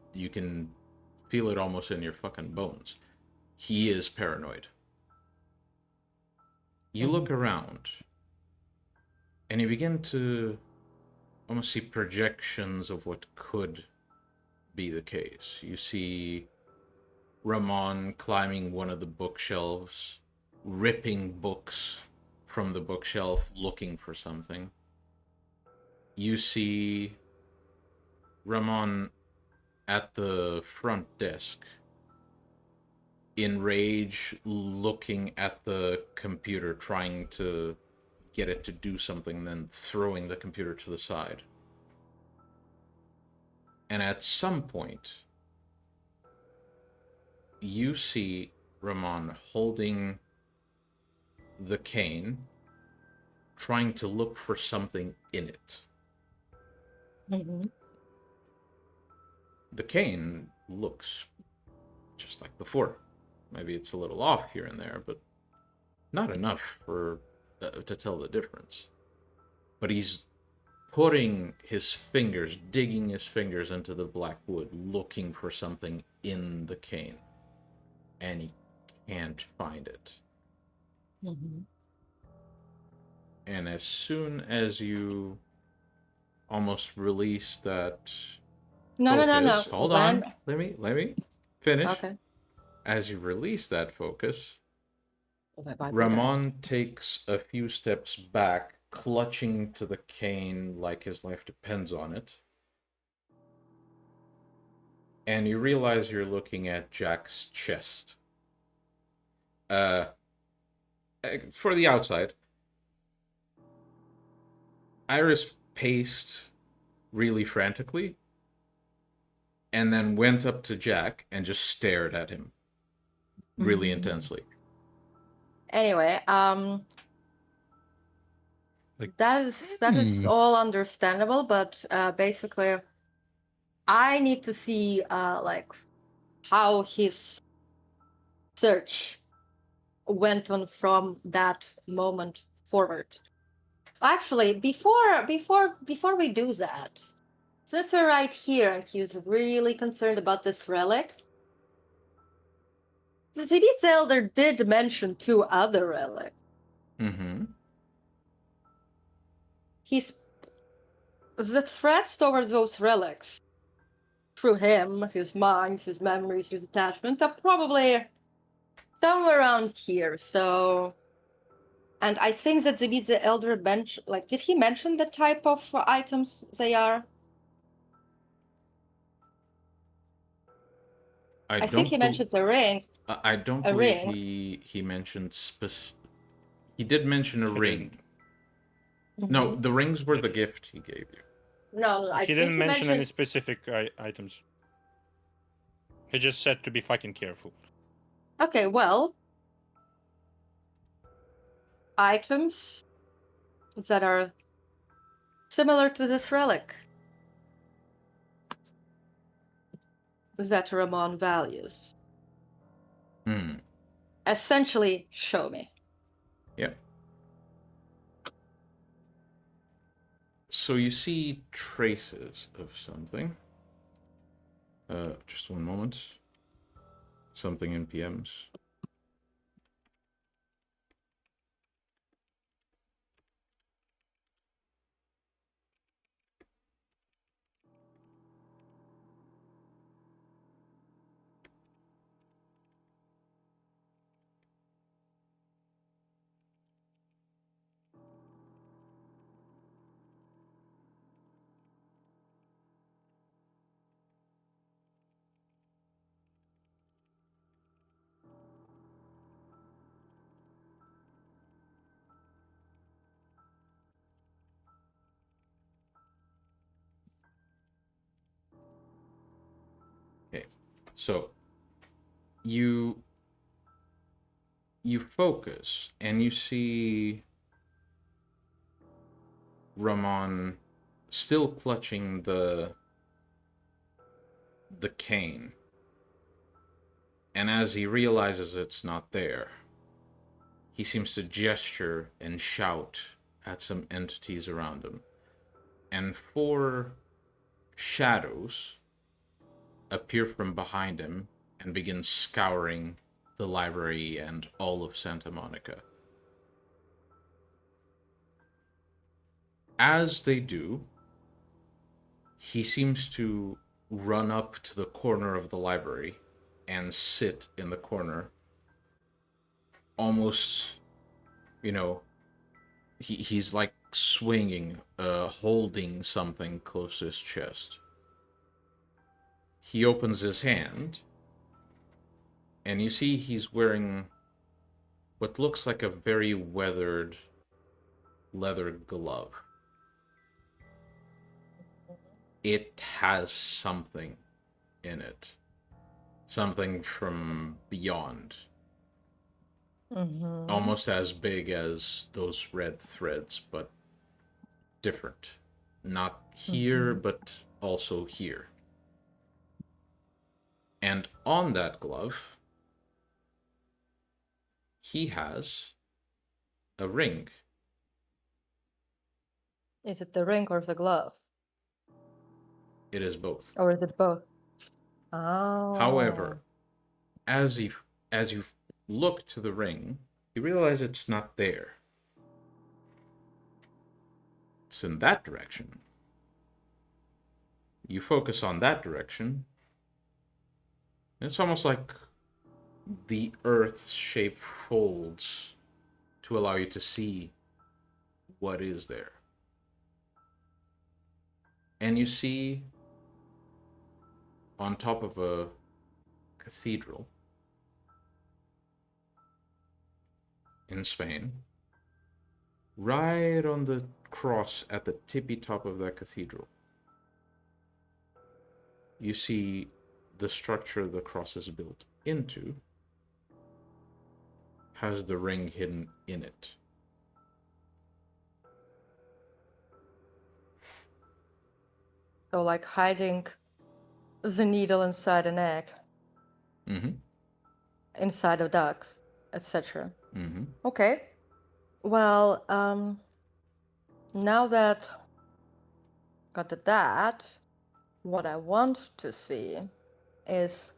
feel it almost in your fucking bones. He is paranoid. You look around, and you begin to almost see projections of what could be the case. You see Ramon climbing one of the bookshelves, ripping books from the bookshelf, looking for something. You see Ramon at the front desk, in rage, looking at the computer, trying to get it to do something, then throwing the computer to the side. And at some point, you see Ramon holding the cane, trying to look for something in it. Mm-hmm. The cane looks just like before. Maybe it's a little off here and there, but not enough for to tell the difference. But he's putting his fingers, digging his fingers into the black wood, looking for something in the cane. And he can't find it. Mm-hmm. And as soon as you almost release that No. hold on, let me finish. Okay. As you release that focus, Bye-bye, Ramon takes a few steps back, clutching to the cane like his life depends on it. And you realize you're looking at Jack's chest. For the outside, Iris paced really frantically and then went up to Jack and just stared at him really intensely. Anyway, that is all understandable, but basically, I need to see like how his search went on from that moment forward. Actually, before we do that, since we're right here and he's really concerned about this relic, the Zibit's Elder did mention 2 other relics. Mm-hmm. The threats towards those relics, through him, his mind, his memories, his attachment, are probably somewhere around here, so... And I think that the Elder mentioned, like, did he mention the type of items they are? I think he mentioned the ring. I don't believe he mentioned he did mention a ring. Mm-hmm. No, the rings were the gift he gave you. No, I he think didn't mention any specific items. He just said to be fucking careful. Okay, well, items that are similar to this relic that Ramon values. Essentially, show me. Yeah. So you see traces of something. Just one moment. Something in PMs. Okay, so you focus and you see Ramon still clutching the cane. And as he realizes it's not there, he seems to gesture and shout at some entities around him. And 4 shadows appear from behind him and begin scouring the library and all of Santa Monica. As they do, he seems to run up to the corner of the library and sit in the corner. Almost, he's like swinging, holding something close to his chest. He opens his hand, and you see he's wearing what looks like a very weathered leather glove. It has something in it. Something from beyond. Mm-hmm. Almost as big as those red threads, but different. Not here, but also here. And on that glove, he has a ring Is it the ring or the glove? It is both. Or is it both? Oh. However, as you look to the ring, you realize it's not there. It's in that direction. You focus on that direction. It's almost like the Earth's shape folds to allow you to see what is there. And you see on top of a cathedral in Spain, right on the cross at the tippy top of that cathedral, you see the structure the cross is built into has the ring hidden in it. So like hiding the needle inside an egg. Mm-hmm. Inside a duck, etc. Mm-hmm. Okay. Well, now that got to that, what I want to see is,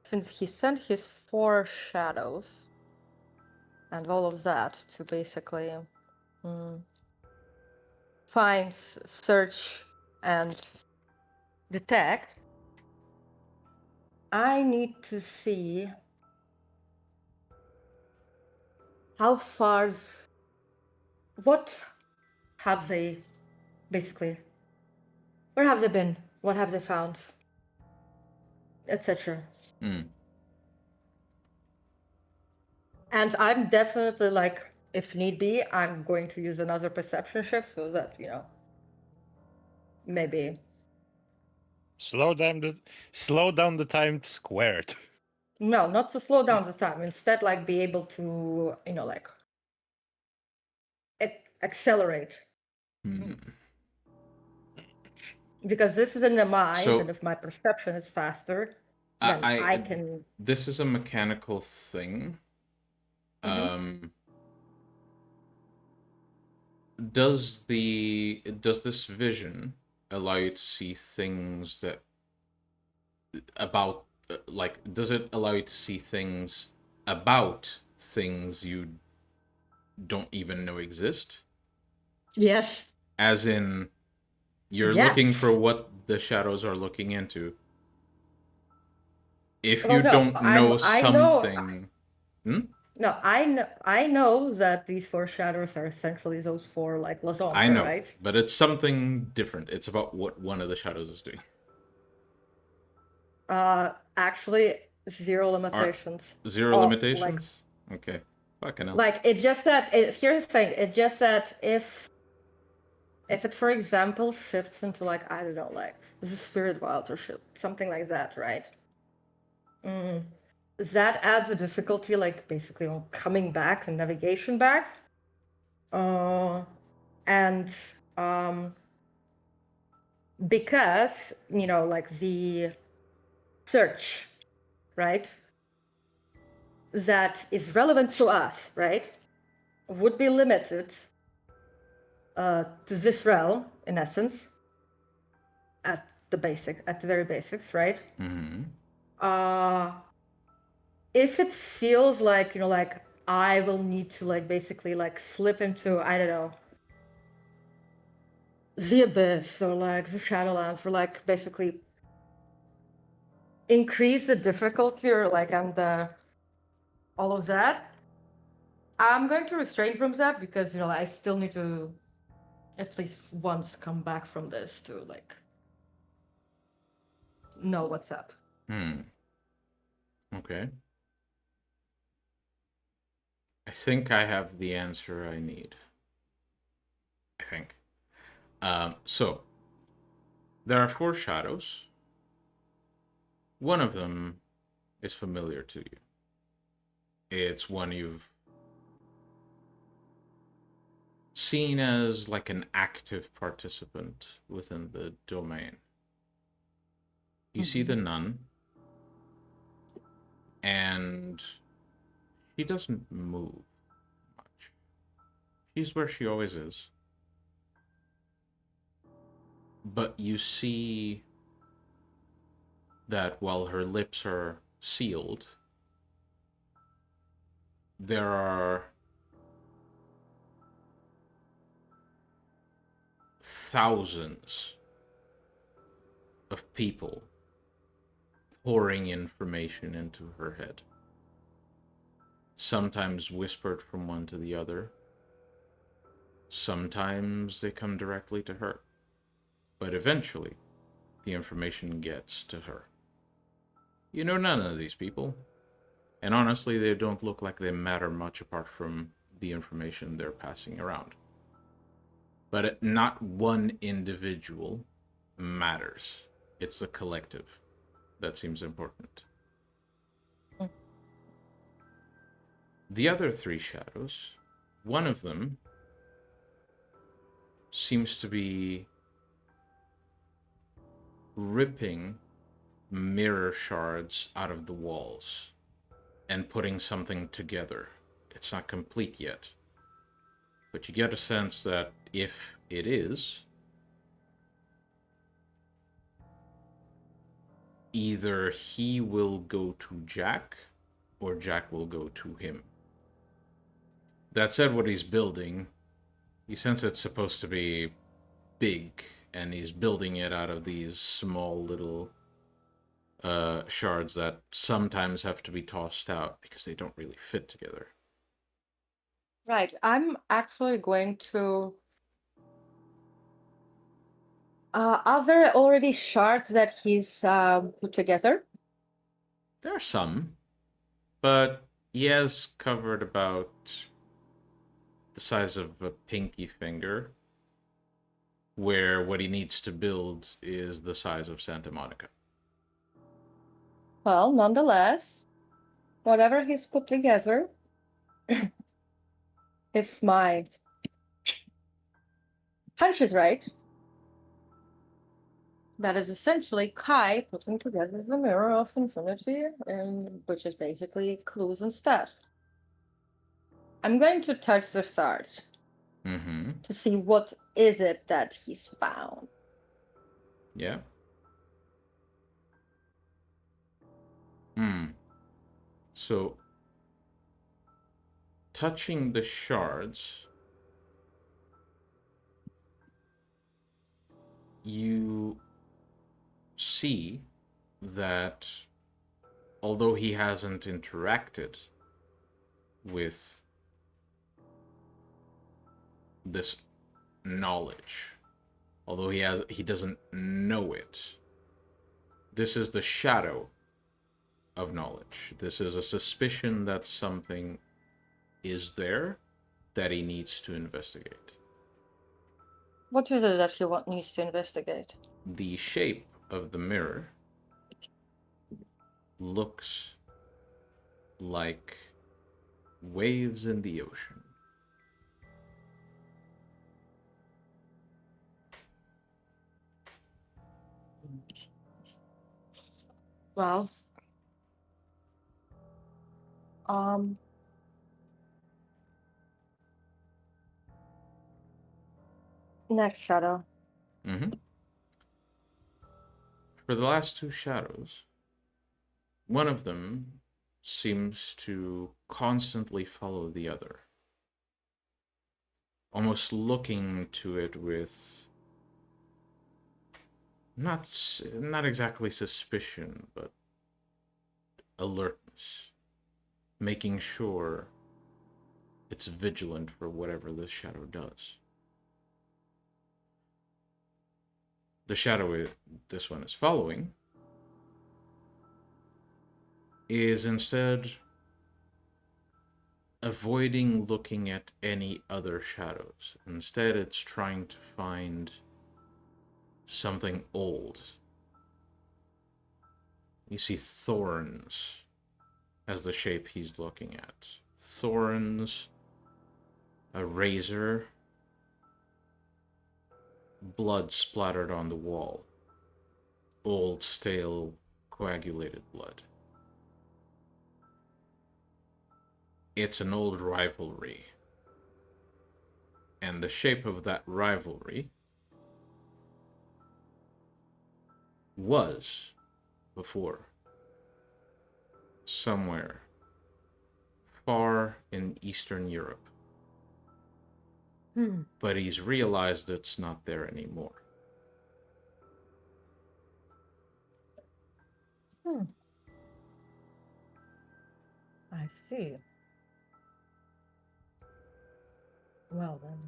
since he sent his 4 shadows and all of that to basically find, search, and detect, I need to see how far, what have they basically, where have they been, what have they found, etc. And I'm definitely like, if need be, I'm going to use another perception shift so that, you know, maybe Slow down the time squared. no, not to slow down the time. Instead, like be able to, you know, like accelerate. Because this is in the mind, So, and if my perception is faster, then I can. This is a mechanical thing. Does this vision allow you to see things that about does it allow you to see things about things you don't even know exist? Yes. As in, you're Yes. looking for what the shadows are looking into. If Well, you no, don't know I know. something... No, I know that these 4 shadows are essentially those 4 like Lazon, I know, right? but it's something different. It's about what one of the shadows is doing. Actually, 0 limitations. Zero limitations? Like, okay. Fucking hell. Like, it just said, here's the thing, it just said if it, for example, shifts into, like, I don't know, like, the spirit wild or shit, something like that, right? That adds a difficulty, like, basically on coming back and navigation back. And, because, you know, like, the search, right, that is relevant to us, right, would be limited to this realm, in essence, at the very basics, right? If it feels like, you know, like I will need to like basically like slip into, I don't know, the abyss or like the Shadowlands, or like basically increase the difficulty or like and all of that, I'm going to restrain from that because, you know, I still need to at least once come back from this to like know what's up. Okay. I think I have the answer I need. I think. So, there are 4 shadows. One of them is familiar to you. It's one you've seen as like an active participant within the domain. You see the nun, and she doesn't move much. She's where she always is. But you see that while her lips are sealed, there are thousands of people pouring information into her head. Sometimes whispered from one to the other. Sometimes they come directly to her. But eventually, the information gets to her. You know none of these people. And honestly, they don't look like they matter much apart from the information they're passing around. But not one individual matters. It's the collective that seems important. The other three shadows, one of them seems to be ripping mirror shards out of the walls and putting something together. It's not complete yet, but you get a sense that if it is, either he will go to Jack or Jack will go to him. That said, what he's building, you sense it's supposed to be big, and he's building it out of these small little shards that sometimes have to be tossed out because they don't really fit together. Right. I'm actually going to... are there already shards that he's put together? There are some, but he has covered about the size of a pinky finger, where what he needs to build is the size of Santa Monica. Well, nonetheless, whatever he's put together, if my hunch is right, that is essentially Kai putting together the Mirror of Infinity, and which is basically clues and stuff. I'm going to touch the shards to see what is it that he's found. Yeah. So, touching the shards, you see that although he hasn't interacted with this knowledge, although he doesn't know it, this is the shadow of knowledge. This is a suspicion that something is there that he needs to investigate. What is it that he needs to investigate? The shape of the mirror looks like waves in the ocean. Well, next shadow. For the last two shadows, one of them seems to constantly follow the other, almost looking to it with not exactly suspicion, but alertness, making sure it's vigilant for whatever this shadow does. The shadow this one is following is instead avoiding looking at any other shadows. Instead, it's trying to find something old. You see thorns as the shape he's looking at. Thorns, a razor, blood splattered on the wall. Old, stale, coagulated blood. It's an old rivalry. And the shape of that rivalry was before somewhere far in Eastern Europe. But he's realized it's not there anymore. I see. Well then.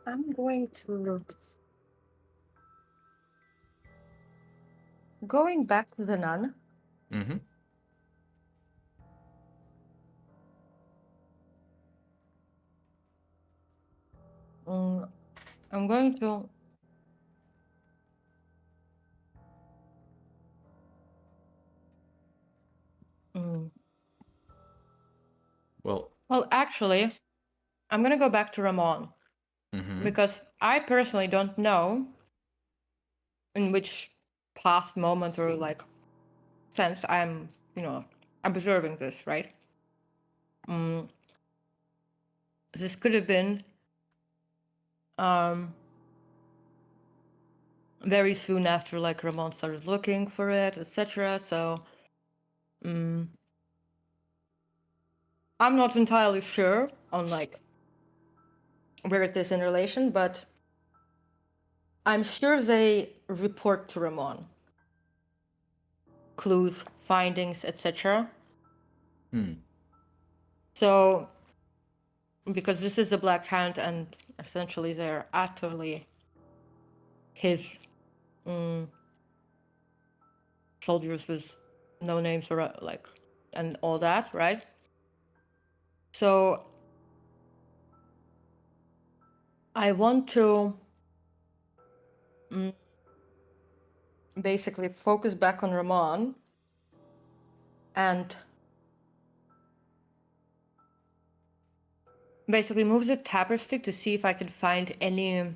I'm going to going back to the nun. Mm-hmm. I'm going to Well, actually, I'm gonna go back to Ramon because I personally don't know in which past moment or like sense I'm, observing this, right? This could have been very soon after like Ramon started looking for it, etc. So I'm not entirely sure on like where it is in relation, but I'm sure they report to Ramon clues, findings, etc. So, because this is the Black Hand, and essentially they're utterly his soldiers with no names or like, and all that, right? So, I want to basically focus back on Ramon and basically move the tapestry to see if I can find any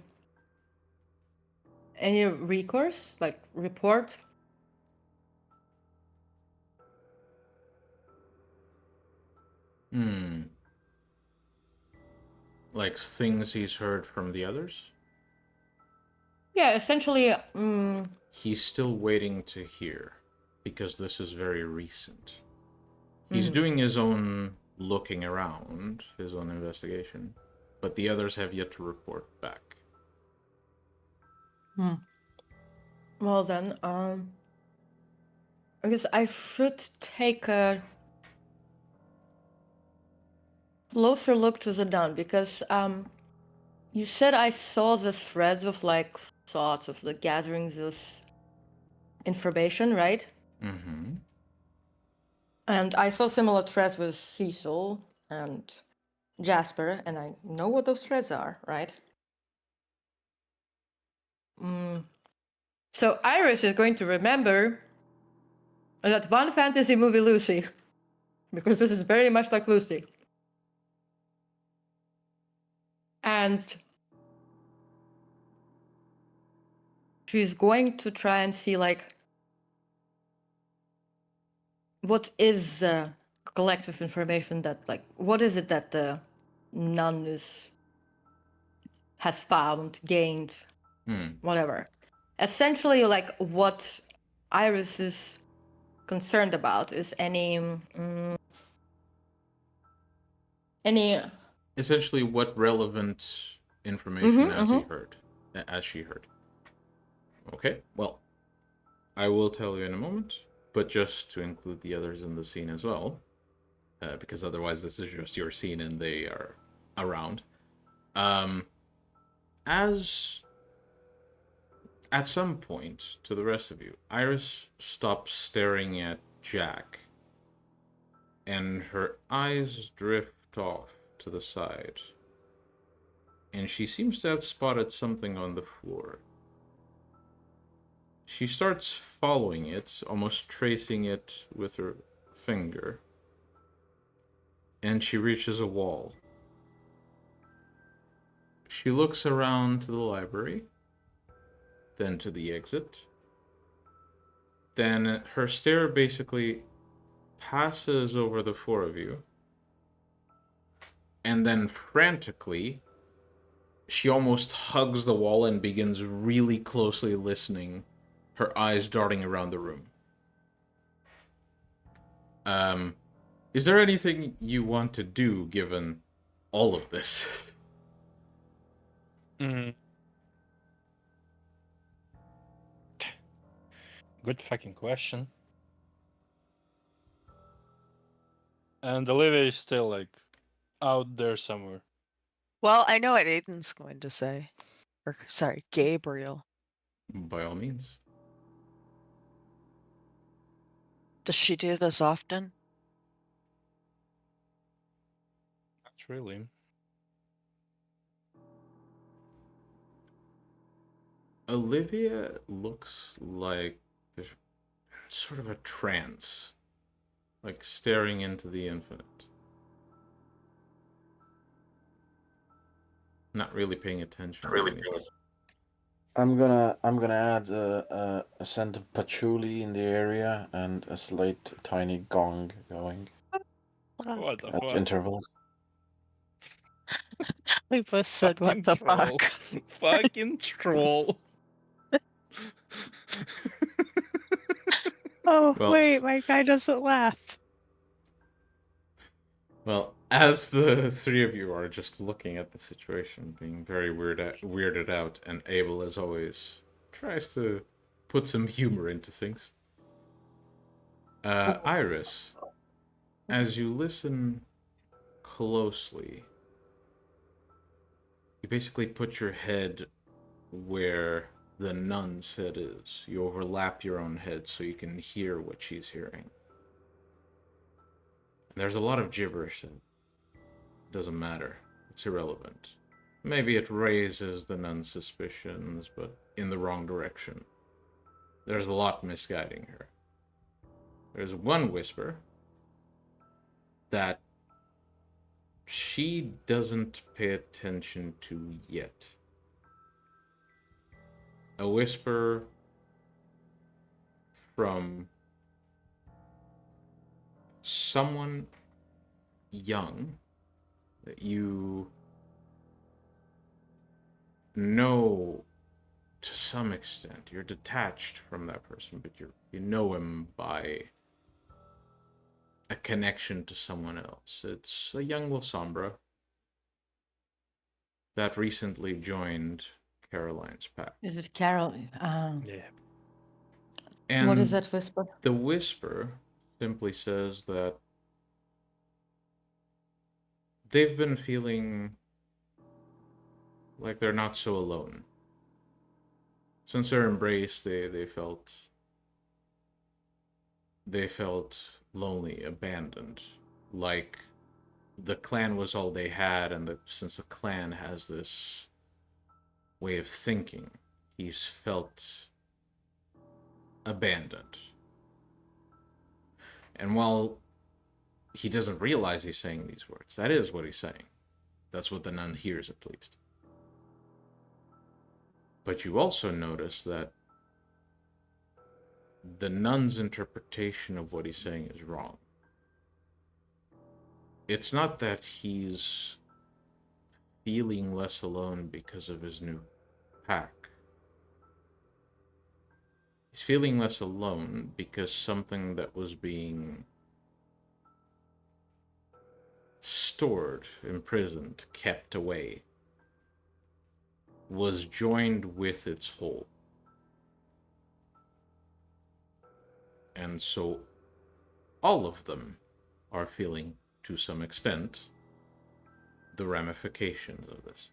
recourse, like report. Like things he's heard from the others? Yeah, essentially. He's still waiting to hear, because this is very recent. He's doing his own looking around, his own investigation, but the others have yet to report back. Well then, I guess I should take a closer look to the nun because you said I saw the threads of like thoughts of the gatherings of information, right? And I saw similar threads with Cecil and Jasper, and I know what those threads are, right? So Iris is going to remember that one fantasy movie, Lucy, because this is very much like Lucy. And she's going to try and see, like, what is the collective information that, like, what is it that the nun has found, gained, whatever. Essentially, like, what Iris is concerned about is any Essentially, what relevant information as she heard. Okay, well, I will tell you in a moment, but just to include the others in the scene as well, because otherwise this is just your scene and they are around. As at some point, to the rest of you, Iris stops staring at Jack, and her eyes drift off to the side, and she seems to have spotted something on the floor. She starts following it, almost tracing it with her finger, and she reaches a wall. She looks around to the library, then to the exit. Then her stare basically passes over the four of you And then frantically, she almost hugs the wall and begins really closely listening, her eyes darting around the room. Is there anything you want to do given all of this? Mm. Good fucking question. And Olivia is still like out there somewhere. Well, I know what Aidan's going to say. Or, sorry, Gabriel. By all means. Does she do this often? Not really. Olivia looks like there's sort of a trance, like staring into the infinite. Not really paying attention to anything. I'm gonna add a scent of patchouli in the area and a slight tiny gong going What the at fuck? intervals. We both said, what the troll. fuck? Fucking troll. Oh, Well- wait, my guy doesn't laugh. Well, as the three of you are just looking at the situation, being very weirded out, and Abel, as always, tries to put some humor into things. Iris, as you listen closely, you basically put your head where the nun's head is. You overlap your own head so you can hear what she's hearing. There's a lot of gibberish that doesn't matter. It's irrelevant. Maybe it raises the nun's suspicions, but in the wrong direction. There's a lot misguiding her. There's one whisper that she doesn't pay attention to yet. A whisper from someone young that you know to some extent. You're detached from that person, but you know him by a connection to someone else. It's a young Lasombra that recently joined Caroline's pack. Is it Carol? Yeah. And What is that whisper? the whisper simply says that they've been feeling like they're not so alone. Since their embrace, they felt lonely, abandoned, like the clan was all they had, and that since the clan has this way of thinking, he's felt abandoned. And while he doesn't realize he's saying these words, that is what he's saying. That's what the nun hears, at least. But you also notice that the nun's interpretation of what he's saying is wrong. It's not that he's feeling less alone because of his new pack. He's feeling less alone because something that was being stored, imprisoned, kept away, was joined with its whole. And so all of them are feeling, to some extent, the ramifications of this.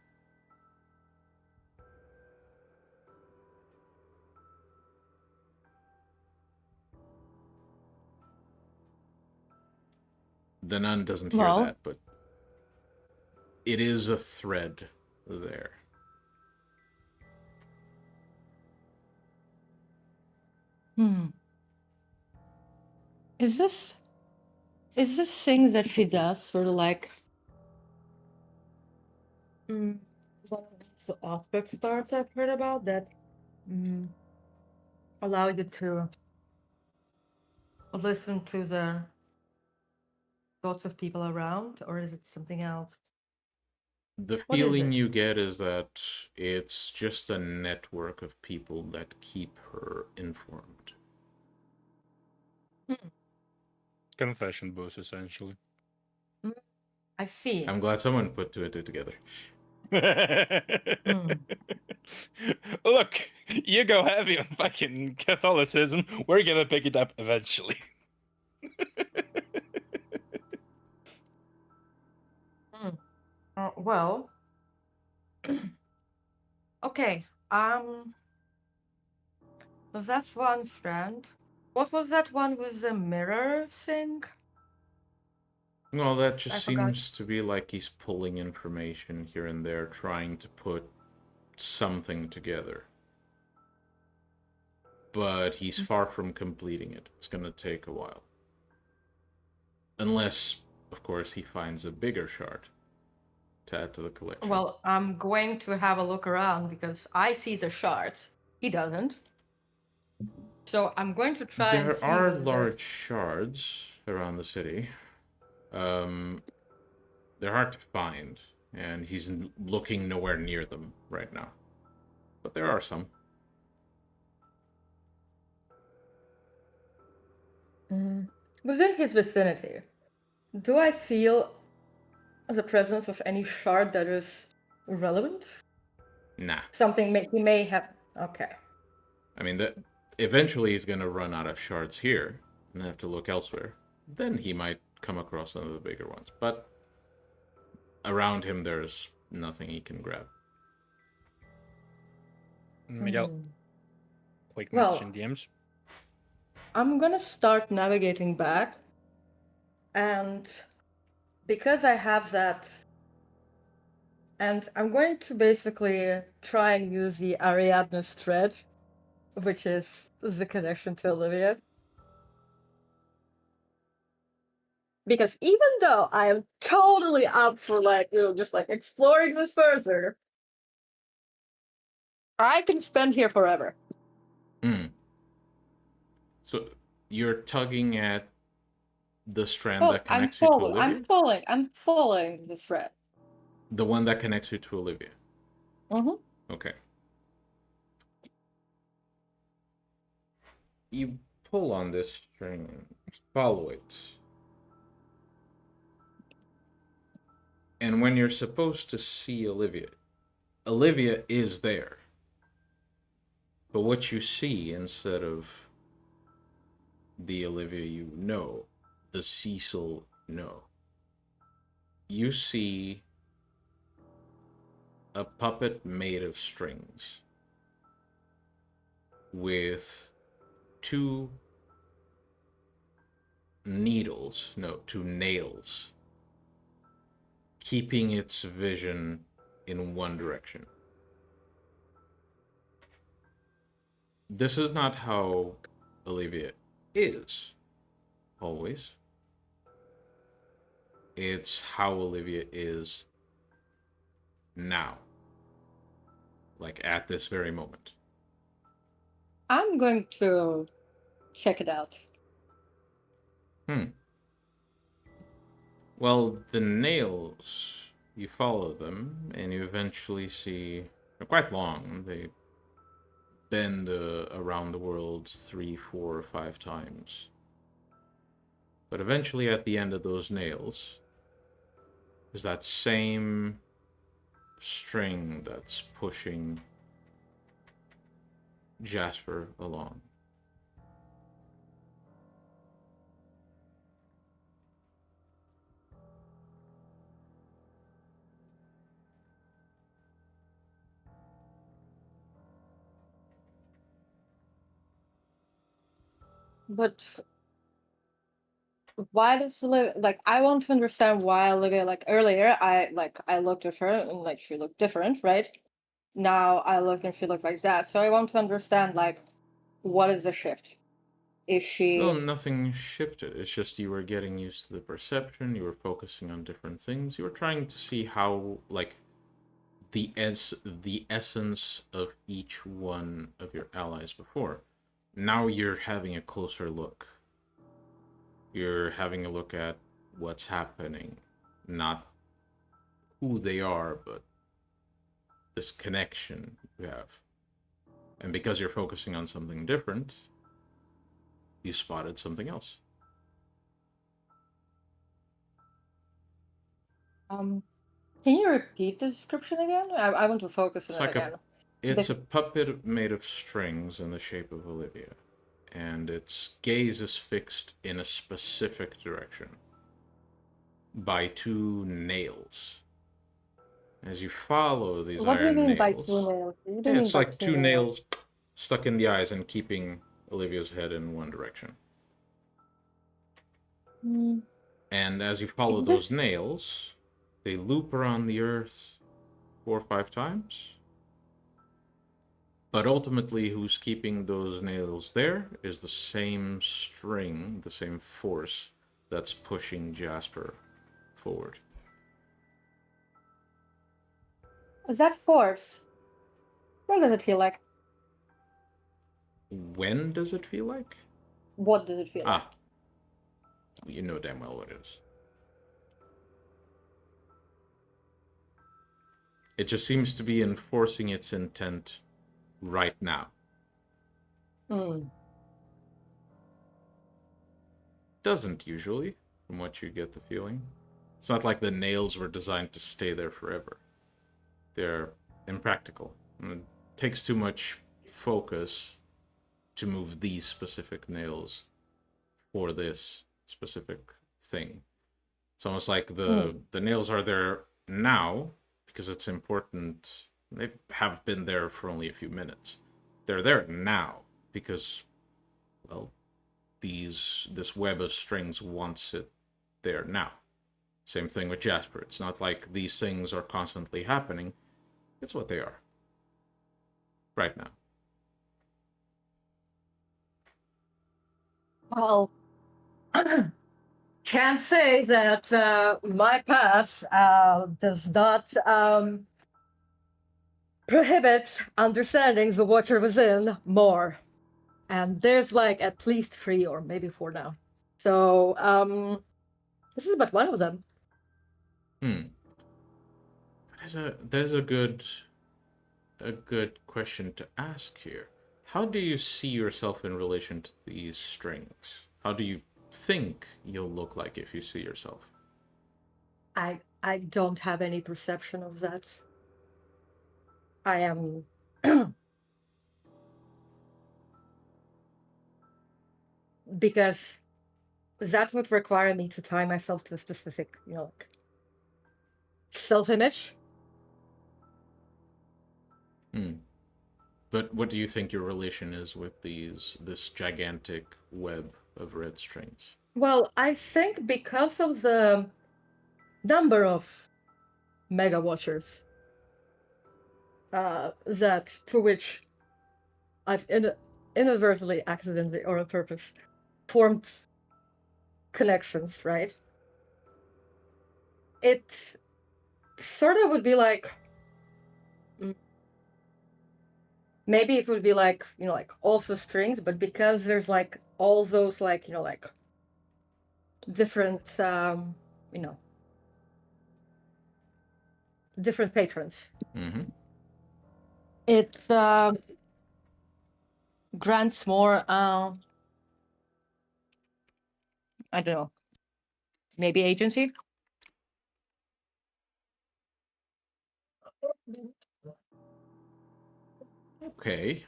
The nun doesn't hear that, but it is a thread there. Is this thing that she does sort of like one of the aspect stars I've heard about that allow you to listen to the thoughts of people around, or is it something else? The What is feeling it? you get is that it's just a network of people that keep her informed. Confession booth, essentially. I see. I'm glad someone put two and two together. Look, you go heavy on fucking Catholicism. We're gonna pick it up eventually. Well, okay. That's one strand. What was that one with the mirror thing? Well, that I just forgot. seems to be like he's pulling information here and there, trying to put something together. But he's far from completing it. It's gonna take a while. Unless, of course, he finds a bigger shard to add to the collection. Well, I'm going to have a look around because I see the shards. He doesn't. So I'm going to try and see. There are whether large shards around the city. They're hard to find, and he's looking nowhere near them right now. But there are some. Within his vicinity, do I feel the presence of any shard that is relevant? Nah. Something he may have. Okay. I mean, eventually he's going to run out of shards here and have to look elsewhere. Then he might come across some of the bigger ones. But around him, there's nothing he can grab. Miguel, quick Well, message in DMs. I'm gonna start navigating back, and because I have that, and I'm going to basically try and use the Ariadne's thread, which is the connection to Olivia. Because even though I am totally up for just exploring this further, I can spend here forever. So you're tugging at the strand that connects you to Olivia? I'm following the thread. The one that connects you to Olivia? Okay. You pull on this string and follow it. And when you're supposed to see Olivia, Olivia is there. But what you see instead of the Olivia you know, the Cecil know, you see a puppet made of strings with two nails, keeping its vision in one direction. This is not how Olivia is, always. It's how Olivia is now. Like, at this very moment. I'm going to check it out. Well, the nails, you follow them, and you eventually see... They're quite long. They bend around the world 3, 4, or 5 times. But eventually, at the end of those nails, is that same string that's pushing Jasper along. But why does Olivia, I want to understand why Olivia, earlier I looked at her and she looked different, right? Now I looked and she looked like that. So I want to understand what is the shift? Is she... Well, nothing shifted. It's just you were getting used to the perception, you were focusing on different things. You were trying to see how, the essence of each one of your allies before. Now you're having a closer look. You're having a look at what's happening, not who they are, but this connection you have. And because you're focusing on something different, you spotted something else. Can you repeat the description again? I want to focus on It's it like again. It's a puppet made of strings in the shape of Olivia, and its gaze is fixed in a specific direction by two nails. As you follow these What do you iron mean by nails, two nails? What do you mean it's by like two nails? nails stuck in the eyes and keeping Olivia's head in one direction. Hmm. And as you follow Is those this- nails, they loop around the earth 4 or 5 times. But ultimately, who's keeping those nails there is the same string, the same force that's pushing Jasper forward. Is that force? What does it feel like? When does it feel like? What does it feel like? Ah, you know damn well what it is. It just seems to be enforcing its intent right now. Hmm. Doesn't usually, from what you get the feeling. It's not like the nails were designed to stay there forever. They're impractical. And it takes too much focus to move these specific nails for this specific thing. It's almost like the nails are there now because it's important. They have been there for only a few minutes. They're there now because, well, this web of strings wants it there now. Same thing with Jasper. It's not like these things are constantly happening. It's what they are. Right now. Well, can't say that my path does not prohibit understanding the watcher within more. And there's like at least 3 or maybe 4 now. So this is but one of them. There's a good question to ask here. How do you see yourself in relation to these strings? How do you think you'll look like if you see yourself? I don't have any perception of that. I am because that would require me to tie myself to a specific, like self-image. But what do you think your relation is with this gigantic web of red strings? Well, I think because of the number of mega watchers that to which I've inadvertently, accidentally, or on purpose formed connections, right? It sort of would be like maybe it would be like like also strings, but because there's like all those like like different different patrons. Mm-hmm. It grants more I don't know, maybe agency. Okay.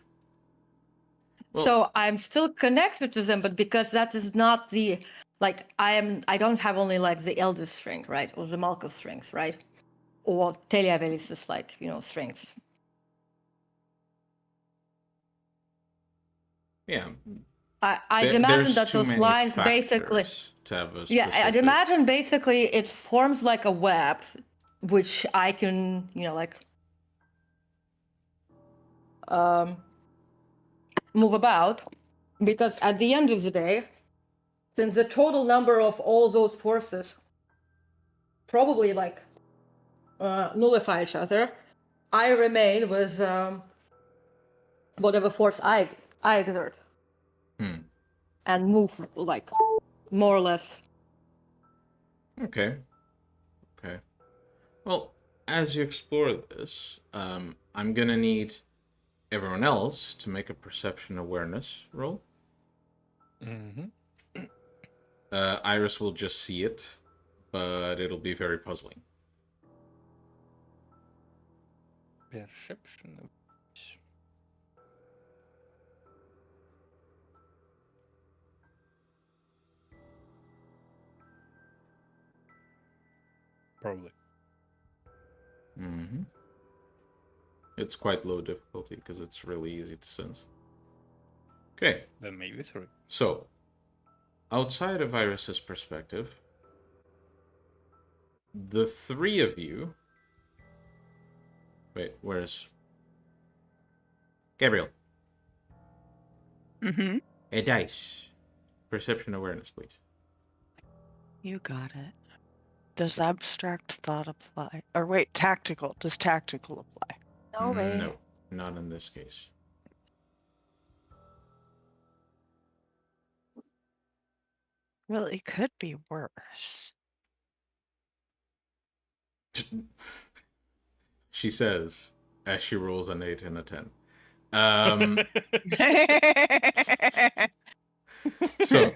Well, So I'm still connected to them, but because that is not the like I don't have only like the eldest string, right, or the Malka strings, right, or Teliavelis like strings. yeah. I'd imagine that too those many lines basically. factors to have a Yeah, specific... I'd imagine basically it forms like a web, which I can like move about, because at the end of the day, since the total number of all those forces probably like nullify each other, I remain with whatever force I exert and move like more or less. Okay. Well, As you explore this, I'm gonna need everyone else to make a perception awareness roll. Mm-hmm. Iris will just see it, but it'll be very puzzling. Perception. Probably. Mm-hmm. It's quite low difficulty because it's really easy to sense. Okay. Then maybe 3. So, outside of Iris's perspective, the 3 of you... Wait, where's... Gabriel. Mm-hmm. A dice. Perception awareness, please. You got it. Does abstract thought apply? Or wait, tactical. Does tactical apply? No way. No, not in this case. Well, it could be worse. She says, as she rolls an 8 and a 10. So,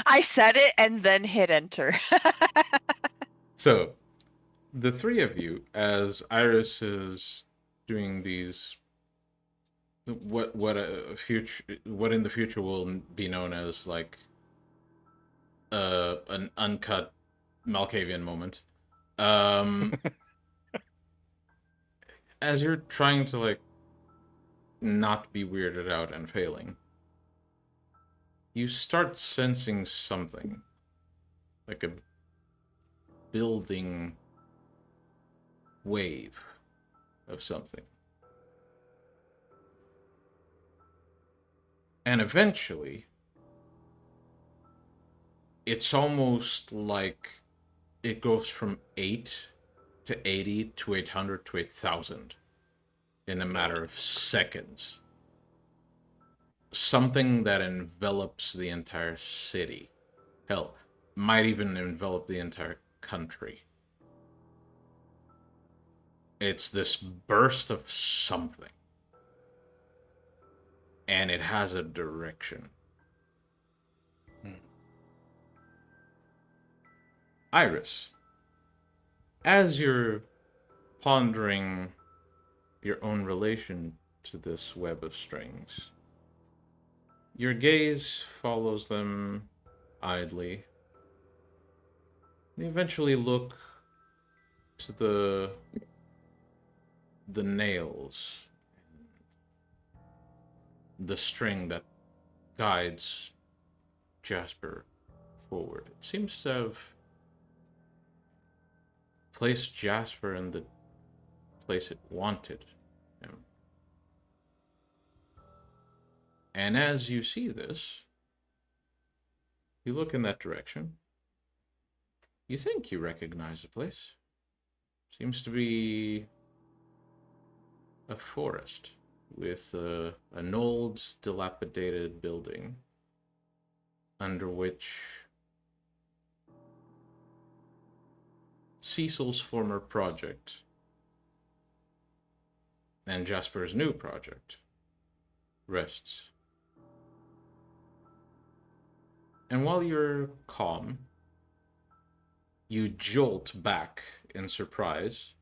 I said it and then hit enter. so, the 3 of you, as Iris is doing these, what in the future will be known as like an uncut Malkavian moment. As you're trying to like not be weirded out and failing, you start sensing something, like a building wave of something. And eventually, it's almost like it goes from 8 to 80 to 800 to 8,000 in a matter of seconds. Something that envelops the entire city. Hell, might even envelop the entire country. It's this burst of something. And it has a direction. Iris, as you're pondering your own relation to this web of strings, your gaze follows them idly. You eventually look to the nails, the string that guides Jasper forward. It seems to have placed Jasper in the place it wanted him. And as you see this, you look in that direction. You think you recognize the place. Seems to be a forest with an old, dilapidated building under which Cecil's former project and Jasper's new project rests. And while you're calm, you jolt back in surprise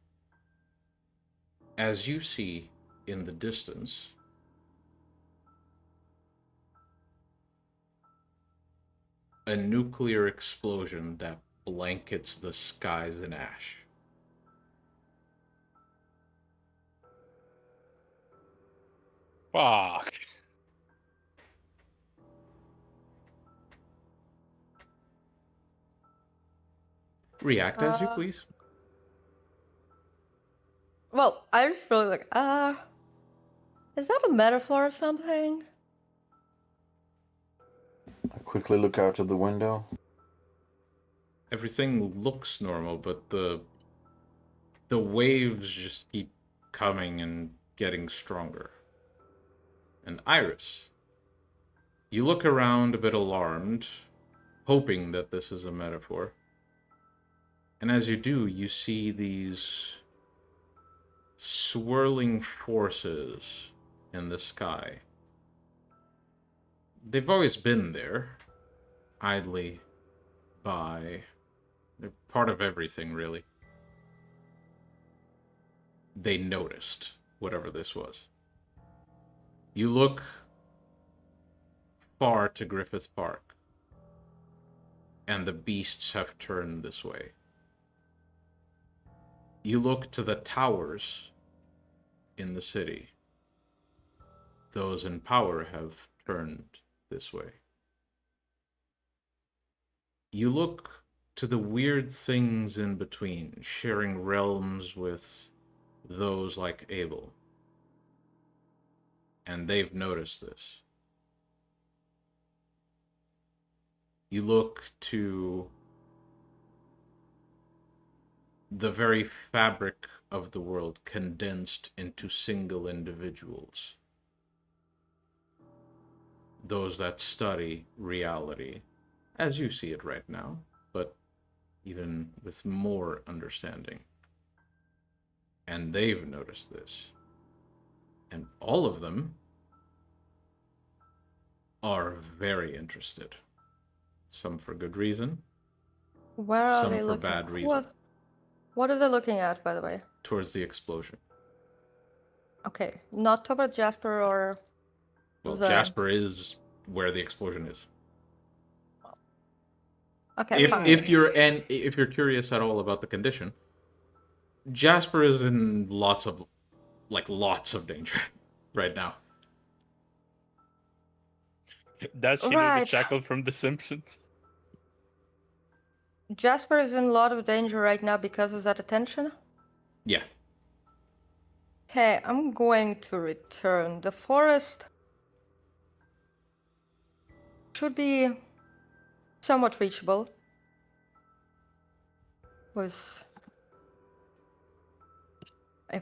as you see in the distance a nuclear explosion that blankets the skies in ash. Fuck. React as you please. Well, I was really like, is that a metaphor or something? I quickly look out of the window. Everything looks normal, but the waves just keep coming and getting stronger. And Iris, you look around a bit alarmed, hoping that this is a metaphor. And as you do, you see these swirling forces in the sky. They've always been there, idly by. They're part of everything, really. They noticed whatever this was. You look far to Griffith Park, and the beasts have turned this way. You look to the towers in the city. Those in power have turned this way. You look to the weird things in between, sharing realms with those like Abel. And they've noticed this. You look to the very fabric of the world condensed into single individuals. Those that study reality as you see it right now, but even with more understanding. And they've noticed this. And all of them are very interested. Some for good reason. Where are some they for looking? bad reason. What are they looking at, by the way? Towards the explosion. Okay, not toward Jasper or... Well, the... Jasper is where the explosion is. Okay, if you're curious at all about the condition, Jasper is in lots of danger right now. Does he know the chuckle from The Simpsons? Jasper is in a lot of danger right now because of that attention? Yeah. Hey, I'm going to return. The forest should be somewhat reachable. If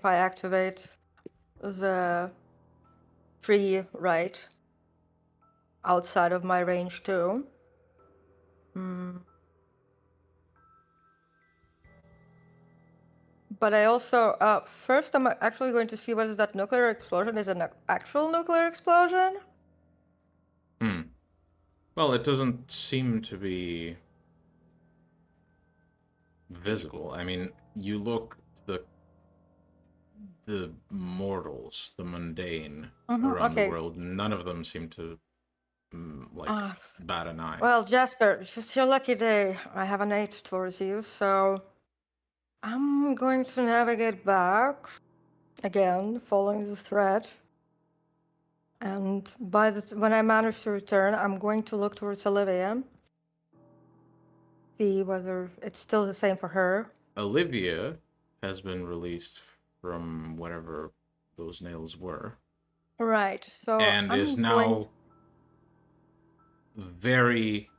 I activate the tree right outside of my range too. But I also, first I'm actually going to see whether that nuclear explosion is an actual nuclear explosion. Well, it doesn't seem to be visible. I mean, you look the mortals, the mundane around the world, none of them seem to bat an eye. Well, Jasper, it's your lucky day. I have an 8 towards you, so I'm going to navigate back again, following the thread. And when I manage to return, I'm going to look towards Olivia. See whether it's still the same for her. Olivia has been released from whatever those nails were. Right, so and is now very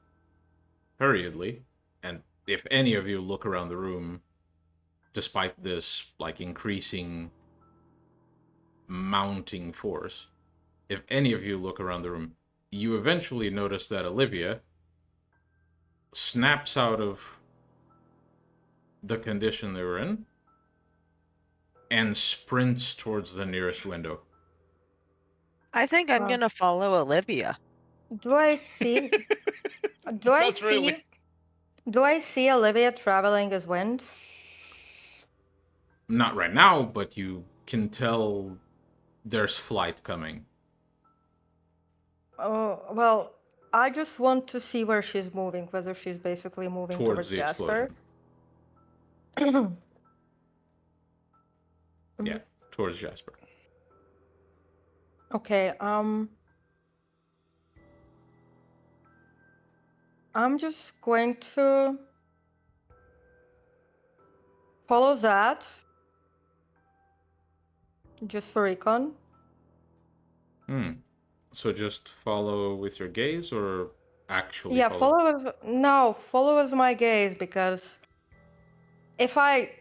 hurriedly, and if any of you look around the room, despite this increasing mounting force, if any of you look around the room, you eventually notice that Olivia snaps out of the condition they were in and sprints towards the nearest window. I think I'm gonna follow Olivia. Do I see? do I see Olivia traveling as wind? Not right now, but you can tell there's flight coming. Oh, well, I just want to see where she's moving, whether she's basically moving towards the Jasper. Explosion. Yeah, towards Jasper. Okay, I'm just going to follow that, just for recon. So just follow with your gaze, or actually follow with my gaze, because if I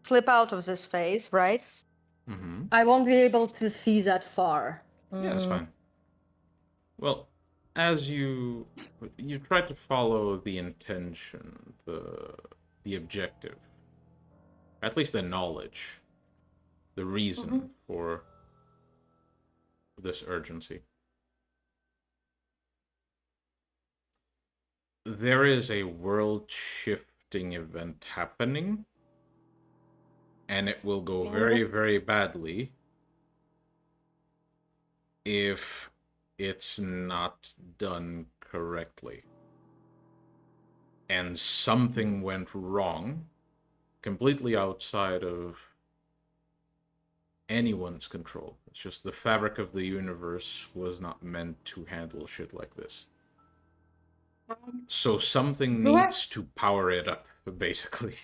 slip out of this phase, right, I won't be able to see that far. Yeah, that's fine. Well, as you try to follow the intention, the objective. At least the knowledge. The reason for this urgency. There is a world-shifting event happening, and it will go very, very badly if it's not done correctly. And something went wrong, completely outside of anyone's control. It's just the fabric of the universe was not meant to handle shit like this. So something needs to power it up, basically.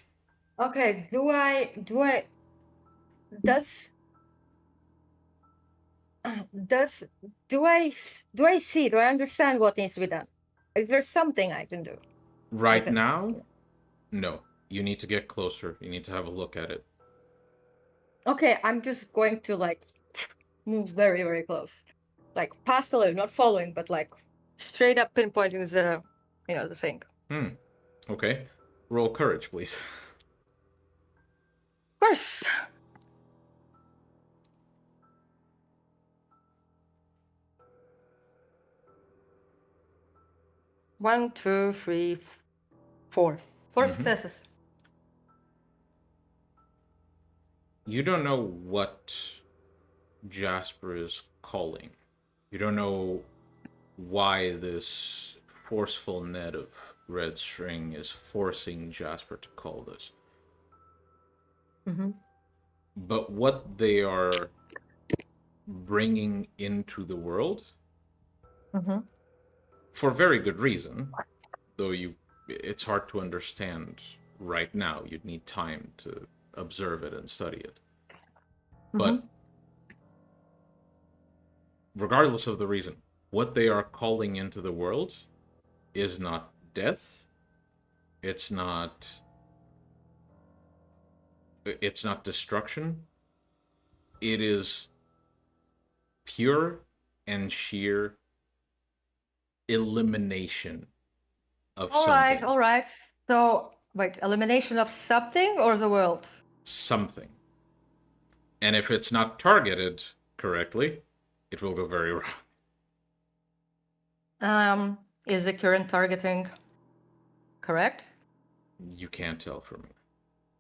Okay, do I see, do I understand what needs to be done? Is there something I can do? Right now, no. You need to get closer. You need to have a look at it. Okay, I'm just going to, like, move very, very close. Like, past the limb, not following, but, like, straight up pinpointing the, the thing. Okay. Roll courage, please. Of course. One, two, three, four. Four successes. You don't know what Jasper is calling. You don't know why this forceful net of red string is forcing Jasper to call this. But what they are bringing into the world, for very good reason, though it's hard to understand right now. You'd need time to observe it and study it. But regardless of the reason, what they are calling into the world is not death. It's not destruction. It is pure and sheer elimination of something. All right. So, wait, elimination of something or the world? Something. And if it's not targeted correctly, it will go very wrong. Is the current targeting correct? You can't tell from me.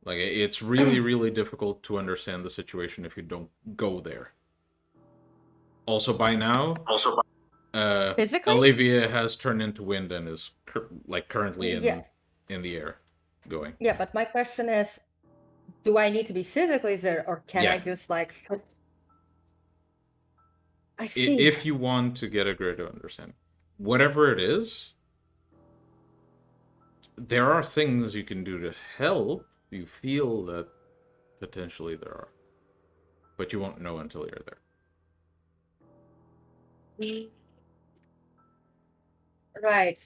Like, it's really, really difficult to understand the situation if you don't go there. Also, by now, Olivia has turned into wind and is currently in the air, going. Yeah, but my question is, do I need to be physically there, or can I just like? I see. If you want to get a greater understanding, whatever it is, there are things you can do to help. You feel that potentially there are, but you won't know until you're there. Right.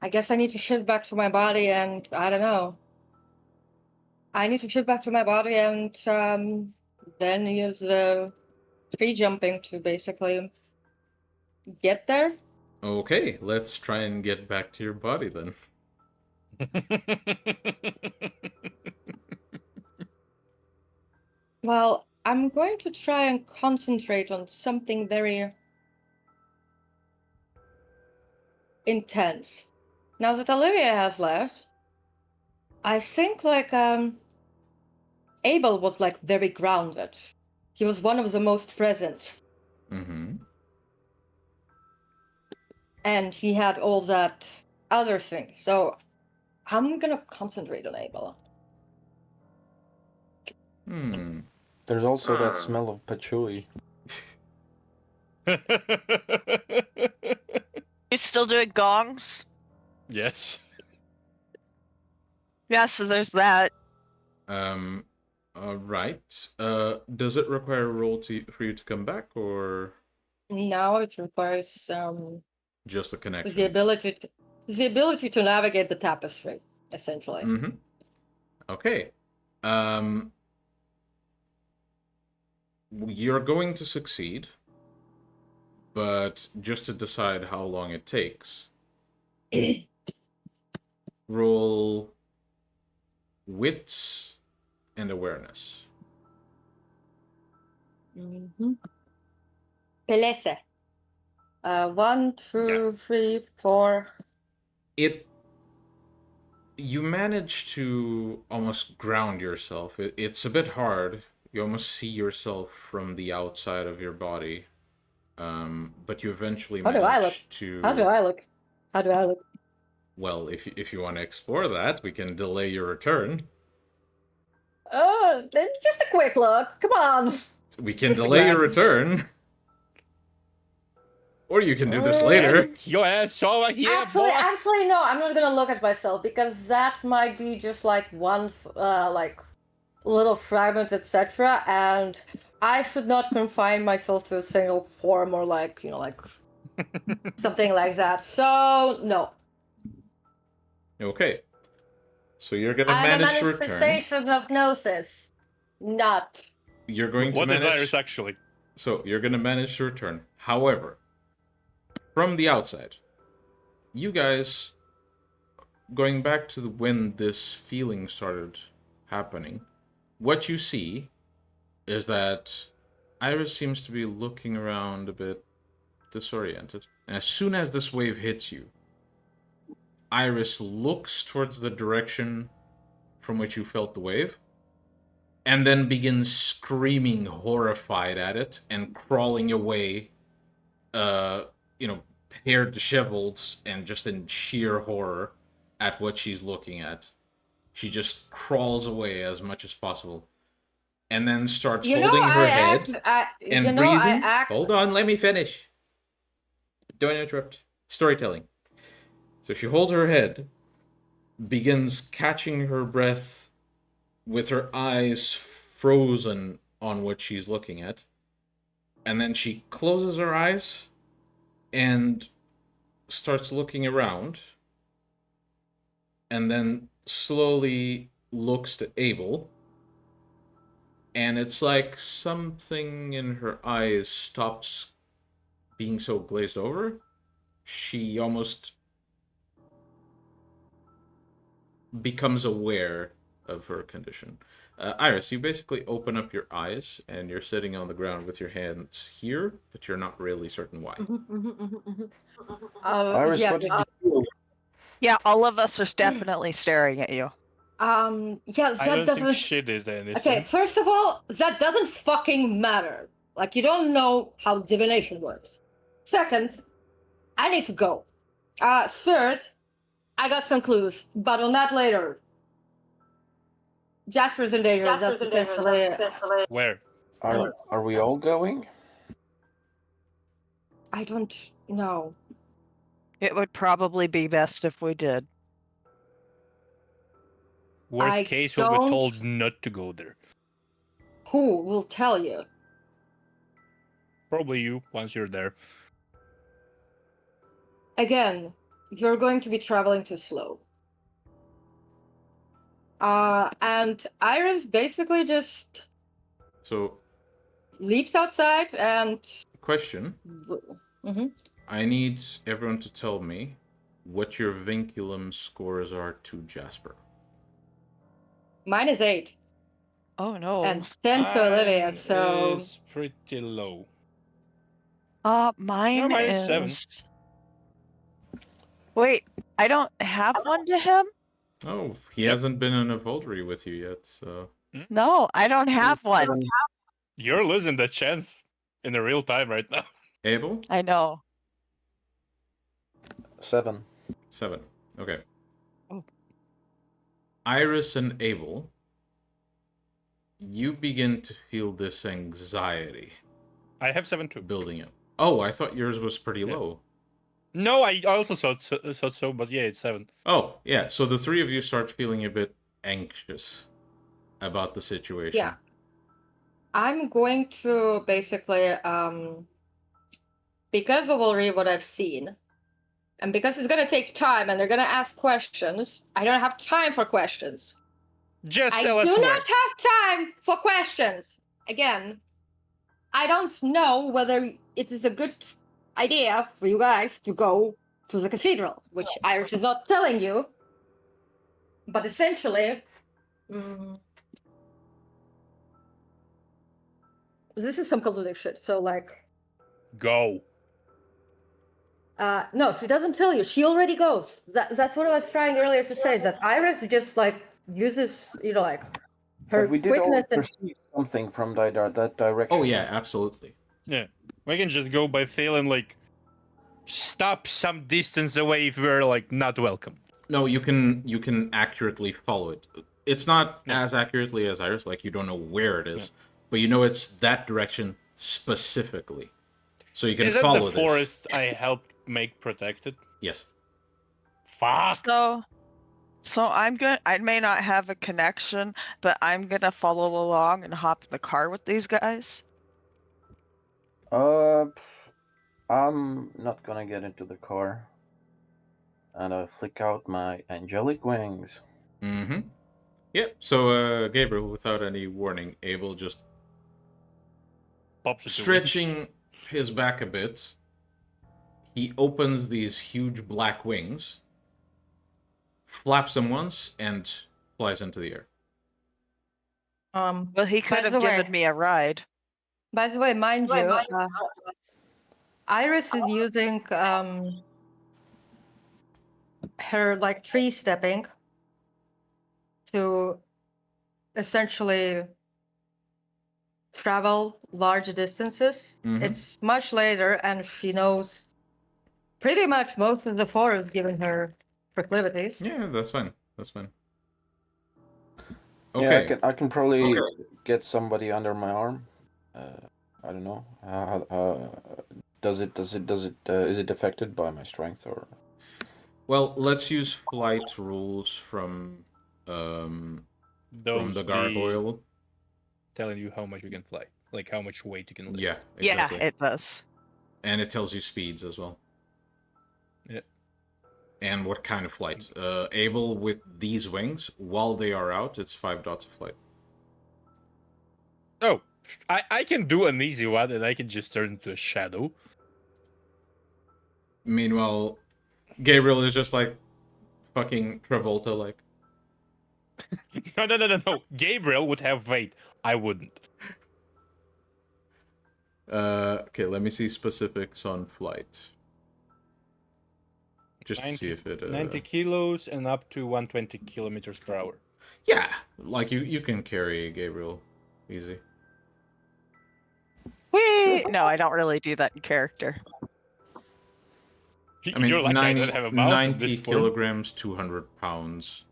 I guess I need to shift back to my body, and I don't know. I need to shift back to my body and then use the tree jumping to basically get there. Okay, let's try and get back to your body then. Well, I'm going to try and concentrate on something very intense. Now that Olivia has left, I think like Abel was like very grounded. He was one of the most present. And he had all that other thing. So I'm gonna concentrate on Abel. There's also that smell of patchouli. You still doing gongs? Yes. Yeah, so there's that. Right. Does it require a roll for you to come back, or No, it requires just the connection? the ability to navigate the tapestry, essentially. Okay. You're going to succeed, but just to decide how long it takes, Roll wits and awareness. Pelese. 1, 2, 3, 4. You manage to almost ground yourself. It's a bit hard. You almost see yourself from the outside of your body. But you eventually How do I look? manage to... How do I look? How do I look? Well, if you want to explore that, we can delay your return. Oh, just a quick look. Come on. We can Just delay your glance. return. Or you can do this later. Your ass over here, boy. Actually, no. I'm not gonna look at myself because that might be just like one, like, little fragment, etc. And I should not confine myself to a single form or like, like something like that. So no. Okay. So you're gonna I'm a manage to return. manifestation of gnosis. Not. You're going to What is manage... Iris actually? So you're gonna manage to return. However, from the outside, you guys, going back to when this feeling started happening, what you see is that Iris seems to be looking around a bit disoriented. And as soon as this wave hits you, Iris looks towards the direction from which you felt the wave, and then begins screaming horrified at it and crawling away, hair disheveled and just in sheer horror at what she's looking at. She just crawls away as much as possible. And then starts holding her head and breathing. Hold on, let me finish. Don't interrupt. Storytelling. So she holds her head, begins catching her breath with her eyes frozen on what she's looking at. And then she closes her eyes and starts looking around. And then slowly looks to Abel. And it's like something in her eyes stops being so glazed over. She almost becomes aware of her condition. Iris, you basically open up your eyes and you're sitting on the ground with your hands here, but you're not really certain why. Iris, yeah. what did you do? Yeah, all of us are definitely staring at you. Yeah, I that don't doesn't. think she did anything. Okay, first of all, that doesn't fucking matter. Like, you don't know how divination works. Second, I need to go. Third, I got some clues, but on that later. Jasper's in danger. That's potentially. Where? Are we all going? I don't know. It would probably be best if we did. Worst case, we'll be told not to go there. Who will tell you? Probably you, once you're there. Again, you're going to be traveling too slow. And Iris basically just leaps outside and... Question. Mm-hmm. I need everyone to tell me what your vinculum scores are to Jasper. Mine is 8. Oh no. And 10 to Olivia, so... It's pretty low. Mine mine is... is 7. Wait, I don't have one to him? Oh, he hasn't been in a Voldry with you yet, so... No, I don't have one. You're losing the chance in the real time right now. Abel? I know. 7. 7. Okay. Oh. Iris and Abel, you begin to feel this anxiety. I have 7 too. Building up. Oh, I thought yours was pretty low. No, I also thought so, but yeah, it's 7. Oh, yeah. So the three of you start feeling a bit anxious about the situation. Yeah. I'm going to basically, because of already what I've seen, and because it's going to take time and they're going to ask questions, I don't have time for questions. Just tell us I do where. not have time for questions. Again, I don't know whether it is a good idea for you guys to go to the cathedral, which Iris is not telling you. But essentially, this is some cultic shit. So like, Go. no, she doesn't tell you. She already goes. That's what I was trying earlier to say. That Iris just like uses, like her But we did all quickness and perceive something from that direction. Oh yeah, absolutely. Yeah. We can just go by feeling like stop some distance away if we're like not welcome. No, you can accurately follow it. It's not as accurately as Iris, like you don't know where it is, but you know it's that direction specifically. So you can Is that follow the this. forest I helped make protected? Yes. Fuck. So I'm good. I may not have a connection, but I'm gonna follow along and hop in the car with these guys. I'm not gonna get into the car. And I flick out my angelic wings. Mm-hmm. Yep. So Gabriel, without any warning, Abel just Pops it to stretching his back a bit. He opens these huge black wings, flaps them once, and flies into the air. Well, he could By have the way- given me a ride. by the way, mind you, Iris is using her like tree stepping to essentially travel large distances. Mhm. It's much later, and she knows pretty much most of the forest given her proclivities. Yeah, that's fine. That's fine. Yeah, Okay. I can probably get somebody under my arm. I don't know. Is it affected by my strength or? Well, let's use flight rules from the gargoyle. Telling you how much you can fly, like how much weight you can lift. Yeah, exactly. Yeah, it does. And it tells you speeds as well. Yeah. And what kind of flight. Abel, with these wings, while they are out, it's 5 dots of flight. Oh, I can do an easy one, and I can just turn into a shadow. Meanwhile, Gabriel is just like fucking Travolta, like. No. Gabriel would have weight. I wouldn't. Okay, let me see specifics on flight. Just to see if it... 90 kilos and up to 120 kilometers per hour. Yeah, like you can carry Gabriel easy. Whee! No, I don't really do that in character. I mean, You're like, 90, I don't have a mouth in 90 this form. kilograms, 200 pounds.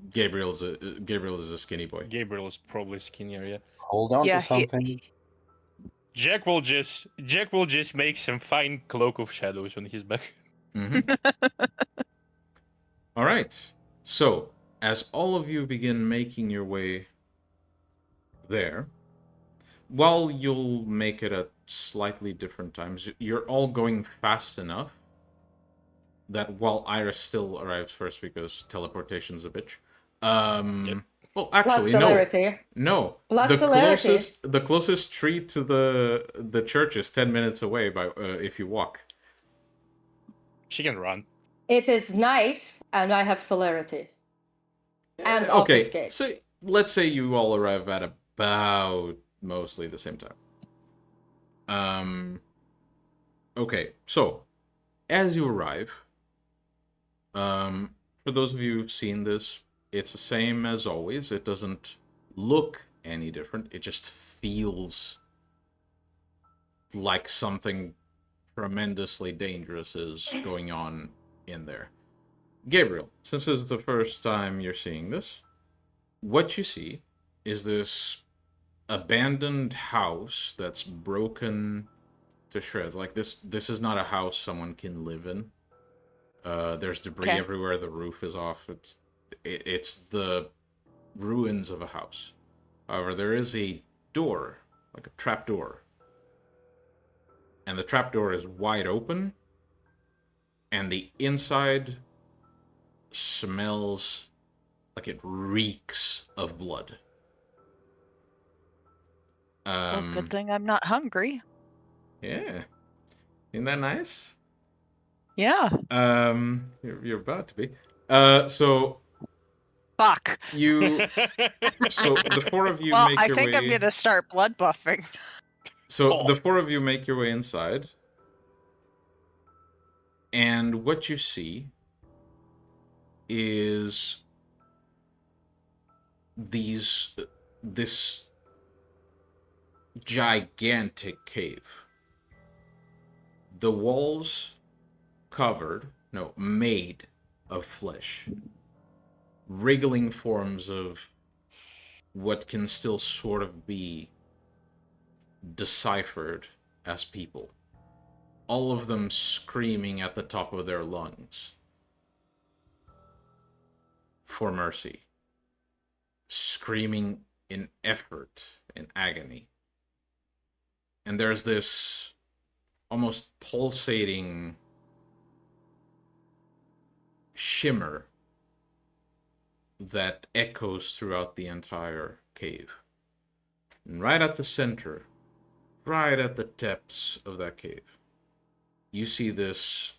Gabriel is a skinny boy. Gabriel is probably skinnier, yeah. Hold on to something. Jack will just make some fine cloak of shadows on his back. Mm-hmm. All right. So, as all of you begin making your way there, while you'll make it at slightly different times, you're all going fast enough that while Iris still arrives first because teleportation's a bitch. Well, actually, no. The closest tree to the church is 10 minutes away by if you walk. She can run. It is night, and I have celerity. And Okay, obfuscate. so let's say you all arrive at about mostly the same time. Okay, so as you arrive, for those of you who've seen this, it's the same as always. It doesn't look any different. It just feels like something tremendously dangerous is going on in there. Gabriel, since this is the first time you're seeing this, what you see is this abandoned house that's broken to shreds. Like this is not a house someone can live in. There's debris everywhere. The roof is off. It's the ruins of a house. However, there is a door, like a trap door. And the trapdoor is wide open, and the inside smells like it reeks of blood. Well, good thing I'm not hungry. Yeah. Isn't that nice? Yeah. You're about to be. So Fuck. you. So the four of you Well, make I your think I'm way. gonna start blood buffing. So the four of you make your way inside, and what you see is this gigantic cave. The walls made of flesh. Wriggling forms of what can still sort of be deciphered as people. All of them screaming at the top of their lungs for mercy. Screaming in effort, in agony. And there's this almost pulsating shimmer that echoes throughout the entire cave. And right at the center, right at the depths of that cave, you see this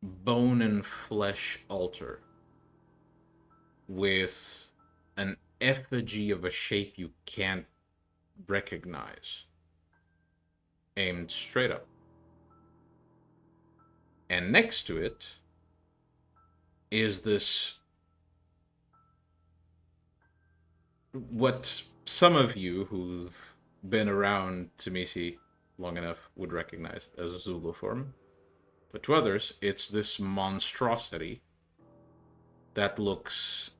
bone and flesh altar with an effigy of a shape you can't recognize, aimed straight up. And next to it is this, what some of you who've been around Tbilisi long enough would recognize as a Zulu form. But to others, it's this monstrosity that looks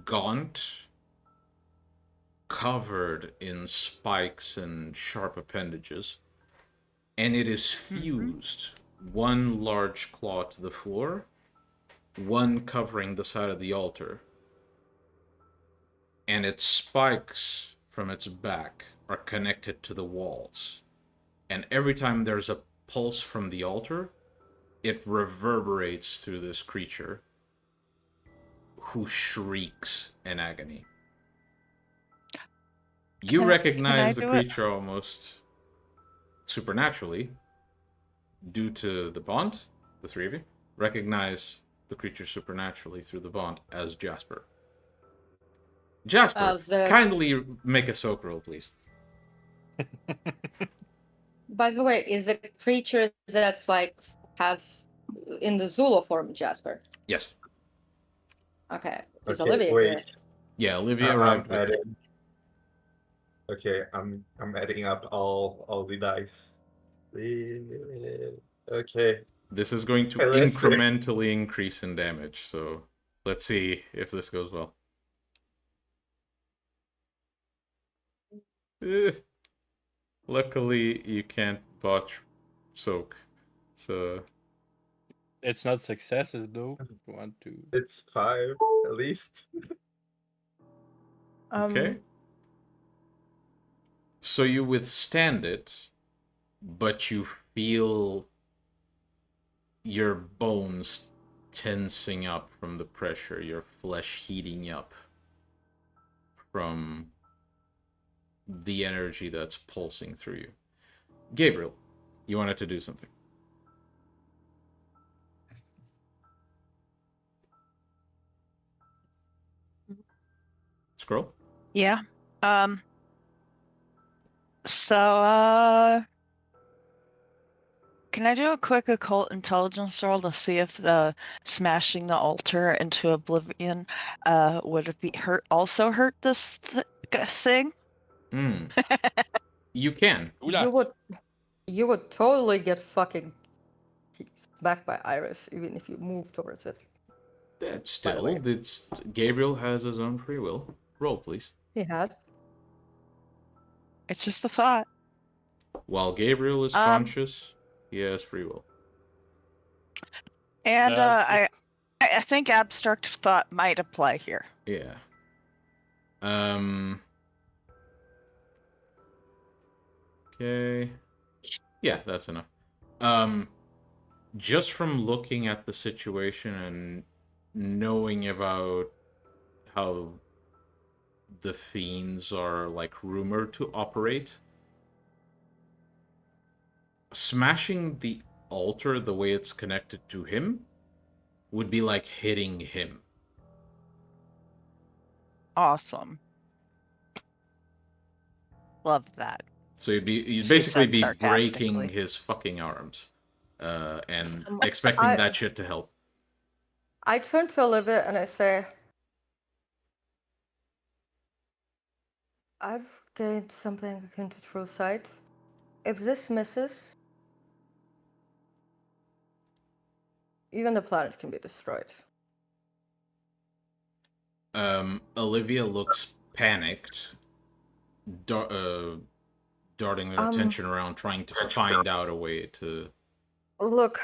gaunt, covered in spikes and sharp appendages, and it is fused, one large claw to the floor, one covering the side of the altar, and its spikes from its back are connected to the walls. And every time there's a pulse from the altar, it reverberates through this creature who shrieks in agony. You recognize the creature almost supernaturally due to the bond. The three of you recognize the creature supernaturally through the bond as Jasper. Jasper, kindly make a soak roll, please. By the way, is a creature that's like have in the Zulu form Jasper? Yes. Okay. Is Okay, Olivia wait. here? Yeah, Olivia arrived with it. Okay, I'm adding up all the dice. Okay. This is going to incrementally increase in damage, so let's see if this goes well. Luckily, you can't botch soak, so... It's not successes, though. 1, 2... It's 5, at least. Okay. So you withstand it, but you feel your bones tensing up from the pressure, your flesh heating up from the energy that's pulsing through you. Gabriel, you wanted to do something. Squirel? Yeah. So, can I do a quick occult intelligence roll to see if the smashing the altar into oblivion would it be also hurt this thing? You can. You would totally get fucking back by Iris even if you move towards it. That's still, it's Gabriel has his own free will. Roll, please. He has. It's just a thought. While Gabriel is conscious, he has free will. And I think abstract thought might apply here. Yeah. Okay. Yeah, that's enough. Just from looking at the situation and knowing about how the fiends are like rumored to operate, Smashing the altar the way it's connected to him would be like hitting him. Awesome. Love that. So you'd She basically said be breaking sarcastically. his fucking arms, and expecting that shit to help. I turn to Olivia and I say, I've gained something akin to true sight. If this misses, even the planet can be destroyed. Olivia looks panicked, darting her attention around, trying to find out a way to... Look.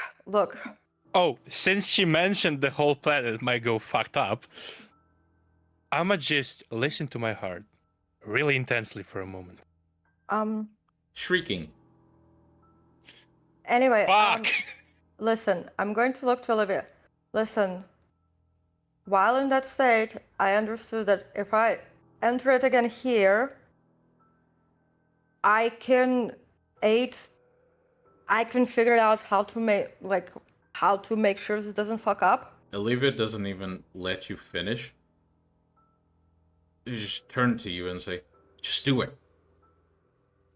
Oh, since she mentioned the whole planet might go fucked up, I'ma just listen to my heart really intensely for a moment. Shrieking. Anyway, Fuck! Listen, I'm going to look to Olivia. Listen, while in that state, I understood that if I enter it again here, I can figure out how to make sure this doesn't fuck up. Olivia doesn't even let you finish. She just turn to you and say, just do it.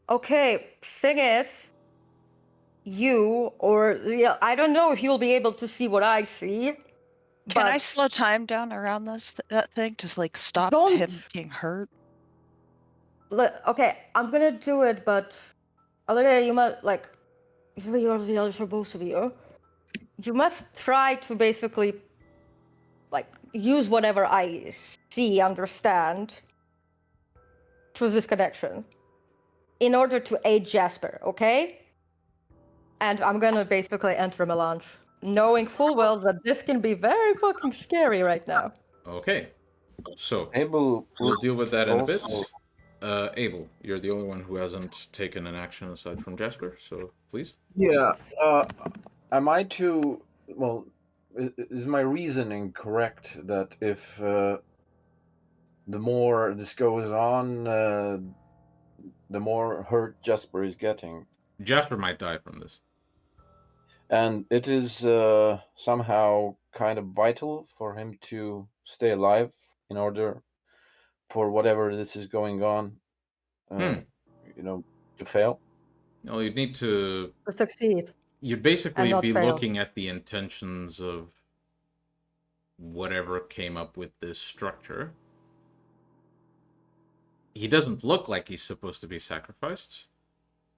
Okay, thing is, I don't know if you'll be able to see what I see. Can I slow time down around that thing to like stop him being hurt? Okay, I'm gonna do it, but Olivia, you must you're the elder for both of you. You must try to basically use whatever I see, understand through this connection in order to aid Jasper, okay? And I'm gonna basically enter Melange, knowing full well that this can be very fucking scary right now. Okay. So, Abel we'll deal with that in a bit. also- Abel, you're the only one who hasn't taken an action aside from Jasper, so please. Yeah. Am I to... Well, is my reasoning correct that if the more this goes on, the more hurt Jasper is getting? Jasper might die from this. And it is somehow kind of vital for him to stay alive in order for whatever this is going on, to fail. Well, you'd need to succeed. You'd basically be fail. looking at the intentions of whatever came up with this structure. He doesn't look like he's supposed to be sacrificed,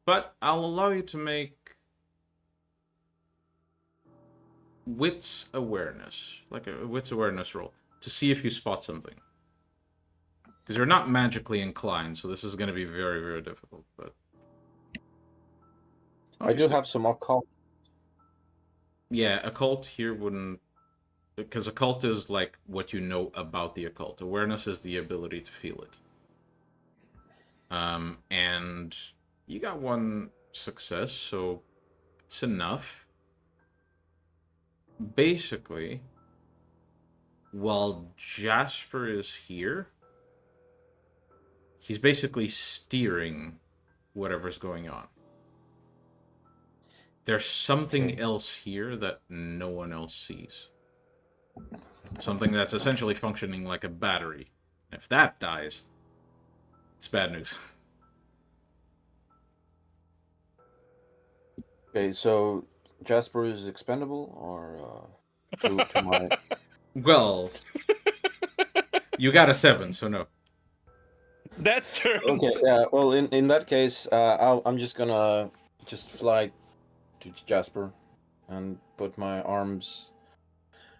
but I'll allow you to make wits awareness, like a wits awareness roll, to see if you spot something. Because you're not magically inclined, so this is going to be very, very difficult. But I do have some occult. Yeah, occult here wouldn't... Because occult is like what you know about the occult. Awareness is the ability to feel it. And you got one success, so it's enough. Basically, while Jasper is here, he's basically steering whatever's going on. There's something else here that no one else sees. Something that's essentially functioning like a battery. If that dies, it's bad news. Okay, so Jasper is expendable, or to my... Well, you got a 7, so no. That turn. Okay, well, in that case, I'm just gonna fly to Jasper and put my arms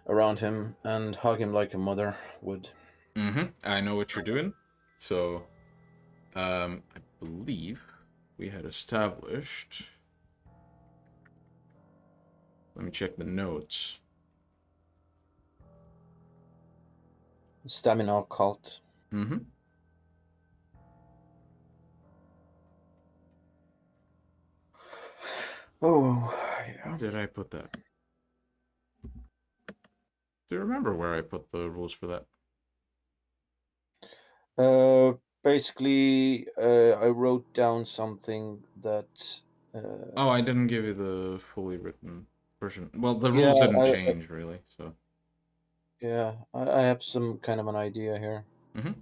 around him and hug him like a mother would. I know what you're doing. So, I believe we had established... Let me check the notes. Stamina occult. Oh, yeah. Where did I put that? Do you remember where I put the rules for that? Basically, I wrote down something that Oh, I didn't give you the fully written version. Well, the Yeah, rules didn't change really, so. Yeah, I have some kind of an idea here. Mm-hmm.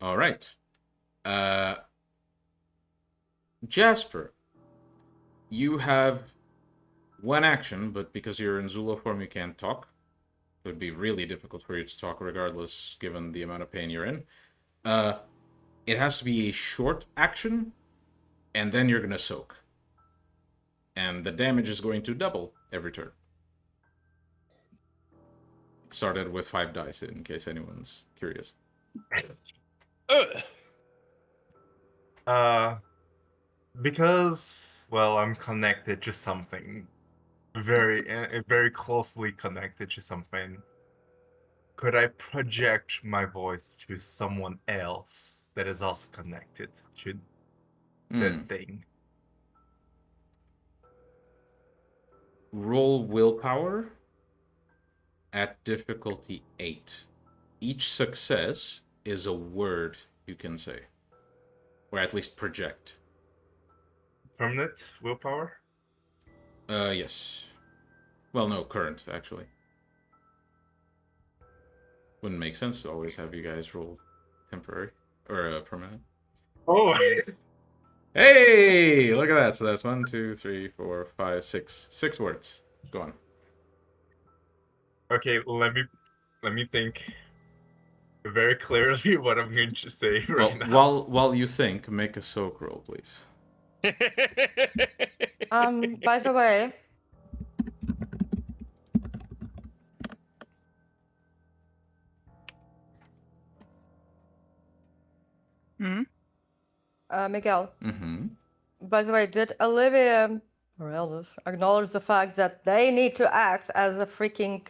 All right. Jasper, you have one action, but because you're in Zula form, you can't talk. It would be really difficult for you to talk regardless, given the amount of pain you're in. It has to be a short action, and then you're going to soak. And the damage is going to double every turn. Started with 5 dice, in case anyone's curious. Because, well, I'm connected to something. Very closely connected to something. Could I project my voice to someone else that is also connected to that thing? Roll willpower at difficulty 8. Each success is a word you can say. Or at least project. Permanent willpower? Yes. Well, no, current, actually. Wouldn't make sense to always have you guys roll temporary. Or permanent. Oh! Hey! Look at that. So that's 1, 2, 3, 4, 5, 6. 6 words. Go on. Okay, let me think very clearly what I'm going to say right now. While you think, make a soak roll, please. By the way, Miguel. Mm-hmm. By the way, did Olivia or Elders acknowledge the fact that they need to act as a freaking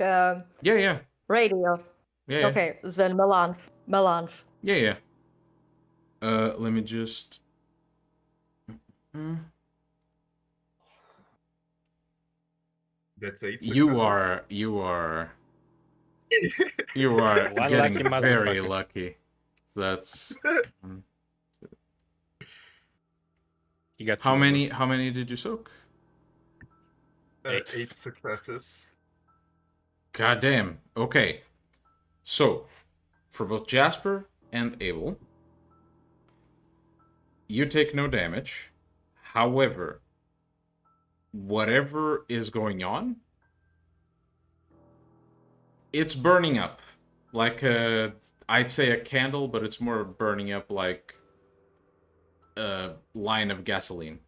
Yeah. radio? Yeah. Okay, then melange. Yeah. Let me just. That's 8 successes. You are One getting lucky very motherfucker. lucky. So that's. You got How many did you soak? 8 successes. God damn. Okay. So, for both Jasper and Abel, you take no damage. However, whatever is going on, it's burning up. Like I'd say a candle, but it's more burning up like a line of gasoline.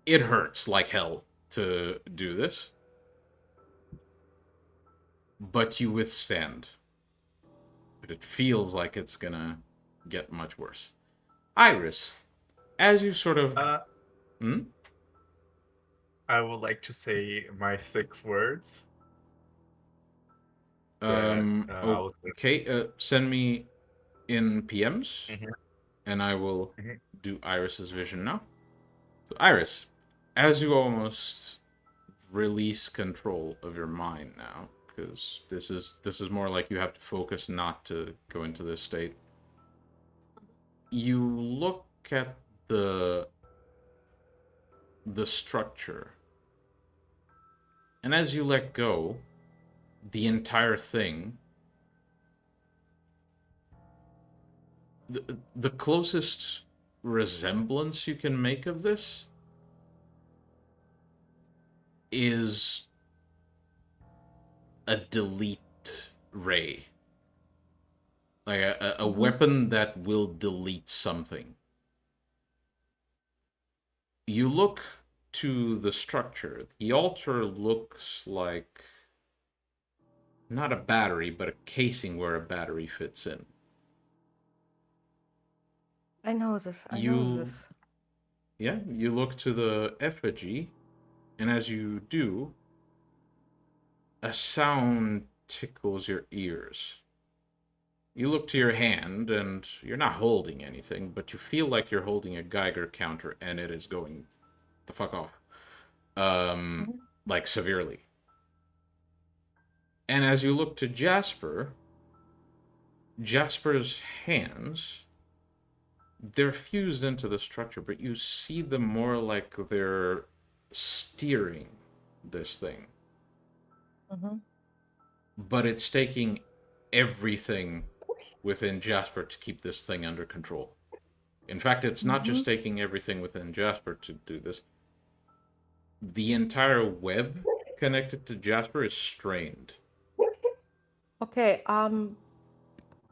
It hurts like hell to do this, but you withstand. But it feels like it's gonna get much worse. Iris, as you sort of... I would like to say my 6 words. Okay, send me in PMs, and I will do Iris's vision now. So Iris, as you almost release control of your mind now, because this is more like you have to focus not to go into this state. You look at the structure, and as you let go, the entire thing, the closest resemblance you can make of this is a delete ray. Like a weapon that will delete something. You look to the structure. The altar looks like not a battery, but a casing where a battery fits in. I know this. Yeah, you look to the effigy, and as you do, a sound tickles your ears. You look to your hand, and you're not holding anything, but you feel like you're holding a Geiger counter, and it is going the fuck off. Like, severely. And as you look to Jasper, Jasper's hands, they're fused into the structure, but you see them more like they're steering this thing. Mm-hmm. But it's taking everything within Jasper to keep this thing under control. In fact, it's not just taking everything within Jasper to do this. The entire web connected to Jasper is strained. Okay,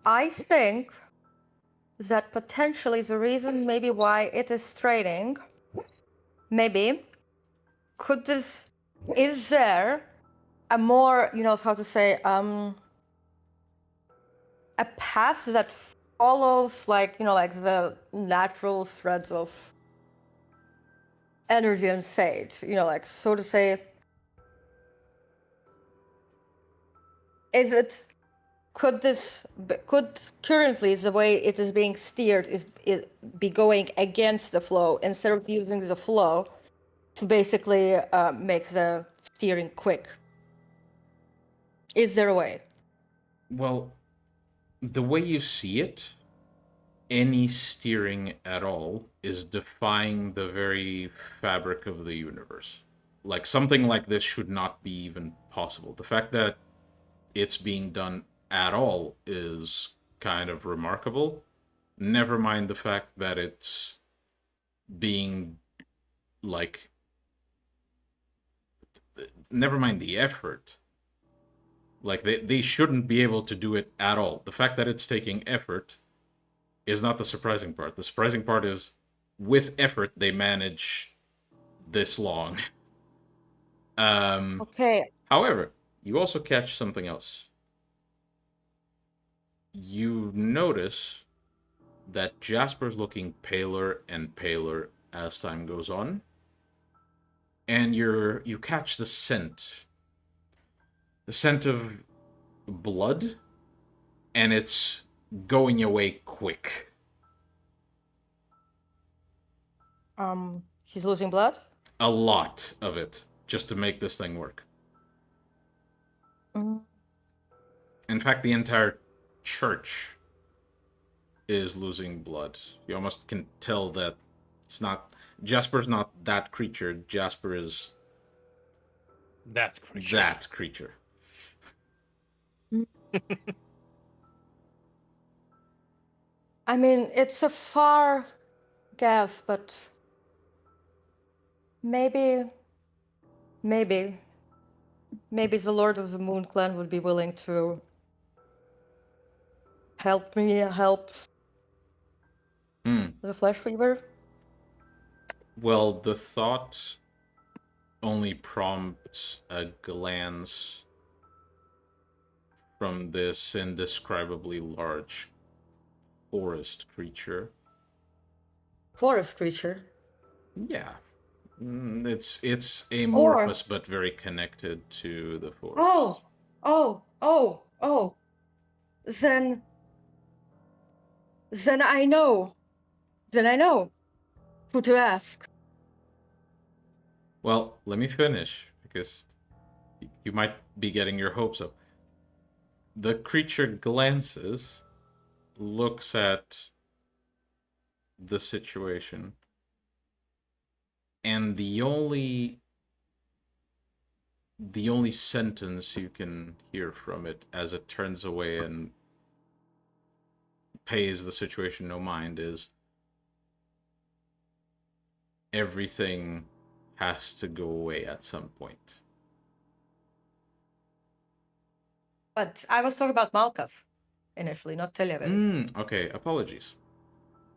I think that potentially the reason maybe why it is straining, maybe, is there a more, how to say, a path that follows, like the natural threads of energy and fate, so to say, could currently the way it is being steered be going against the flow instead of using the flow to basically make the steering quick? Is there a way? Well, the way you see it, any steering at all is defying the very fabric of the universe. Like, something like this should not be even possible. The fact that it's being done at all is kind of remarkable. Never mind the fact that it's being, like... Never mind the effort. Like, they shouldn't be able to do it at all. The fact that it's taking effort is not the surprising part. The surprising part is, with effort, they manage this long. Okay. However, you also catch something else. You notice that Jasper's looking paler and paler as time goes on. And you catch the scent. The scent of blood, and it's going away quick. She's losing blood? A lot of it, just to make this thing work. In fact, the entire church is losing blood. You almost can tell that it's not... Jasper's not that creature. Jasper is... That creature. That creature. I mean, it's a far guess, but maybe the Lord of the Moon Clan would be willing to help the Flesh Weaver. Well, the thought only prompts a glance from this indescribably large forest creature. Forest creature? Yeah. It's amorphous but very connected to the forest. Oh. Then I know. Who to ask. Well, let me finish, because you might be getting your hopes up. The creature glances, looks at the situation, and the only sentence you can hear from it as it turns away and pays the situation no mind is, everything has to go away at some point. But I was talking about Malkav initially, not Telyavis. Okay, apologies.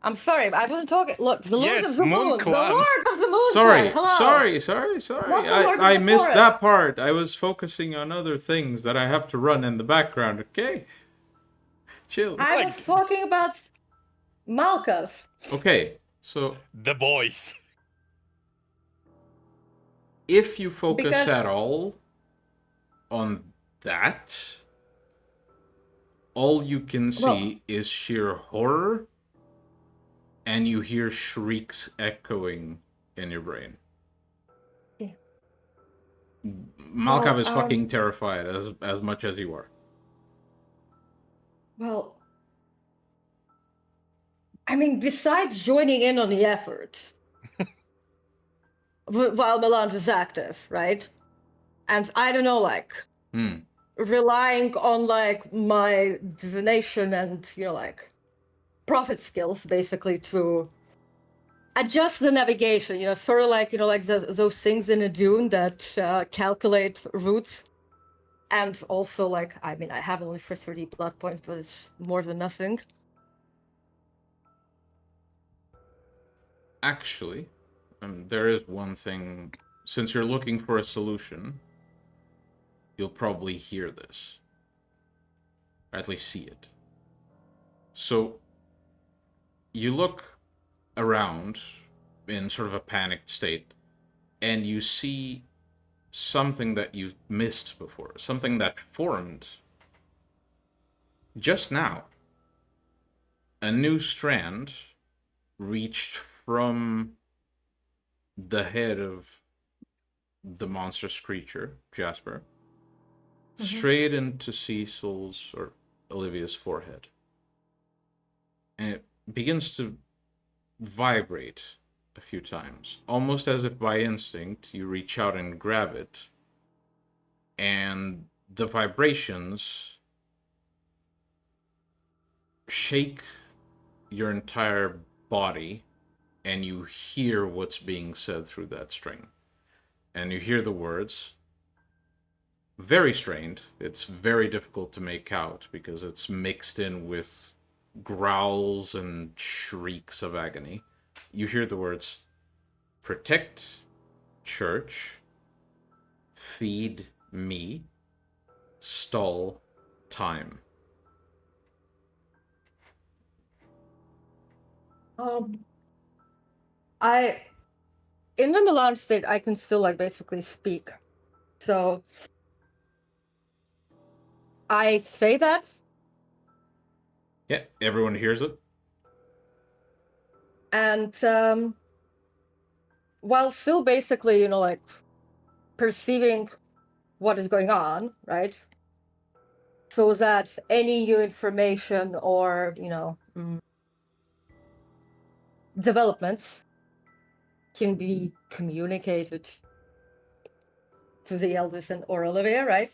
I'm sorry, I wasn't talking. Look, the Lord Yes, of the Moon Moon. Clan. The Lord of the Moon. Sorry. Clan. Hello. Sorry. Not the Lord of I the missed Forest. that part. I was focusing on other things that I have to run in the background, okay? Chill. I was talking about Malkav. Okay, so The boys. if you focus Because- at all on that, all you can see is sheer horror, and you hear shrieks echoing in your brain. Yeah. Malkav Well, is fucking terrified as much as you are. Well, mean, besides joining in on the effort, while Melange is active, right? And I don't know, like, relying on, like, my divination and, like, prophet skills, basically, to adjust the navigation, sort of like, like those things in a dune that calculate routes. And also, like, I mean, I have only for 30 blood points, but it's more than nothing. Actually, there is one thing. Since you're looking for a solution, you'll probably hear this. Or at least see it. So, you look around in sort of a panicked state, and you see something that you missed before. Something that formed just now. A new strand reached from the head of the monstrous creature, Jasper, straight into Cecil's or Olivia's forehead. And it begins to vibrate a few times, almost as if by instinct you reach out and grab it, and the vibrations shake your entire body, and you hear what's being said through that string. And you hear the words, very strained. It's very difficult to make out because it's mixed in with growls and shrieks of agony. You hear the words, protect church, feed me, stall time. In the Melange state, I can still, like, basically speak. So, I say that. Yeah, everyone hears it. And, while still basically, like, perceiving what is going on, right? So that any new information or, developments can be communicated to the elders and or Olivia, right?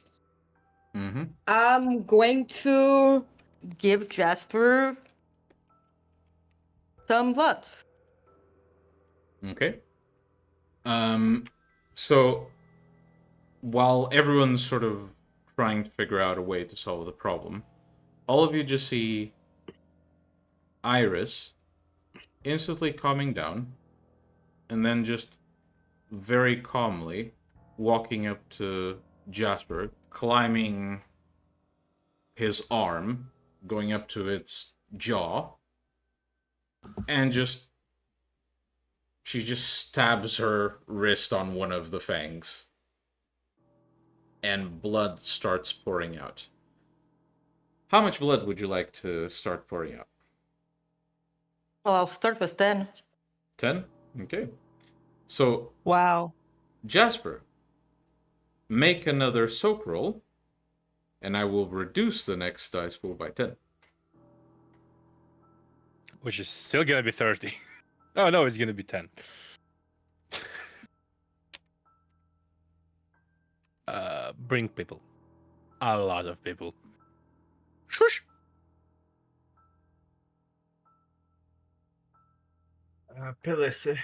Mm-hmm. I'm going to give Jasper some blood. Okay. So while everyone's sort of trying to figure out a way to solve the problem, all of you just see Iris instantly calming down, and then just very calmly walking up to Jasper, climbing his arm, going up to its jaw, and she just stabs her wrist on one of the fangs. And blood starts pouring out. How much blood would you like to start pouring out? Well, I'll start with 10. 10? Okay. So, Wow. Jasper, make another soak roll, and I will reduce the next dice pool by 10. Which is still gonna be 30. Oh no, it's gonna be 10. Bring people. A lot of people. Shush! Pilisi.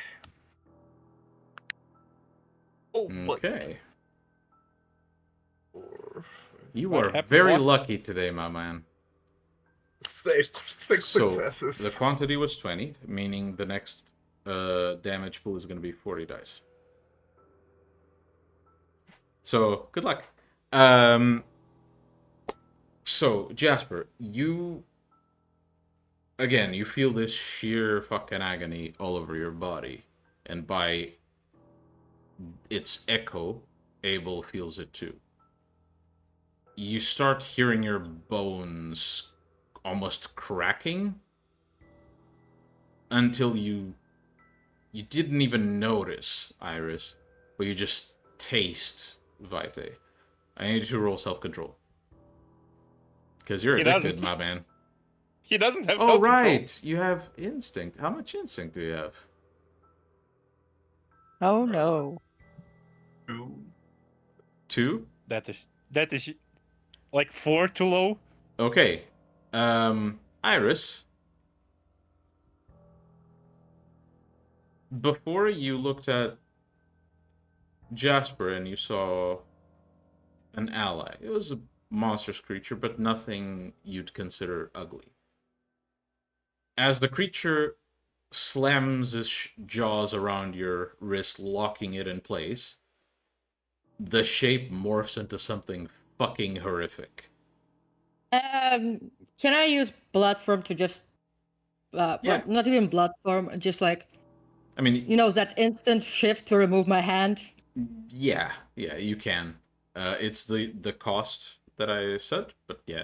Oh, Okay. You What are happened? very What? lucky today, my man. Six So, successes. the quantity was 20, meaning the next damage pool is going to be 40 dice. So, good luck. So, Jasper, you feel this sheer fucking agony all over your body. And by its echo, Abel feels it too. You start hearing your bones almost cracking until you didn't even notice, Iris, but you just taste Vitae. I need you to roll self-control. Because you're He addicted, doesn't. my man. He doesn't have Oh, self-control. right. You have instinct. How much instinct do you have? Oh no. 2? That is like 4 too low. Okay. Iris. Before you looked at Jasper and you saw an ally. It was a monstrous creature, but nothing you'd consider ugly. As the creature slams its jaws around your wrist, locking it in place, the shape morphs into something fucking horrific. Can I use blood form to just Yeah. well, not even blood form, just like, I mean, you know, that instant shift to remove my hand? yeah, you can. It's the cost that I said, but yeah.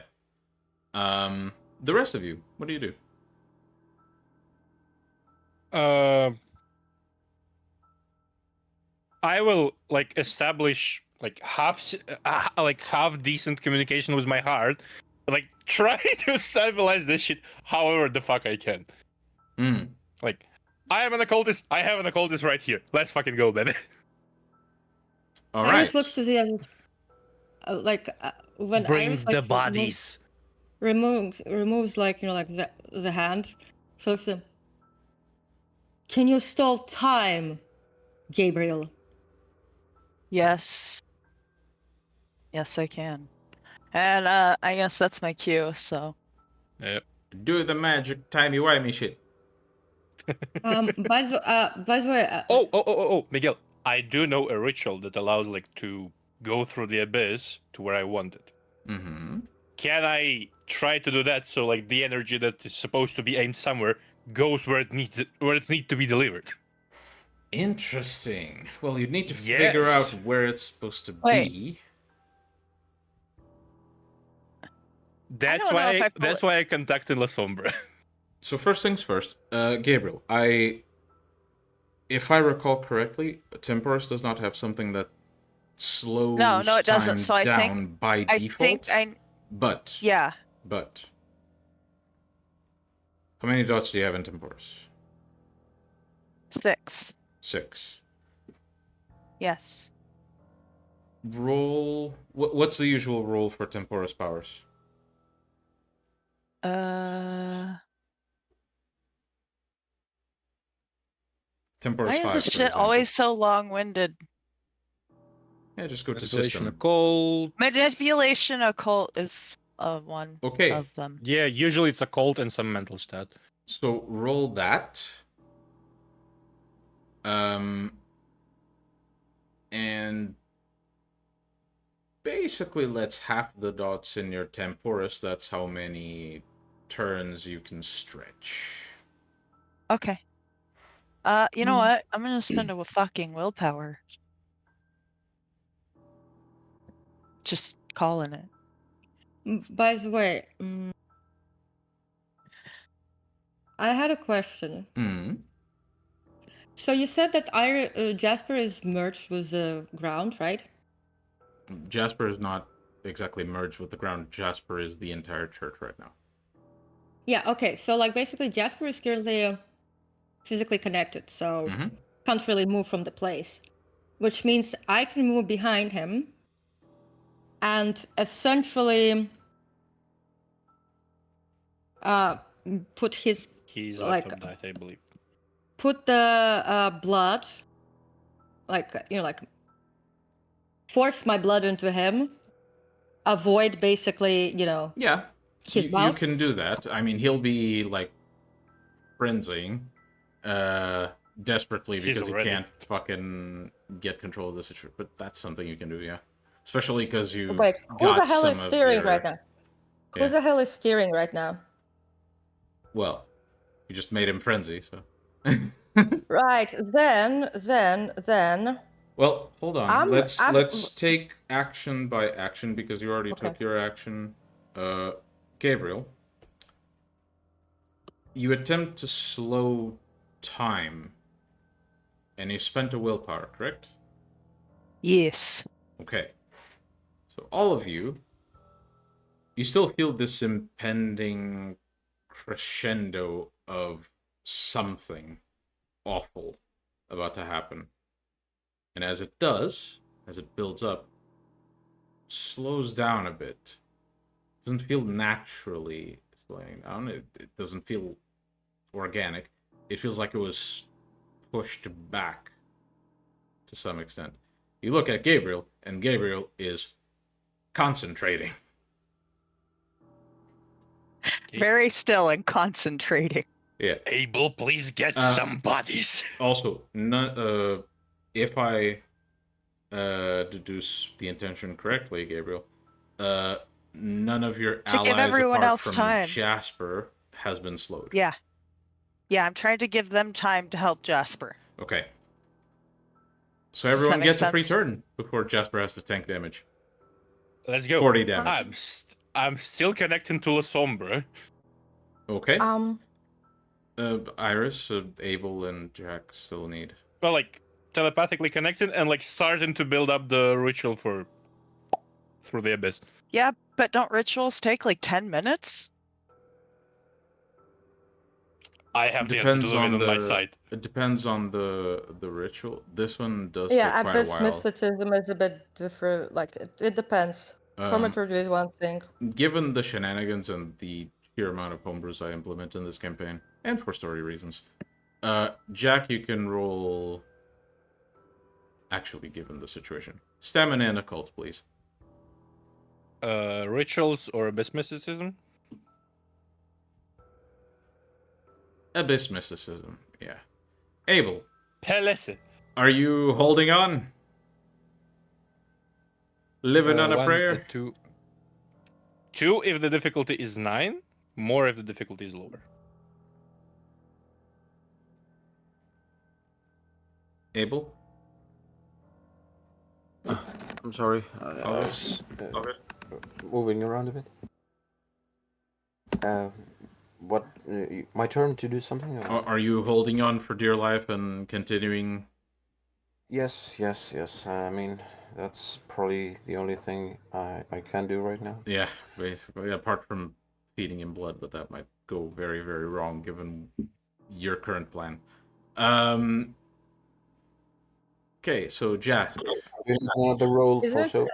The rest of you, what do you do? I will like establish like half decent communication with my heart, like try to stabilize this shit however the fuck I can. Like, I am an occultist. I have an occultist right here. Let's fucking go, baby. All Iris right. looks to see when Bring Iris, the like, bodies. removes like, you know, like the hand. So it's can you stall time, Gabriel? Yes. Yes, I can. And I guess that's my cue, so. Yep. Do the magic timey-wimey shit. By the way, Oh, Miguel. I do know a ritual that allows like to go through the abyss to where I want it. Mm-hmm. Can I try to do that so like the energy that is supposed to be aimed somewhere goes where it needs to be delivered? Interesting. Well, you'd need to figure out where it's supposed to be. That's why I contacted La Sombra. So first things first, Gabriel, if I recall correctly, Temporis does not have something that slows No, it doesn't. time So I down think by default. But yeah. How many dots do you have in Temporis? 6. 6. Yes. Roll. What's the usual roll for Temporis powers? Temporis 5. Why is this shit always so long-winded? Yeah, just go to Manipulation, system. occult. Manipulation occult is one of them. Yeah, usually it's occult and some mental stat. So roll that. And basically let's half the dots in your Temporis. That's how many turns you can stretch. Okay. You know what? I'm gonna spend a fucking willpower. Just calling it. by the way, I had a question. So you said that Jasper is merged with the ground, right? Jasper is not exactly merged with the ground. Jasper is the entire church right now. Yeah, okay. So like basically Jasper is currently physically connected, so can't really move from the place. Which means I can move behind him and essentially put his... He's like out of that, I believe. Put the blood, like, you know, like force my blood into him, avoid basically, you know, his mouth. You can do that. I mean, he'll be like frenzying desperately because he can't fucking get control of the situation. But that's something you can do, yeah. Especially because you. Wait, who the hell is steering right now? Who the hell is steering right now? Well, you just made him frenzy, so. Right, then. Well, hold on. Let's take action by action because you already took your action. Gabriel, you attempt to slow time, and you spent a willpower, correct? Yes. Okay. So all of you still feel this impending crescendo of something awful about to happen. And as it does, as it builds up, slows down a bit. Doesn't feel naturally slowing down. It doesn't feel organic. It feels like it was pushed back to some extent. You look at Gabriel, and Gabriel is concentrating. Very still and concentrating. Yeah. Abel, please get some bodies. Also, none, if I deduce the intention correctly, Gabriel, none of your To give allies everyone apart else from time. Jasper has been slowed. Yeah. Yeah, I'm trying to give them time to help Jasper. Okay. So Does everyone that make gets a free sense? turn before Jasper has to tank damage. Let's go. 40 damage. I'm still connecting to La Sombra. Okay. Iris, Abel, and Jack still need. Well, like telepathically connected and like starting to build up the ritual for through the abyss. Yeah, but don't rituals take like 10 minutes? I have the Depends antidote on on my the. side. It depends on the ritual. This one does Yeah, take quite a abyss while. mysticism is a bit different. Like it depends. Thaumaturgy is one thing. Given the shenanigans and the sheer amount of homebrews I implement in this campaign, and for story reasons, Jack, you can roll. Actually, given the situation, stamina and occult, please. Rituals or abyss mysticism? Abyss mysticism, yeah. Abel, Pelesse. are you holding on? Living on a prayer? Two if the difficulty is 9, more if the difficulty is lower. Abel? I'm sorry. I was moving around a bit. What? My turn to do something? Or? Are you holding on for dear life and continuing? Yes. I mean, that's probably the only thing I can do right now. Yeah, basically. Apart from feeding him blood, but that might go very, very wrong given your current plan. Okay, so Jack. The roll for soaps?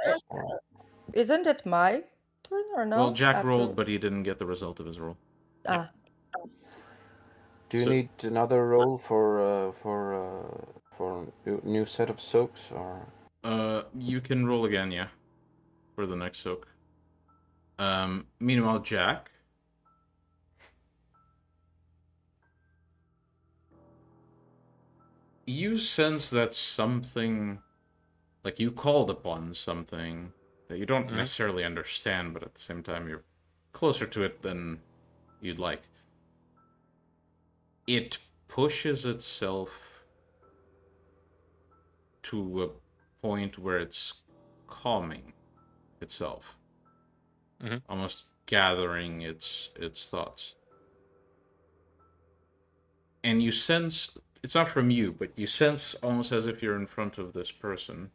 Isn't it my turn or no? Well, Jack rolled, but he didn't get the result of his roll. Ah. Do you need another roll for new set of soaks or? You can roll again, yeah, for the next soak. Meanwhile, Jack. You sense that something, like you called upon something that you don't necessarily understand, but at the same time you're closer to it than you'd like. It pushes itself to a point where it's calming itself, almost gathering its thoughts. And you sense, it's not from you, but you sense almost as if you're in front of this person,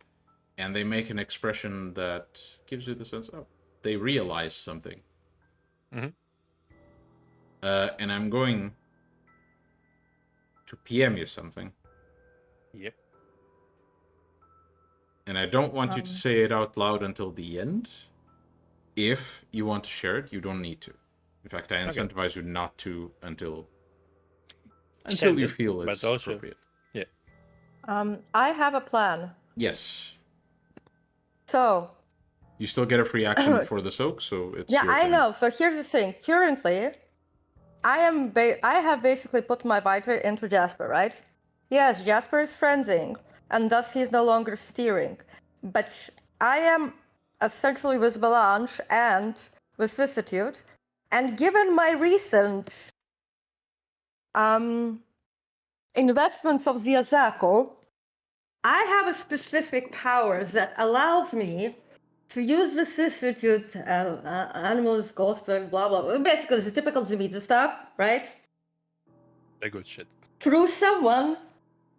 and they make an expression that gives you the sense, oh, they realize something. And I'm going to PM you something. Yep. And I don't want you to say it out loud until the end. If you want to share it, you don't need to. In fact, I incentivize you not to until you feel it's appropriate. Yeah. I have a plan. Yes. So. You still get a free action for the soak, so it's. Yeah, I know. So here's the thing. Currently, I have basically put my vibrate into Jasper, right? Yes, Jasper is frenzying, and thus he's no longer steering. But I am essentially with Melange and Vicissitude, and given my recent investments of the Azako, I have a specific power that allows me to use vicissitude, animals, ghosts, blah, blah. Basically, the typical Zemita stuff, right? The good shit. Through someone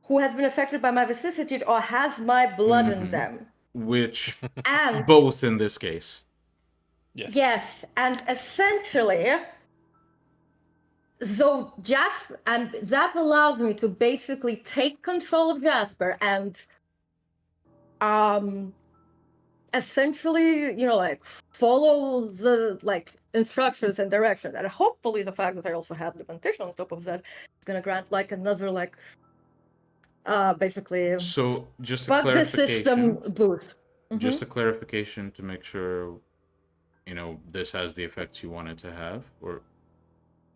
who has been affected by my vicissitude or has my blood in them. Which, and both in this case. Yes. Yes, and essentially, So Jasper, and that allows me to basically take control of Jasper and essentially, like follow the instructions and direction. And hopefully the fact that I also have the petition on top of that is gonna grant another basically So just a but the clarification. system boost. Just a clarification to make sure, this has the effects you want it to have, or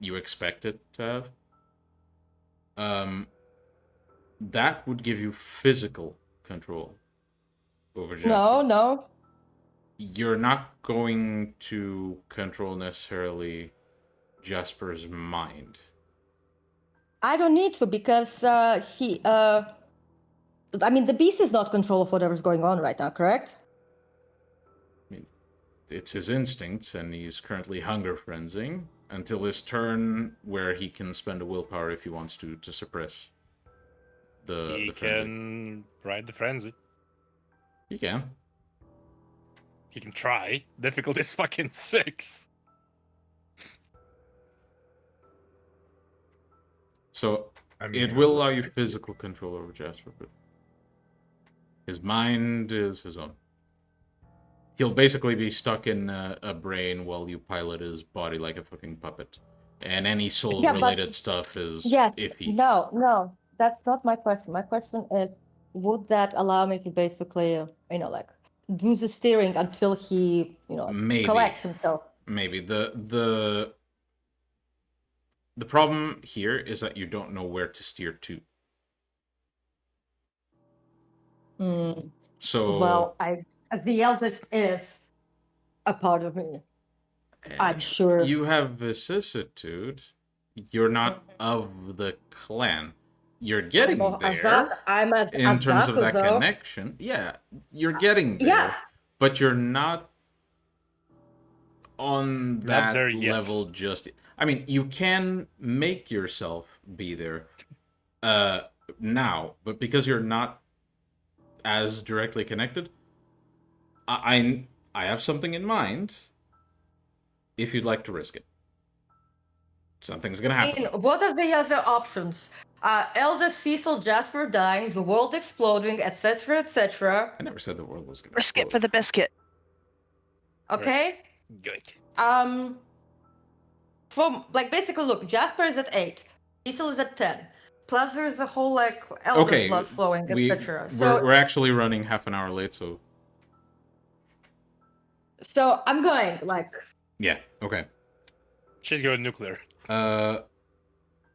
you expect it to have. That would give you physical control over Jasper. No. You're not going to control necessarily Jasper's mind. I don't need to because he I mean the beast is not control of whatever's going on right now, correct? I mean, it's his instincts, and he's currently hunger frenzying until his turn, where he can spend a willpower if he wants to suppress the He frenzy. can ride the frenzy. He can. He can try. Difficulty is fucking 6. So I mean, it will allow you physical control over Jasper, but his mind is his own. He'll basically be stuck in a brain while you pilot his body like a fucking puppet. And any soul-related stuff is iffy. No, that's not my question. My question is, would that allow me to basically, do the steering until he, Maybe. collects himself? Maybe. The problem here is that you don't know where to steer to. So Well, the eldest is a part of me. I'm sure. You have vicissitude. You're not of the clan. You're getting there in terms of that connection. Yeah, you're getting there. Yeah. But you're not on that there yet. level just. I mean, you can make yourself be there now, but because you're not as directly connected, I have something in mind. If you'd like to risk it, something's gonna happen. What are the other options? Eldest Cecil Jasper dying, the world exploding, etc., etc. I never said the world was gonna Risk it explode. for the biscuit. Okay. Good. From basically, look, Jasper is at 8, Cecil is at 10. Plus, there's the whole eldest blood flowing, etc. So we're actually running half an hour late, so I'm going yeah, okay. She's going nuclear.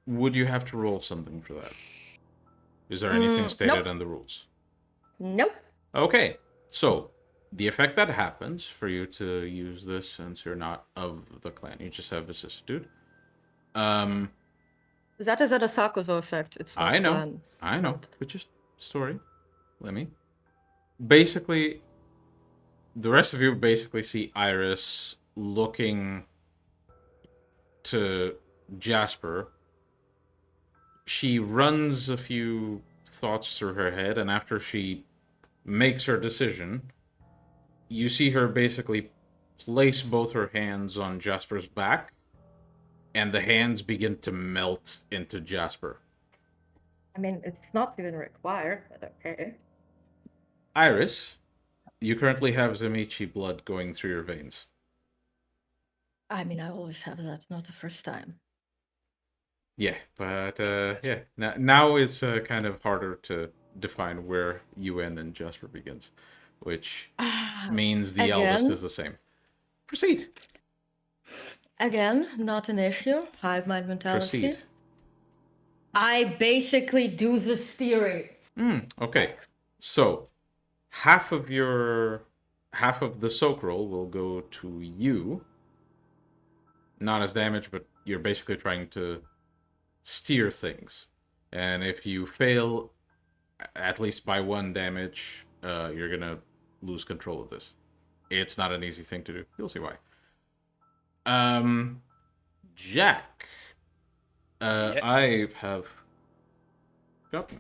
Would you have to roll something for that? Is there anything stated nope. in the rules? Nope. Okay, so the effect that happens for you to use this, since you're not of the clan, you just have vicissitude. That is an Asakuzo effect. It's not I know, but just story. Let me. Basically, the rest of you basically see Iris looking to Jasper. She runs a few thoughts through her head, and after she makes her decision, you see her basically place both her hands on Jasper's back, and the hands begin to melt into Jasper. I mean, it's not even required, but okay. Iris, you currently have Zemichi blood going through your veins. I mean, I always have that, not the first time. Yeah, but yeah. Now it's kind of harder to define where you end and Jasper begins, which means the eldest is the same. Proceed. Again, not an issue. Hive mind mentality. Proceed. I basically do the steering. Okay. So, half of the soak roll will go to you. Not as damage, but you're basically trying to steer things. And if you fail at least by 1 damage, you're gonna lose control of this. It's not an easy thing to do. You'll see why. Jack. Yes. I have up.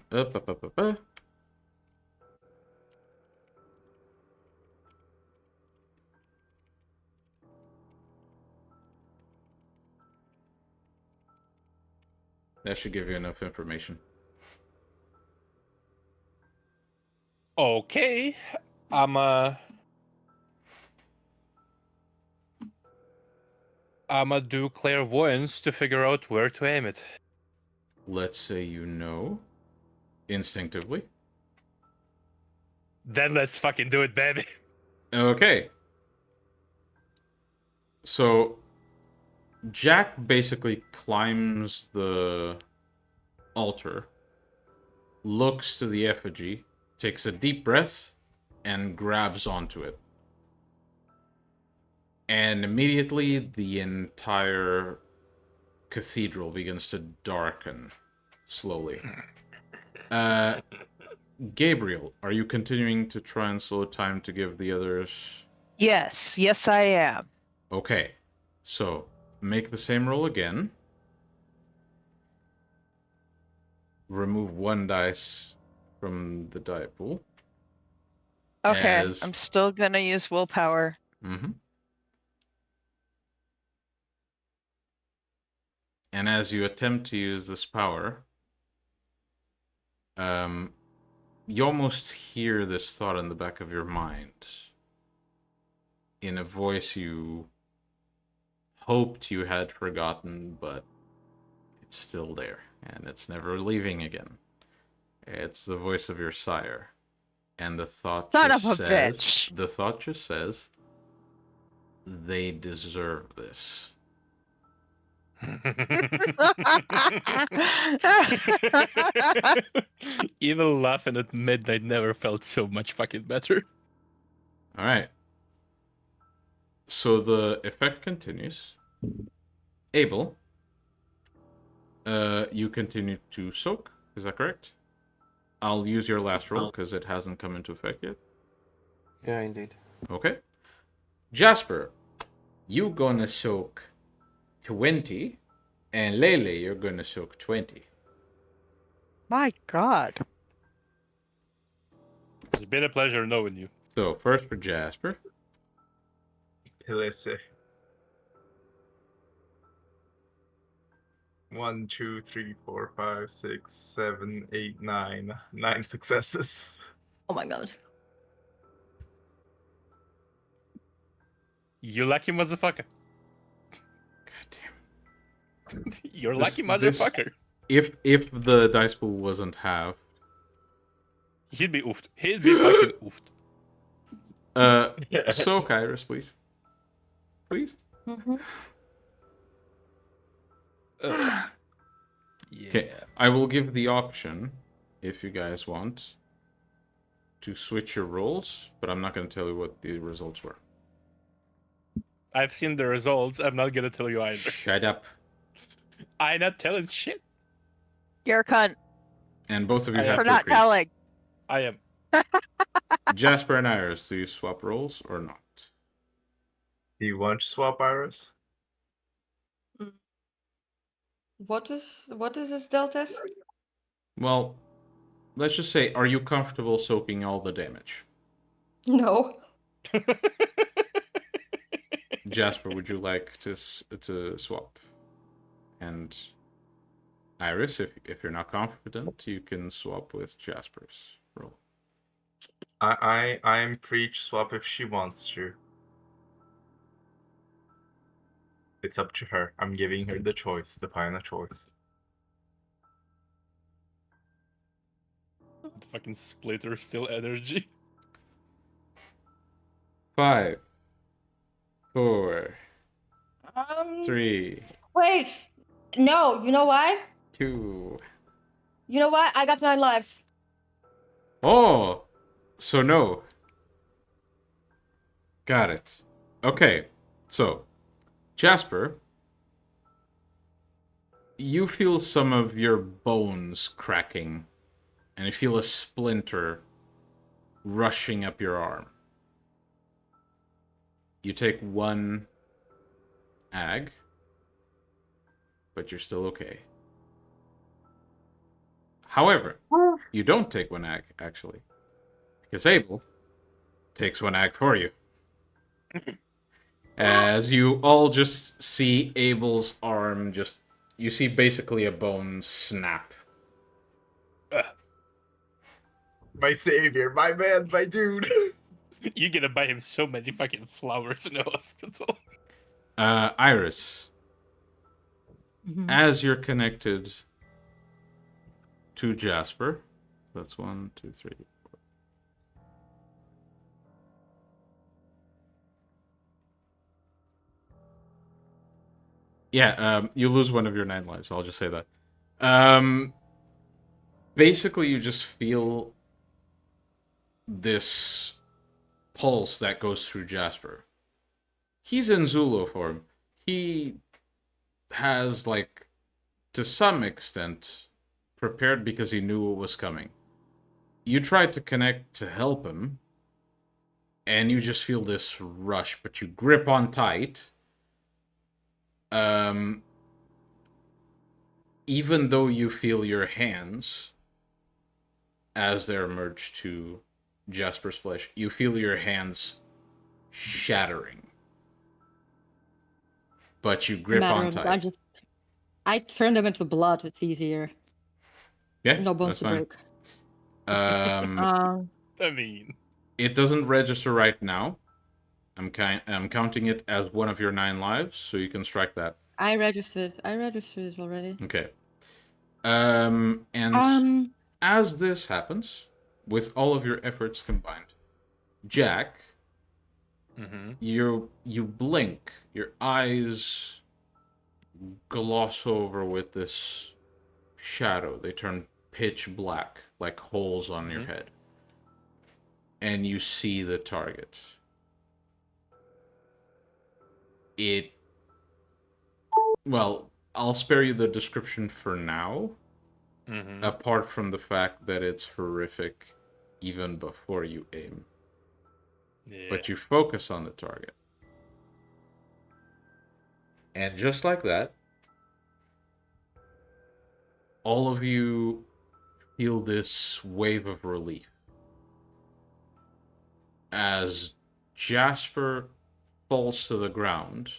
That should give you enough information. Okay. I'ma do clairvoyance to figure out where to aim it. Let's say you know instinctively. Then let's fucking do it, baby. Okay. So Jack basically climbs the altar, looks to the effigy, takes a deep breath, and grabs onto it. And immediately the entire cathedral begins to darken slowly. Gabriel, are you continuing to try and slow time to give the others... Yes, I am. Okay, so make the same roll again. Remove 1 dice from the die pool. Okay, As- I'm still gonna use willpower. Mm-hmm. And as you attempt to use this power, you almost hear this thought in the back of your mind, in a voice you hoped you had forgotten, but it's still there, and it's never leaving again. It's the voice of your sire, and the thought Son just of a says, bitch. the thought just says, they deserve this. Even laughing at midnight never felt so much fucking better. All right. So the effect continues. Abel, you continue to soak. Is that correct? I'll use your last roll because it hasn't come into effect yet. Yeah, indeed. Okay. Jasper, you gonna soak 20, and Lele, you're gonna soak 20. My God. It's been a pleasure knowing you. So first for Jasper. Let's see. 1, 2, 3, 4, 5, 6, 7, 8, 9. 9 successes. Oh my god. You lucky motherfucker. God damn. You're This- lucky this- motherfucker. If the dice pool wasn't halved, He'd be oofed. He'd be fucking oofed. soak Iris, please. Please. Mm-hmm. Yeah. Okay, I will give the option, if you guys want, to switch your rolls, but I'm not going to tell you what the results were. I've seen the results. I'm not gonna tell you either. Shut up. I'm not telling shit. You're a cunt And both of you I have for to not agree. telling. I am. Jasper and Iris, do you swap rolls or not? Do you want to swap Iris? What is this delta? Well, let's just say, are you comfortable soaking all the damage? No. Jasper, would you like to swap? And Iris, if you're not confident, you can swap with Jasper's roll. I'm free to swap if she wants to. It's up to her. I'm giving her the choice, the final choice. The fucking splitter still energy. 5, 4, Um. 3, Wait. No. You know why? 2. You know why? I got 9 lives. Oh, so no. Got it. Okay, so Jasper, you feel some of your bones cracking, and you feel a splinter rushing up your arm. You take 1 ag, but you're still okay. However, you don't take 1 ag, actually, because Abel takes 1 ag for you. As you all just see Abel's arm just you see basically a bone snap. My savior, my man, my dude. You're gonna buy him so many fucking flowers in the hospital. Iris, Mhm. as you're connected to Jasper, that's 1, 2, 3. Yeah, you lose one of your 9 lives. I'll just say that. Basically, you just feel this pulse that goes through Jasper. He's in Zulu form. He has, like, to some extent, prepared because he knew what was coming. You tried to connect to help him, and you just feel this rush, but you grip on tight. Even though you feel your hands as they're merged to Jasper's flesh, you feel your hands shattering. But you grip on tight. I turn them into blood. It's easier. Yeah, No bones that's to fine. break. I mean, It doesn't register right now. I'm counting it as one of your 9 lives, so you can strike that. I registered it already. Okay. And as this happens, with all of your efforts combined, Jack, you blink, your eyes gloss over with this shadow. They turn pitch black, like holes on your head. And you see the target. Well, I'll spare you the description for now. Apart from the fact that it's horrific even before you aim. yeah. But you focus on the target. And just like that, all of you feel this wave of relief. As Jasper falls to the ground,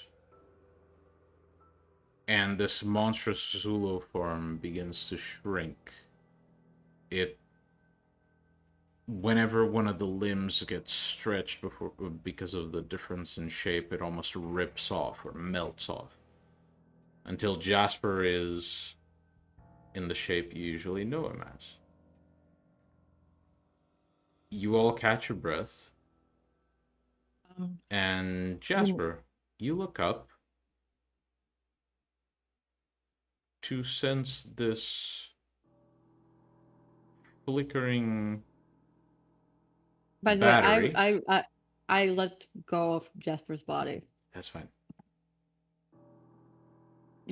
and this monstrous Zulu form begins to shrink. Whenever one of the limbs gets stretched because of the difference in shape, it almost rips off or melts off. Until Jasper is in the shape you usually know him as. You all catch your breath. And Jasper, you look up to sense this flickering By the battery. way, I let go of Jasper's body. That's fine.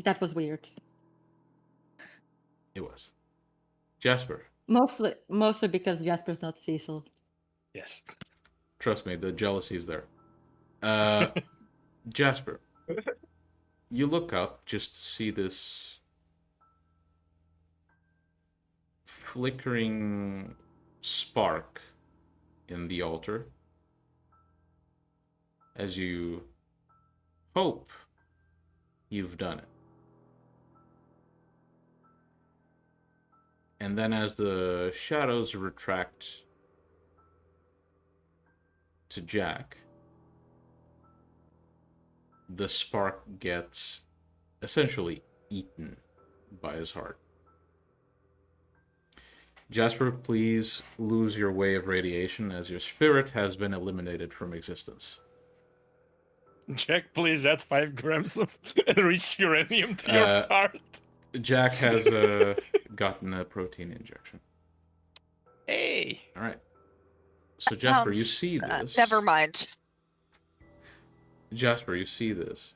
That was weird. It was. Jasper. Mostly because Jasper's not Cecil. Yes. Trust me, the jealousy is there. Jasper. You look up, just see this flickering spark in the altar. As you hope you've done it. And then as the shadows retract to Jack, the spark gets essentially eaten by his heart. Jasper, please lose your way of radiation as your spirit has been eliminated from existence. Jack, please add 5 grams of enriched uranium to your heart. Jack has gotten a protein injection. Hey! Alright. So Jasper, you see this. Never mind. Jasper, you see this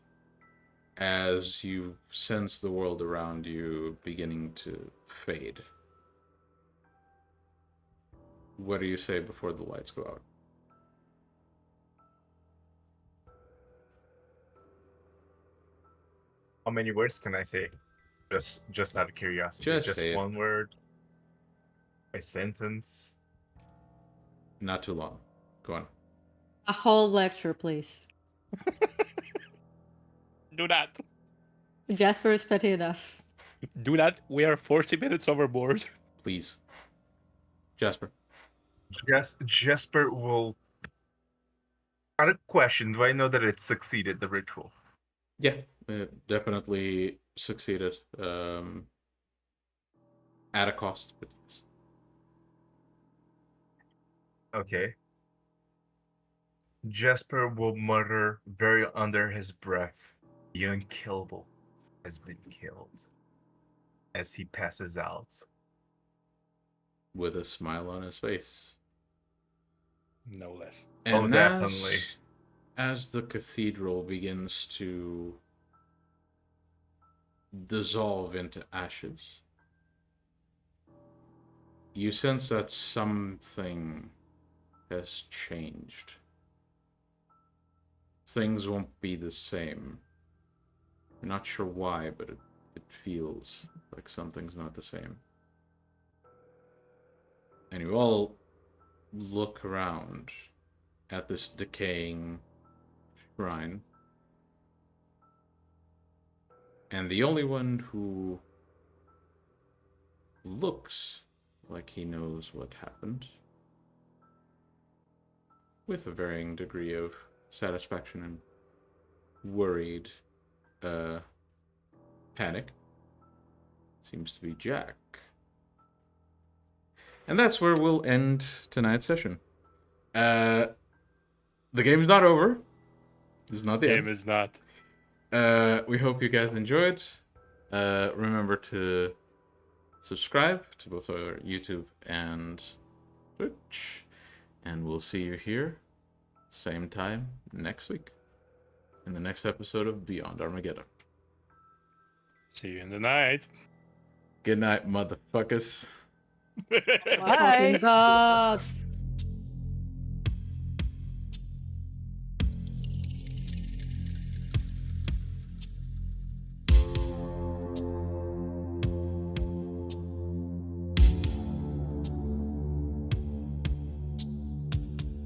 as you sense the world around you beginning to fade. What do you say before the lights go out? How many words can I say? Just out of curiosity. Just say it. One word? A sentence? Not too long. Go on. A whole lecture, please. Do that. Jasper is petty enough. Do that. We are 40 minutes overboard. Please. Jasper. Jasper will. Out of question, do I know that it succeeded the ritual? Yeah, it definitely succeeded. At a cost, but yes. Okay. Jasper will mutter very under his breath, "The unkillable has been killed," as he passes out. With a smile on his face. No less. And definitely. as the cathedral begins to dissolve into ashes, you sense that something has changed. Things won't be the same. You're not sure why, but it feels like something's not the same. And you all look around at this decaying shrine. And the only one who looks like he knows what happened, with a varying degree of satisfaction and worried panic, seems to be Jack. And that's where we'll end tonight's session. The game's not over. This is not the Game end. is not. We hope you guys enjoyed. Remember to subscribe to both our YouTube and Twitch. And we'll see you here, same time next week, in the next episode of Beyond Armageddon. See you in the night. Good night, motherfuckers. My fucking God.